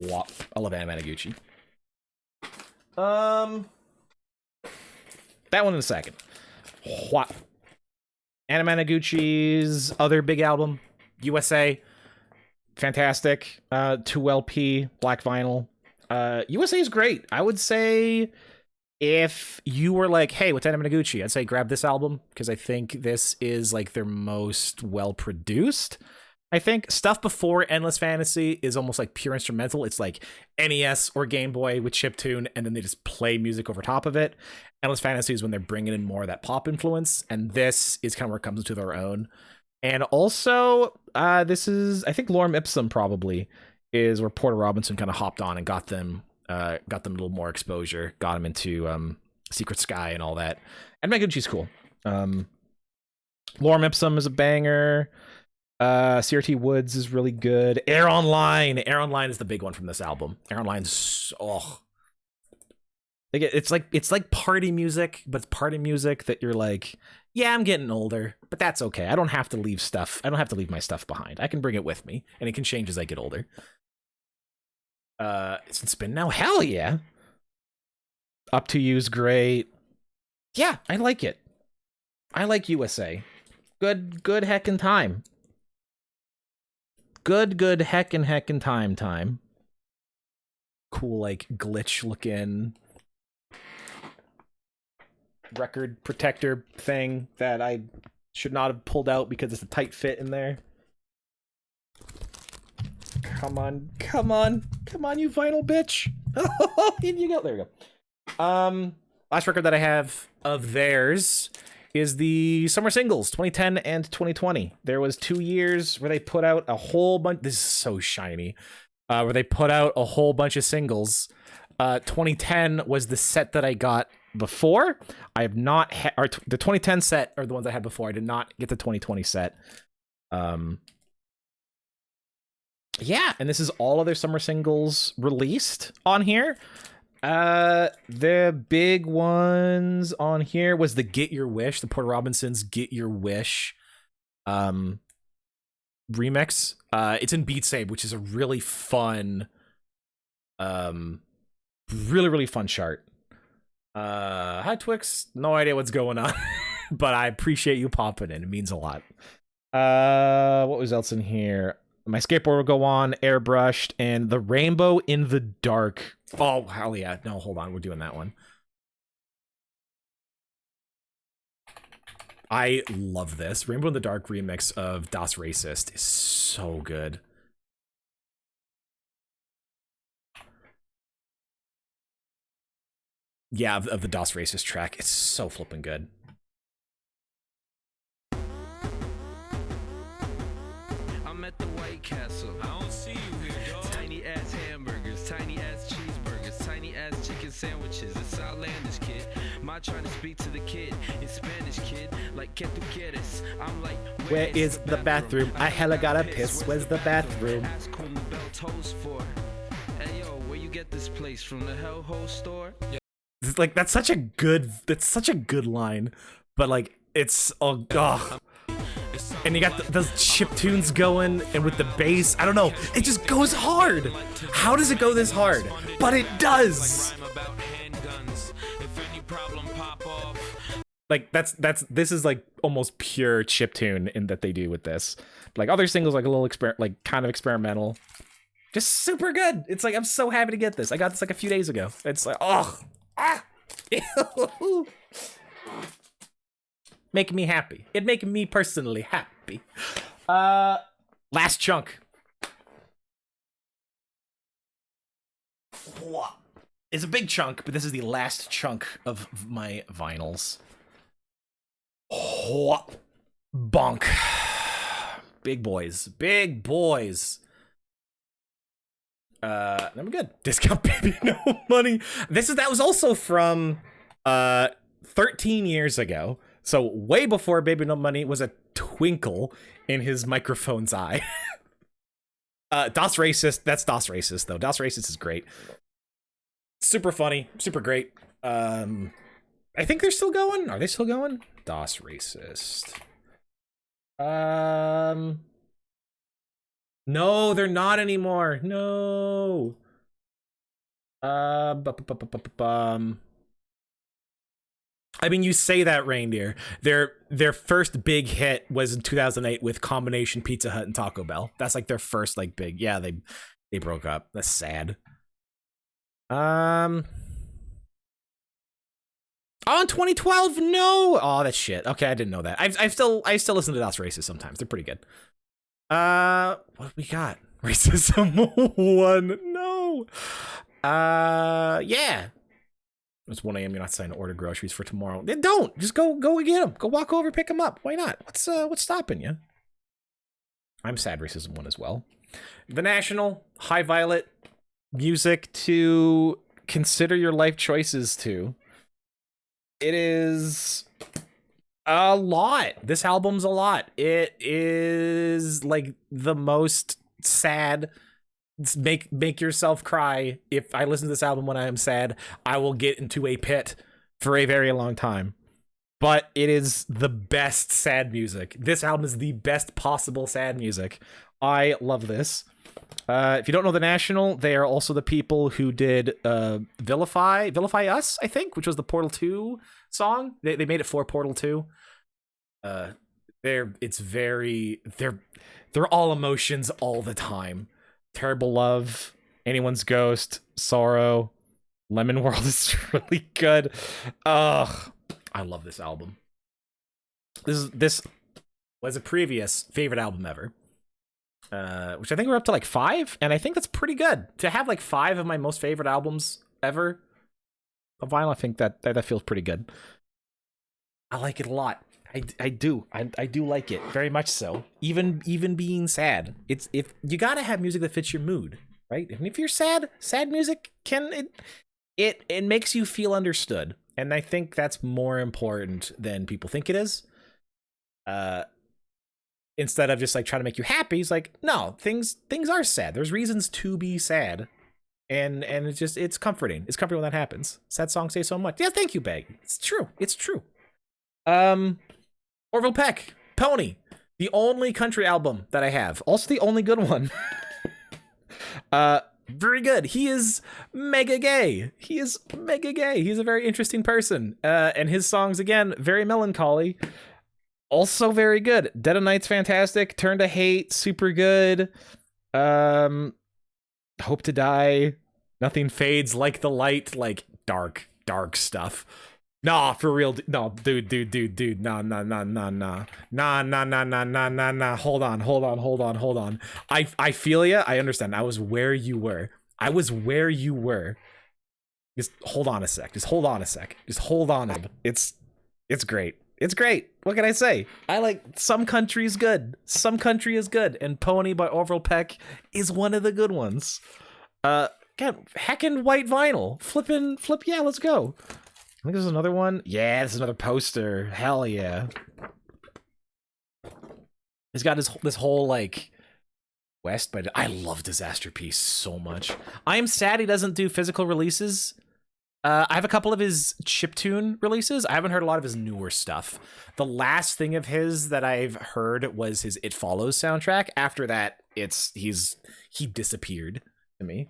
Speaker 4: Wow. I love Anna Managuchi. That one in a second. What? Anna Managuchi's other big album, USA. Fantastic. 2LP, black vinyl. USA is great. I would say if you were like, hey, what's Anna Managuchi? I'd say grab this album because I think this is like their most well-produced. I think stuff before Endless Fantasy is almost like pure instrumental. It's like NES or Game Boy with chiptune, and then they just play music over top of it. Endless Fantasy is when they're bringing in more of that pop influence, and this is kind of where it comes into their own. And also, this is, I think Lorem Ipsum probably is where Porter Robinson kind of hopped on and got them a little more exposure, got them into Secret Sky and all that. And Managuchi's cool. Lorem Ipsum is a banger. CRT Woods is really good. Air Online is the big one from this album. Air Online's it's like party music, but it's party music that you're like, yeah, I'm getting older, but that's okay. I don't have to leave my stuff behind. I can bring it with me, and it can change as I get older. It's in spin now. Hell yeah. Up to You's great. Yeah, I like it. I like USA. Good heckin' time. Good heckin' time. Cool, like, glitch looking record protector thing that I should not have pulled out because it's a tight fit in there. Come on, you vinyl bitch. In you go. There we go. Last record that I have of theirs is the Summer Singles 2010 and 2020. There was 2 years where they put out a whole bunch. This is so shiny. Where they put out a whole bunch of singles. 2010 was the set that I got before. I have not the 2010 set are the ones I had before. I did not get the 2020 set. Yeah, and this is all of their summer singles released on here. The big ones on here was the Get Your Wish, the Porter Robinson's Get Your Wish remix. It's in Beat Sabe, which is a really fun really fun chart. Hi Twix, no idea what's going on, but I appreciate you popping in. It means a lot. What was else in here? My Skateboard Will Go On, Airbrushed, and The Rainbow in the Dark. Oh, hell yeah. No, hold on. We're doing that one. I love this. Rainbow in the Dark remix of Das Racist is so good. Yeah, of the Das Racist track. It's so flipping good.
Speaker 5: I'm at the White Castle. I don't see you here, dog. Tiny ass hamburgers, tiny ass cheeseburgers, tiny ass chicken sandwiches. It's outlandish, kid. My trying to speak to the kid in Spanish, kid. Like, get to get us. I'm like,
Speaker 4: where is the bathroom? I hella gotta piss. Where's the bathroom?
Speaker 5: Ask whom the bell tolls for. Hey yo, where you get this place from? The Hellhole store? Yeah.
Speaker 4: It's like that's such a good line, but like it's and you got those chip tunes going, and with the bass, I don't know, it just goes hard. How does it go this hard? But it does. Like this is like almost pure chip tune in that they do with this. Like other singles, like a little kind of experimental, just super good. It's like I'm so happy to get this. I got this like a few days ago. It's like making me happy. It making me personally happy. Last chunk. It's a big chunk, but this is the last chunk of my vinyls. Bonk. Big boys. Big boys. Then we're good. Discount Baby No Money. That was also from 13 years ago. So way before Baby No Money was a twinkle in his microphone's eye. Das Racist. That's Das Racist, though. Das Racist is great. Super funny. Super great. I think they're still going. Are they still going? Das Racist. No, they're not anymore. No. I mean, you say that, Reindeer. Their first big hit was in 2008 with combination Pizza Hut and Taco Bell. That's like their first like big. Yeah, they broke up. That's sad. Oh, in 2012, no. Oh, that's shit. Okay, I didn't know that. I still listen to Das Racist sometimes. They're pretty good. What we got? Racism 1. No. Yeah. It's 1 a.m. You're not saying to order groceries for tomorrow. Then don't. Just go and get them. Go walk over, pick them up. Why not? What's stopping you? I'm sad. Racism 1 as well. The National, High Violet, music to consider your life choices to. It is a lot. This album's a lot. It is like the most sad. Make yourself cry. If I listen to this album when I am sad, I will get into a pit for a very long time. But it is the best sad music. This album is the best possible sad music. I love this. If you don't know The National, they are also the people who did Vilify Us, I think, which was the Portal 2 song. They made it for Portal 2. They're all emotions all the time. Terrible Love, Anyone's Ghost, Sorrow, Lemon World is really good. Ugh, I love this album. This was a previous favorite album ever. Which I think we're up to like 5, and I think that's pretty good. To have like 5 of my most favorite albums ever of vinyl, I think that feels pretty good. I like it a lot. I do like it very much so. Even being sad, if you gotta have music that fits your mood, right? And if you're sad music it makes you feel understood, and I think that's more important than people think it is. Instead of just like trying to make you happy, it's like, no, things are sad. There's reasons to be sad, and it's comforting. It's comforting when that happens. Sad songs say so much. Yeah, thank you, Bag. It's true. Orville Peck, Pony, the only country album that I have. Also the only good one. Very good. He is mega gay. He's a very interesting person. And his songs, again, very melancholy. Also very good. Dead of Night's fantastic. Turn to Hate, super good. Hope to Die. Nothing Fades Like the Light, like dark stuff. Nah, for real. No, dude. Nah. Hold on. I feel ya. I understand. I was where you were. Just hold on a sec. Just hold on. It's great. What can I say? I like Some Country is good. Some Country is good. And Pony by Orville Peck is one of the good ones. God, heckin' white vinyl. Flip, yeah, let's go. I think there's another one. Yeah, this is another poster. Hell yeah. He's got this whole like West, but I love Disaster Piece so much. I am sad he doesn't do physical releases. I have a couple of his chiptune releases. I haven't heard a lot of his newer stuff. The last thing of his that I've heard was his It Follows soundtrack. After that, he disappeared to me.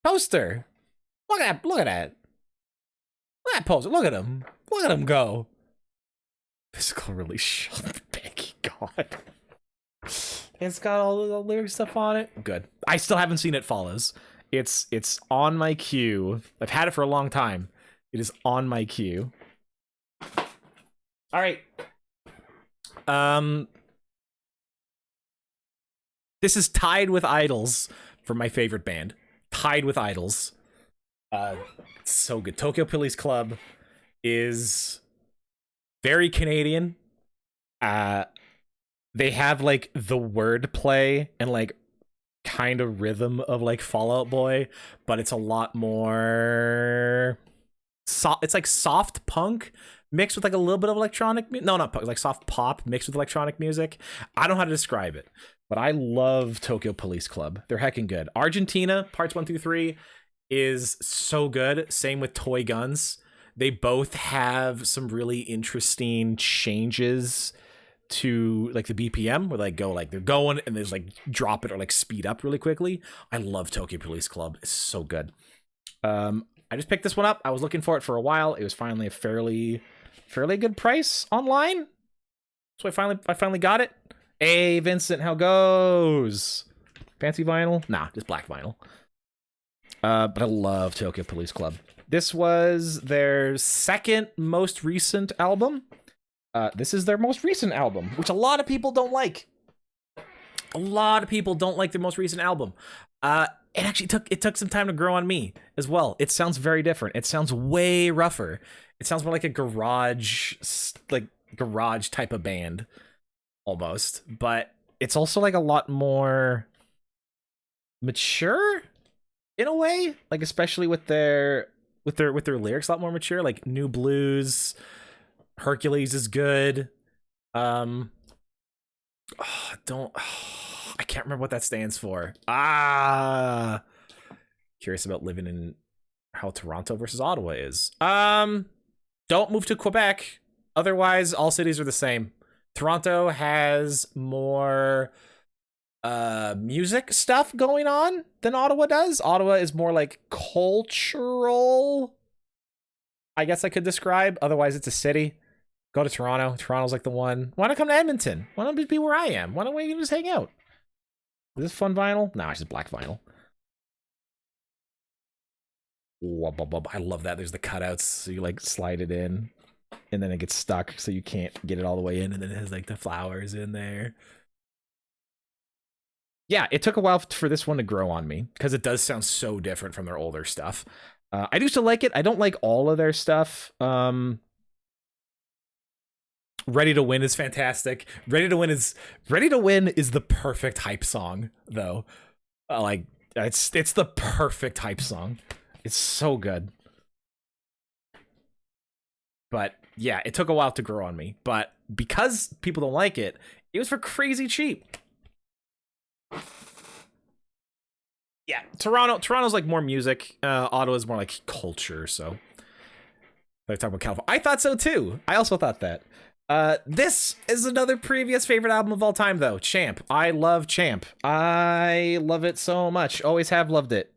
Speaker 4: Poster. Look at that. Look at that poster. Look at him go. Physical release. Shut Becky. God. It's got all the lyric stuff on it. Good. I still haven't seen It Follows. It's on my queue. I've had it for a long time. It is on my queue. All right. This is tied with Idols for my favorite band.
Speaker 1: tied with Idols. So good. Tokyo Police Club is very Canadian. They have like the wordplay and like kind of rhythm of like Fall Out Boy, but it's a lot more it's like soft punk mixed with like a little bit of electronic not punk, like soft pop mixed with electronic music. I don't know how to describe it, but I love Tokyo Police Club. They're heckin' good. Argentina parts 1 through 3 is so good. Same with Toy Guns. They both have some really interesting changes to like the BPM where they go like they're going and there's like drop it or like speed up really quickly. I love Tokyo Police Club. It's so good. I just picked this one up. I was looking for it for a while. It was finally a fairly good price online. So I finally got it. Hey Vincent, how goes? Fancy vinyl? Nah, just black vinyl. But I love Tokyo Police Club. This was their second most recent album. This is their most recent album, which a lot of people don't like. A lot of people don't like their most recent album. It actually took some time to grow on me as well. It sounds very different. It sounds way rougher. It sounds more like a garage type of band almost, but it's also like a lot more mature in a way, like especially with their lyrics, a lot more mature. Like New Blues, Hercules is good. I can't remember what that stands for. Curious about living in how Toronto versus Ottawa is. Don't move to Quebec. Otherwise, all cities are the same. Toronto has more music stuff going on than Ottawa does. Ottawa is more like cultural, I guess I could describe. Otherwise, it's a city. Go to Toronto. Toronto's like the one. Why not come to Edmonton? Why not just be where I am? Why don't we just hang out? Is this fun vinyl? No, it's just black vinyl. I love that. There's the cutouts, so you like slide it in, and then it gets stuck, so you can't get it all the way in, and then it has like the flowers in there. Yeah, it took a while for this one to grow on me, because it does sound so different from their older stuff. I do still like it. I don't like all of their stuff. Ready to Win is fantastic. Ready to Win is the perfect hype song, though. Like it's the perfect hype song. It's so good. But yeah, it took a while to grow on me. But because people don't like it, it was for crazy cheap. Yeah, Toronto's like more music. Ottawa's more like culture. So I talk about California. I thought so too. I also thought that. This is another previous favorite album of all time, though. Champ. I love Champ. I love it so much. Always have loved it.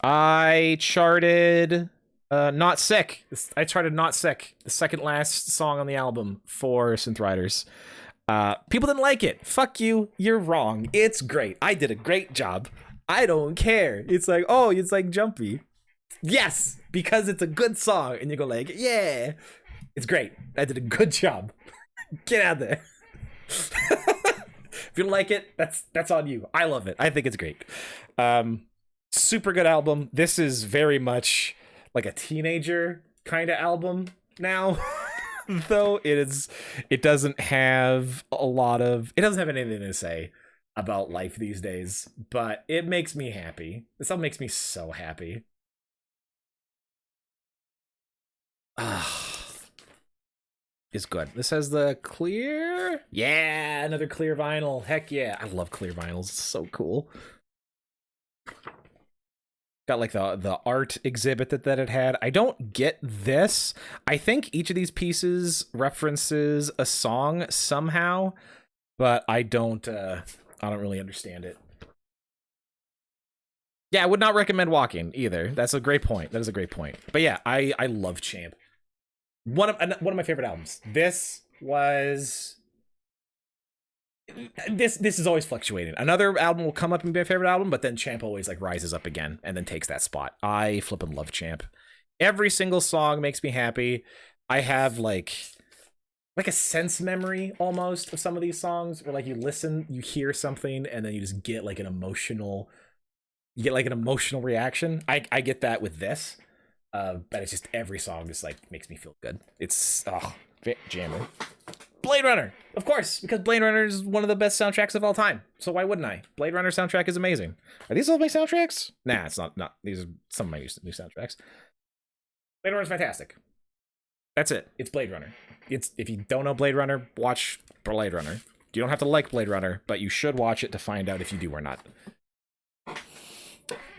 Speaker 1: I charted Not Sick. I charted Not Sick, the second last song on the album for Synth Riders. People didn't like it. Fuck you. You're wrong. It's great. I did a great job. I don't care. It's like, oh, it's like Jumpy. Yes, because it's a good song, and you go like, yeah. It's great. I did a good job. Get out there. If you don't like it, that's on you. I love it. I think it's great. Super good album. This is very much like a teenager kind of album now. Though it doesn't have anything to say about life these days, but it makes me happy. This album makes me so happy. Is good. This has the clear. Yeah, another clear vinyl. Heck yeah. I love clear vinyls. It's so cool. Got like the art exhibit that it had. I don't get this. I think each of these pieces references a song somehow, but I don't really understand it. Yeah, I would not recommend Walking either. That's a great point. That is a great point. But yeah, I love Champ. One of my favorite albums. This is always fluctuating. Another album will come up and be my favorite album, but then Champ always like rises up again and then takes that spot. I flippin' love Champ. Every single song makes me happy. I have like a sense memory almost of some of these songs where like you listen, you hear something, and then you just get like an emotional
Speaker 4: you get like an emotional reaction. I get that with this, but it's just every song just like makes me feel good. It's jammer. Blade Runner, of course, because Blade Runner is one of the best soundtracks of all time. So why wouldn't I? Blade Runner soundtrack is amazing. Are these all my soundtracks? Nah, it's not. Not these are some of my new soundtracks. Blade Runner is fantastic. That's it. It's Blade Runner. It's if you don't know Blade Runner, watch Blade Runner. You don't have to like Blade Runner, but you should watch it to find out if you do or not.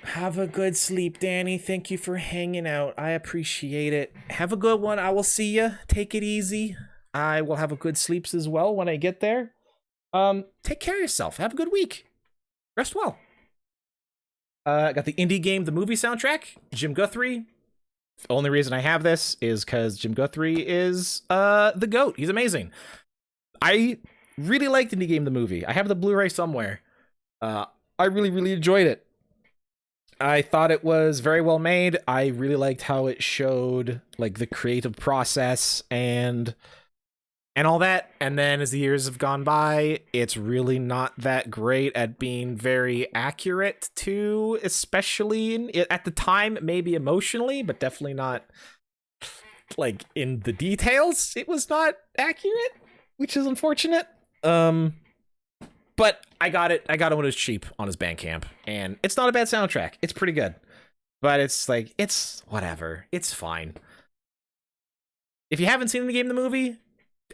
Speaker 4: Have a good sleep, Danny. Thank you for hanging out. I appreciate it. Have a good one. I will see you. Take it easy. I will have a good sleeps as well when I get there. Take care of yourself. Have a good week. Rest well. Got the indie game, the movie soundtrack, Jim Guthrie. The only reason I have this is because Jim Guthrie is the GOAT. He's amazing. I really liked indie game, the movie. I have the Blu-ray somewhere. I really enjoyed it. I thought it was very well made. I really liked how it showed like the creative process and all that. And then as the years have gone by, it's really not that great at being very accurate to, especially at the time, maybe emotionally, but definitely not like in the details. It was not accurate, which is unfortunate. But I got it when it was cheap on his Bandcamp, and it's not a bad soundtrack. It's pretty good, but it's like, it's whatever. It's fine. If you haven't seen the game, the movie,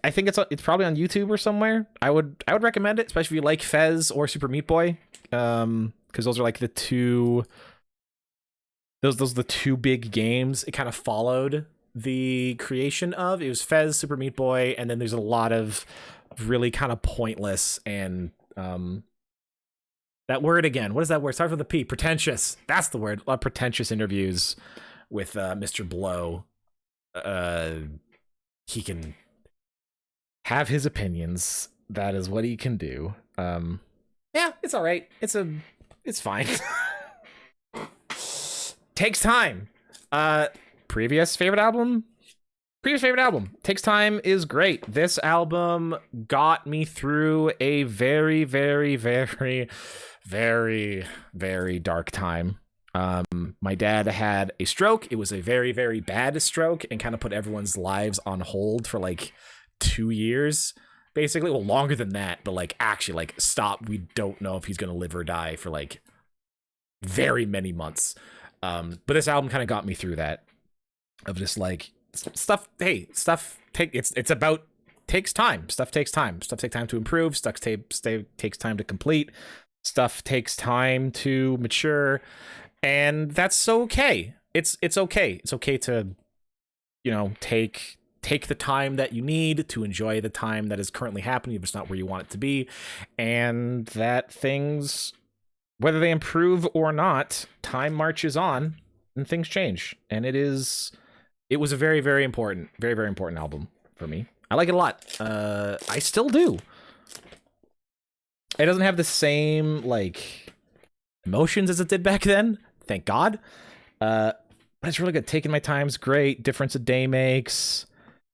Speaker 4: I think it's probably on YouTube or somewhere. I would recommend it, especially if you like Fez or Super Meat Boy, because those are like the two. Those are the two big games it kind of followed the creation of. It was Fez, Super Meat Boy, and then there's a lot of really kind of pointless and that word again. What is that word? Start with a P. Pretentious. That's the word. A lot of pretentious interviews with Mr. Blow. He can have his opinions. That is what he can do. Yeah, it's all right. It's fine. Takes time. Previous favorite album. Takes Time is great. This album got me through a very dark time. My dad had a stroke. It was a very bad stroke and kind of put everyone's lives on hold for like 2 years, basically. Well, longer than that, but like actually like stop. We don't know if he's going to live or die for like very many months. But this album kind of got me through that of just like, stuff takes time. Stuff takes time to improve. Stuff takes time to complete. Stuff takes time to mature, and that's okay. It's okay. It's okay to, you know, take the time that you need to enjoy the time that is currently happening if it's not where you want it to be, and that things, whether they improve or not, time marches on and things change, and it was a very important album for me. I like it a lot. I still do. It doesn't have the same like emotions as it did back then, thank God. But it's really good. Taking My Time's great. Difference a Day Makes.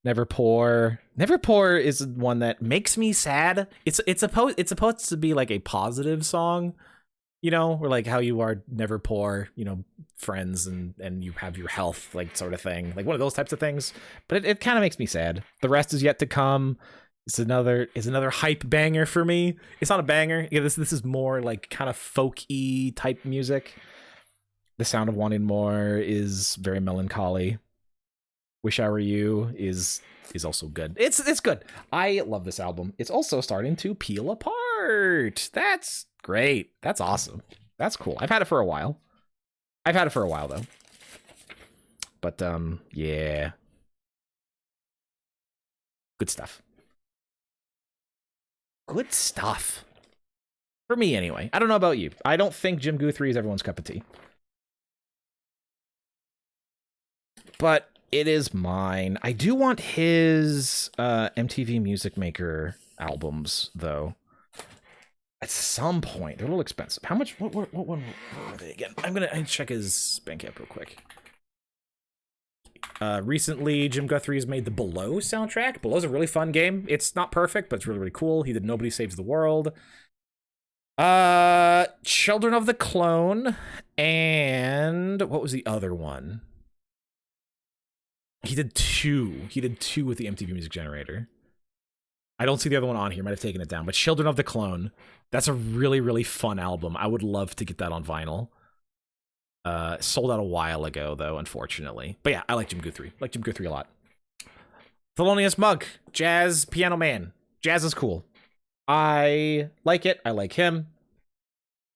Speaker 4: Never Poor. Never Poor is one that makes me sad. It's supposed to be like a positive song, you know, or like how you are never poor, you know, friends and you have your health, like sort of thing, like one of those types of things. But it kind of makes me sad. The Rest Is Yet to Come is another hype banger for me. It's not a banger. Yeah, this is more like kind of folky type music. The Sound of Wanting More is very melancholy. Wish I Were You is also good. It's good. I love this album. It's also starting to peel apart. That's great. That's awesome. That's cool. I've had it for a while though. But yeah. Good stuff. Good stuff. For me anyway. I don't know about you. I don't think Jim Guthrie is everyone's cup of tea. But it is mine. I do want his MTV Music Maker albums though. At some point, they're a little expensive. How much? What were they again? I'm gonna check his Bandcamp real quick. Recently, Jim Guthrie's made the Below soundtrack. Below's a really fun game. It's not perfect, but it's really cool. He did Nobody Saves the World.
Speaker 1: Children of the Clone, and what was the other one? He did two. He did two with the MTV Music Generator. I don't see the other one on here. Might have taken it down. But Children of the Clone. That's a really, really fun album. I would love to get that on vinyl. Sold out a while ago, though, unfortunately. But yeah, I like Jim Guthrie. I like Jim Guthrie a lot. Thelonious Monk. Jazz piano man. Jazz is cool. I like it. I like him.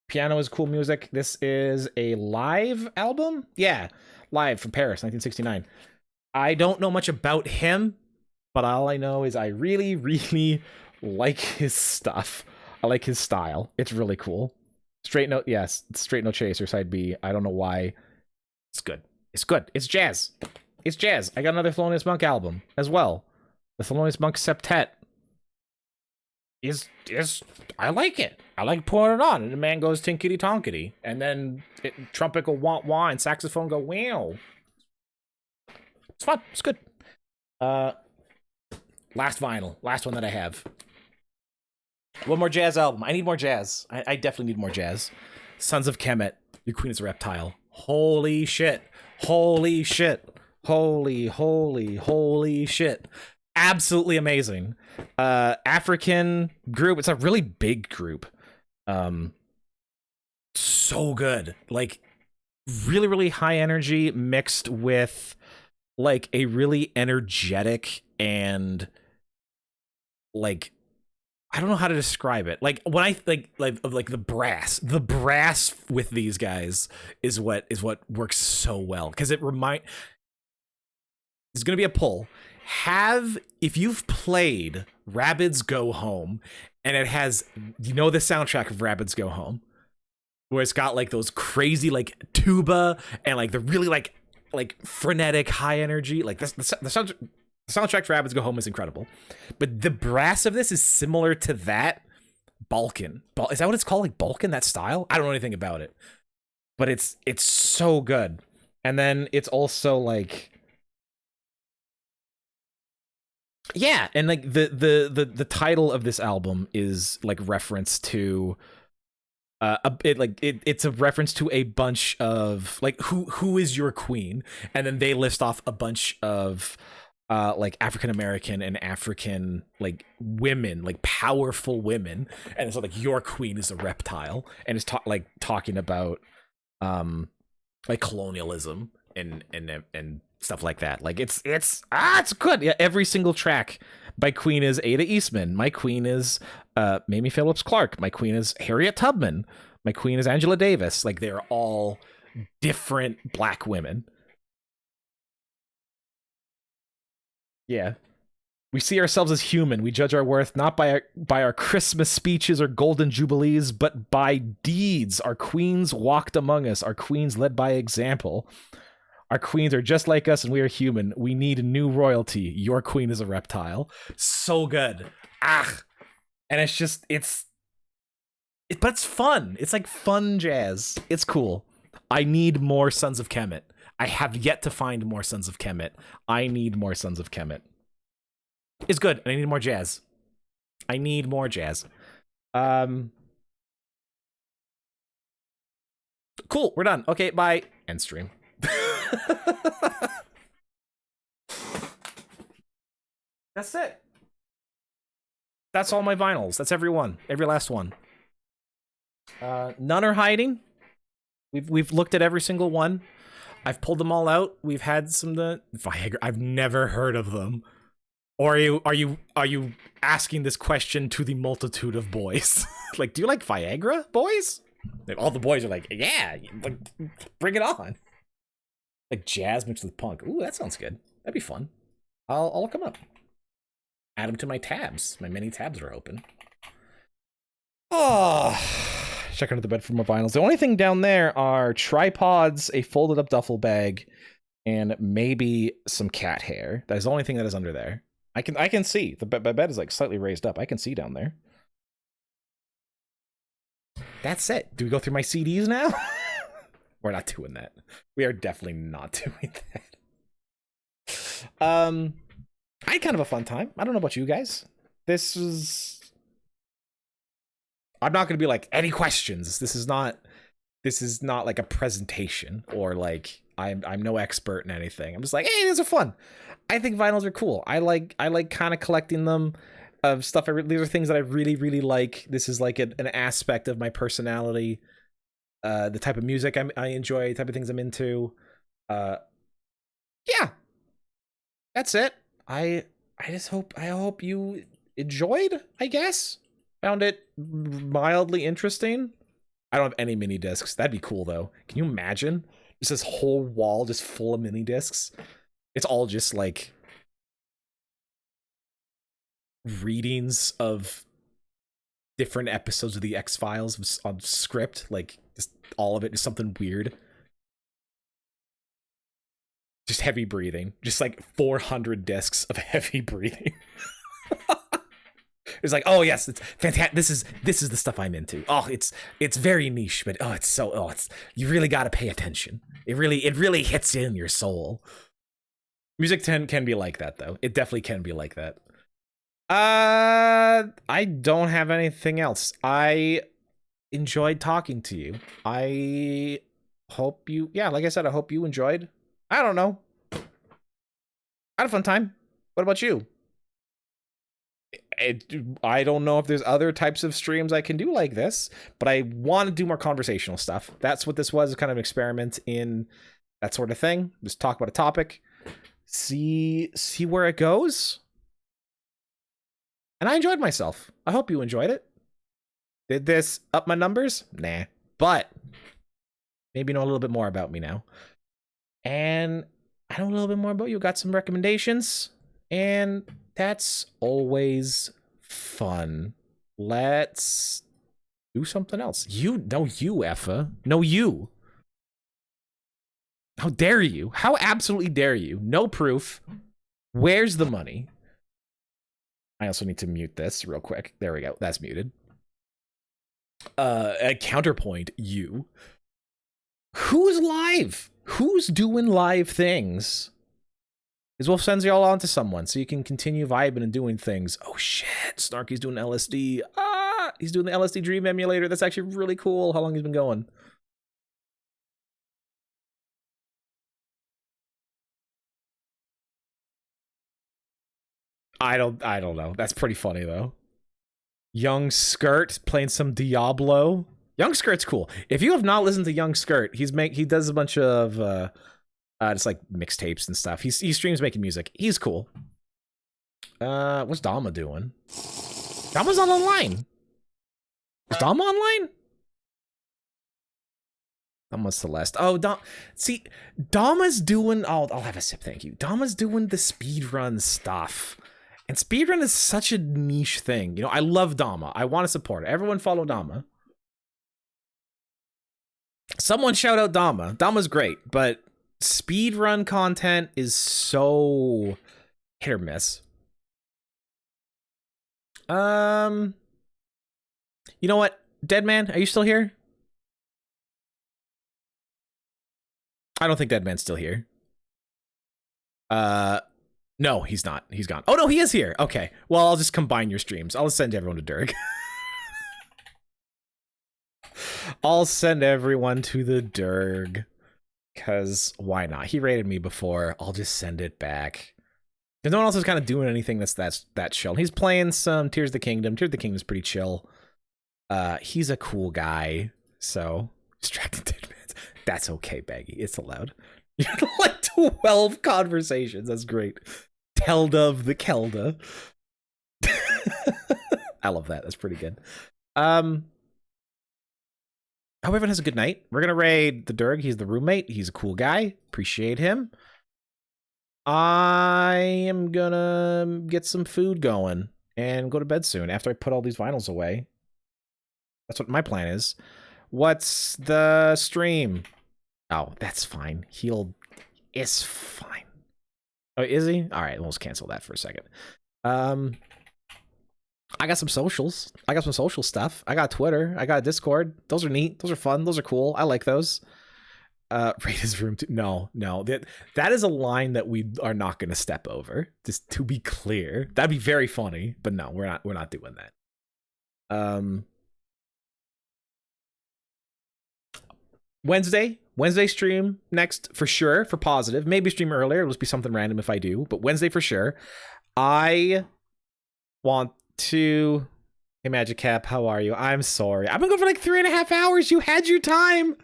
Speaker 1: Piano is cool music. This is a live album? Yeah, live from Paris, 1969. I don't know much about him, but all I know is I really, really like his stuff. I like his style. It's really cool. Straight Note, yes, Straight No Chaser, side B. I don't know why. It's good. It's good. It's jazz. It's jazz. I got another Thelonious Monk album as well. The Thelonious Monk Septet. I like it. I like pouring it on, and the man goes tinkity tonkity, and then trumpet go wah wah, and saxophone go wow. It's fun. It's good. Last vinyl, last one that I have. One more jazz album. I need more jazz. I definitely need more jazz. Sons of Kemet. Your Queen is a Reptile. Holy shit. Holy shit. Holy shit. Absolutely amazing. African group. It's a really big group. So good. Like, really, really high energy mixed with like a really energetic and like, I don't know how to describe it. Like when I think like the brass with these guys is what works so well, because it there's going to be a pull. If you've played Rabbids Go Home, and it has, the soundtrack of Rabbids Go Home, where it's got like those crazy like tuba and like the really like frenetic high energy, like the soundtrack to Rabbids Go Home is incredible, but the brass of this is similar to that. Balkan, is that what it's called? Like Balkan, that style? I don't know anything about it, but it's so good. And then it's also like, yeah, and like the title of this album is like reference to it's a reference to a bunch of like who is your queen, and then they list off a bunch of like African American and African like women, like powerful women, and so like your queen is a reptile, and it's talking about like colonialism and stuff like that. Like it's good. Yeah, every single track. My queen is Ada Eastman. My queen is Mamie Phillips Clark. My queen is Harriet Tubman. My queen is Angela Davis. Like they're all different black women. Yeah. We see ourselves as human. We judge our worth not by our Christmas speeches or golden jubilees, but by deeds. Our queens walked among us. Our queens led by example. Our queens are just like us, and we are human. We need new royalty. Your queen is a reptile. So good. And it's just, but it's fun. It's like fun jazz. It's cool. I need more Sons of Kemet. I have yet to find more Sons of Kemet. I need more Sons of Kemet. It's good, and I need more jazz. I need more jazz. Cool, we're done. Okay, bye. End stream. That's it. That's all my vinyls. That's every one. Every last one. None are hiding. We've looked at every single one. I've pulled them all out. We've had some the Viagra. I've never heard of them. Or are you asking this question to the multitude of boys? Like, do you like Viagra, boys? Like, all the boys are like, yeah, like, bring it on. Like jazz mixed with punk. Ooh, that sounds good. That'd be fun. I'll look them up. Add them to my tabs. My many tabs are open. Oh, check under the bed for more vinyls. The only thing down there are tripods, a folded up duffel bag, and maybe some cat hair. That is the only thing that is under there. I can see. The bed is like slightly raised up. I can see down there. That's it. Do we go through my CDs now? We're not doing that. We are definitely not doing that. I had kind of a fun time. I don't know about you guys. This was... I'm not gonna be like, any questions. This is not like a presentation or like I'm no expert in anything. I'm just like, hey, these are fun. I think vinyls are cool. I like kind of collecting them of stuff. These are things that I really, really like. This is like an aspect of my personality. The type of music I enjoy, the type of things I'm into. Yeah, that's it. I hope you enjoyed, I guess. Found it mildly interesting. I don't have any mini discs. That'd be cool though. Can you imagine? Just this whole wall just full of mini discs. It's all just like readings of different episodes of the X-Files on script, like just all of it is something weird. Just heavy breathing. Just like 400 discs of heavy breathing. It's like, oh yes, it's fantastic. This is the stuff I'm into. Oh, it's very niche, but it's you really got to pay attention. It really hits in your soul. Music 10 can be like that though. It definitely can be like that. I don't have anything else. I enjoyed talking to you. I hope you, like I said, I hope you enjoyed. I don't know. I had a fun time. What about you? I don't know if there's other types of streams I can do like this, but I want to do more conversational stuff. That's what this was, kind of an experiment in that sort of thing. Just talk about a topic, see where it goes. And I enjoyed myself. I hope you enjoyed it. Did this up my numbers? Nah. But maybe know a little bit more about me now. And I know a little bit more about you. Got some recommendations. And that's always fun. Let's do something else. You, Effa. No, you. How dare you? How absolutely dare you? No proof. Where's the money? I also need to mute this real quick. There we go. That's muted. A counterpoint, you. Who's live? Who's doing live things? Is Wolf sends you all on to someone so you can continue vibing and doing things. Oh shit, Snarky's doing LSD. He's doing the LSD Dream Emulator. That's actually really cool. How long he's been going? I don't know. That's pretty funny though. Young Skirt playing some Diablo. Young Skirt's cool. If you have not listened to Young Skirt, he does a bunch of just like mixtapes and stuff. He streams making music. He's cool. What's Dama doing? Dama's not online. Is Dama online? Dama Celeste. Oh, see, Dama's doing. I'll have a sip. Thank you. Dama's doing the speedrun stuff. And speedrun is such a niche thing. You know, I love Dama. I want to support it. Everyone follow Dama. Someone shout out Dama. Dama's great, but speedrun content is so hit or miss. You know what? Deadman, are you still here? I don't think Deadman's still here. No, he's not. He's gone. Oh, no, he is here. Okay. Well, I'll just combine your streams. I'll send everyone to Durg. I'll send everyone to the Durg. Because why not? He rated me before. I'll just send it back. Because no one else is kind of doing anything that's chill. He's playing some Tears of the Kingdom. Tears of the Kingdom's pretty chill. He's a cool guy. So, distracted Deadman. That's okay, Baggy. It's allowed. You had like 12 conversations. That's great. Telda of the Kelda. I love that. That's pretty good. I hope everyone has a good night. We're gonna raid the Durg. He's the roommate. He's a cool guy. Appreciate him. I am gonna get some food going and go to bed soon after I put all these vinyls away. That's what my plan is. What's the stream? Oh, that's fine. It's fine. Oh, is he? All right, let's cancel that for a second. I got some socials. I got some social stuff. I got Twitter. I got Discord. Those are neat. Those are fun. Those are cool. I like those. Raid his room too. No. That is a line that we are not going to step over. Just to be clear, that'd be very funny. But no, we're not doing that.
Speaker 4: Wednesday stream next for sure, for positive. Maybe stream earlier. It'll just be something random if I do, but Wednesday for sure. I want to... Hey, Magic Cap, how are you? I'm sorry. I've been going for like 3.5 hours. You had your time.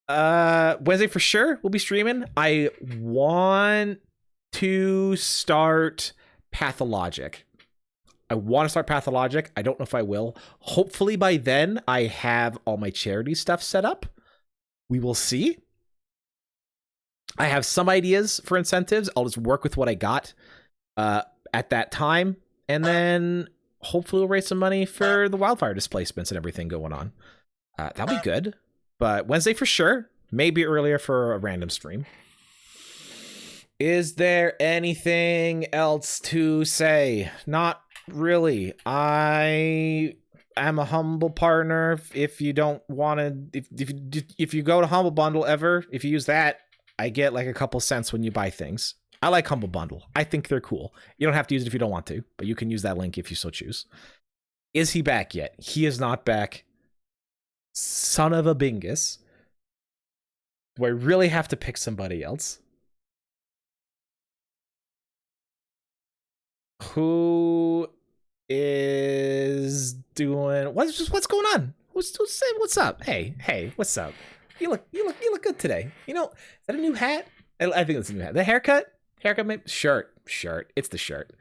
Speaker 4: Wednesday for sure, we'll be streaming. I want to start Pathologic. I want to start Pathologic. I don't know if I will. Hopefully by then I have all my charity stuff set up. We will see. I have some ideas for incentives. I'll just work with what I got at that time. And then hopefully we'll raise some money for the wildfire displacements and everything going on. That'll be good. But Wednesday for sure. Maybe earlier for a random stream. Is there anything else to say? Not really. I am a Humble partner. If you don't want to, if you go to Humble Bundle ever, if you use that, I get like a couple cents when you buy things. I like Humble Bundle. I think they're cool. You don't have to use it if you don't want to, but you can use that link if you so choose. Is he back yet? He is not back. Son of a bingus. Do I really have to pick somebody else? Who is doing what's going on? What's up? Hey, what's up? You look good today. You know, is that a new hat? I think it's a new hat. The haircut, maybe shirt. It's the shirt.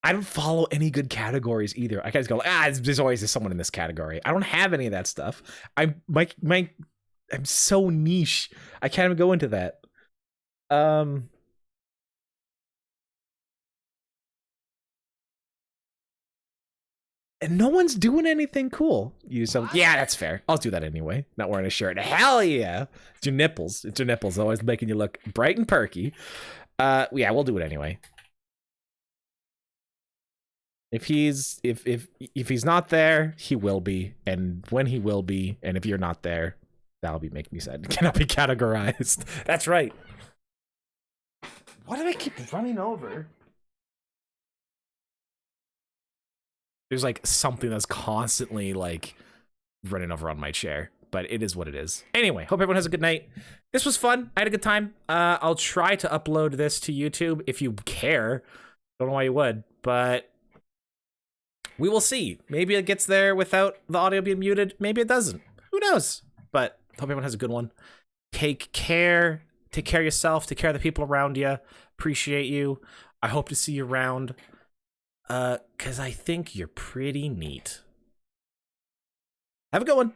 Speaker 4: I don't follow any good categories either. I guys go, there's always someone in this category. I don't have any of that stuff. I'm so niche. I can't even go into that. And no one's doing anything cool. Yeah, that's fair. I'll do that anyway. Not wearing a shirt. Hell yeah. It's your nipples. Always making you look bright and perky. Yeah, we'll do it anyway. If he's not there, he will be, and when he will be, and if you're not there, that'll make me sad. It cannot be categorized. That's right. Why do I keep running over? There's like something that's constantly like running over on my chair, but it is what it is. Anyway, hope everyone has a good night. This was fun. I had a good time. I'll try to upload this to YouTube if you care. Don't know why you would, but we will see. Maybe it gets there without the audio being muted. Maybe it doesn't. Who knows? But hope everyone has a good one. Take care. Take care of yourself. Take care of the people around you. Appreciate you. I hope to see you around. Because I think you're pretty neat. Have a good one.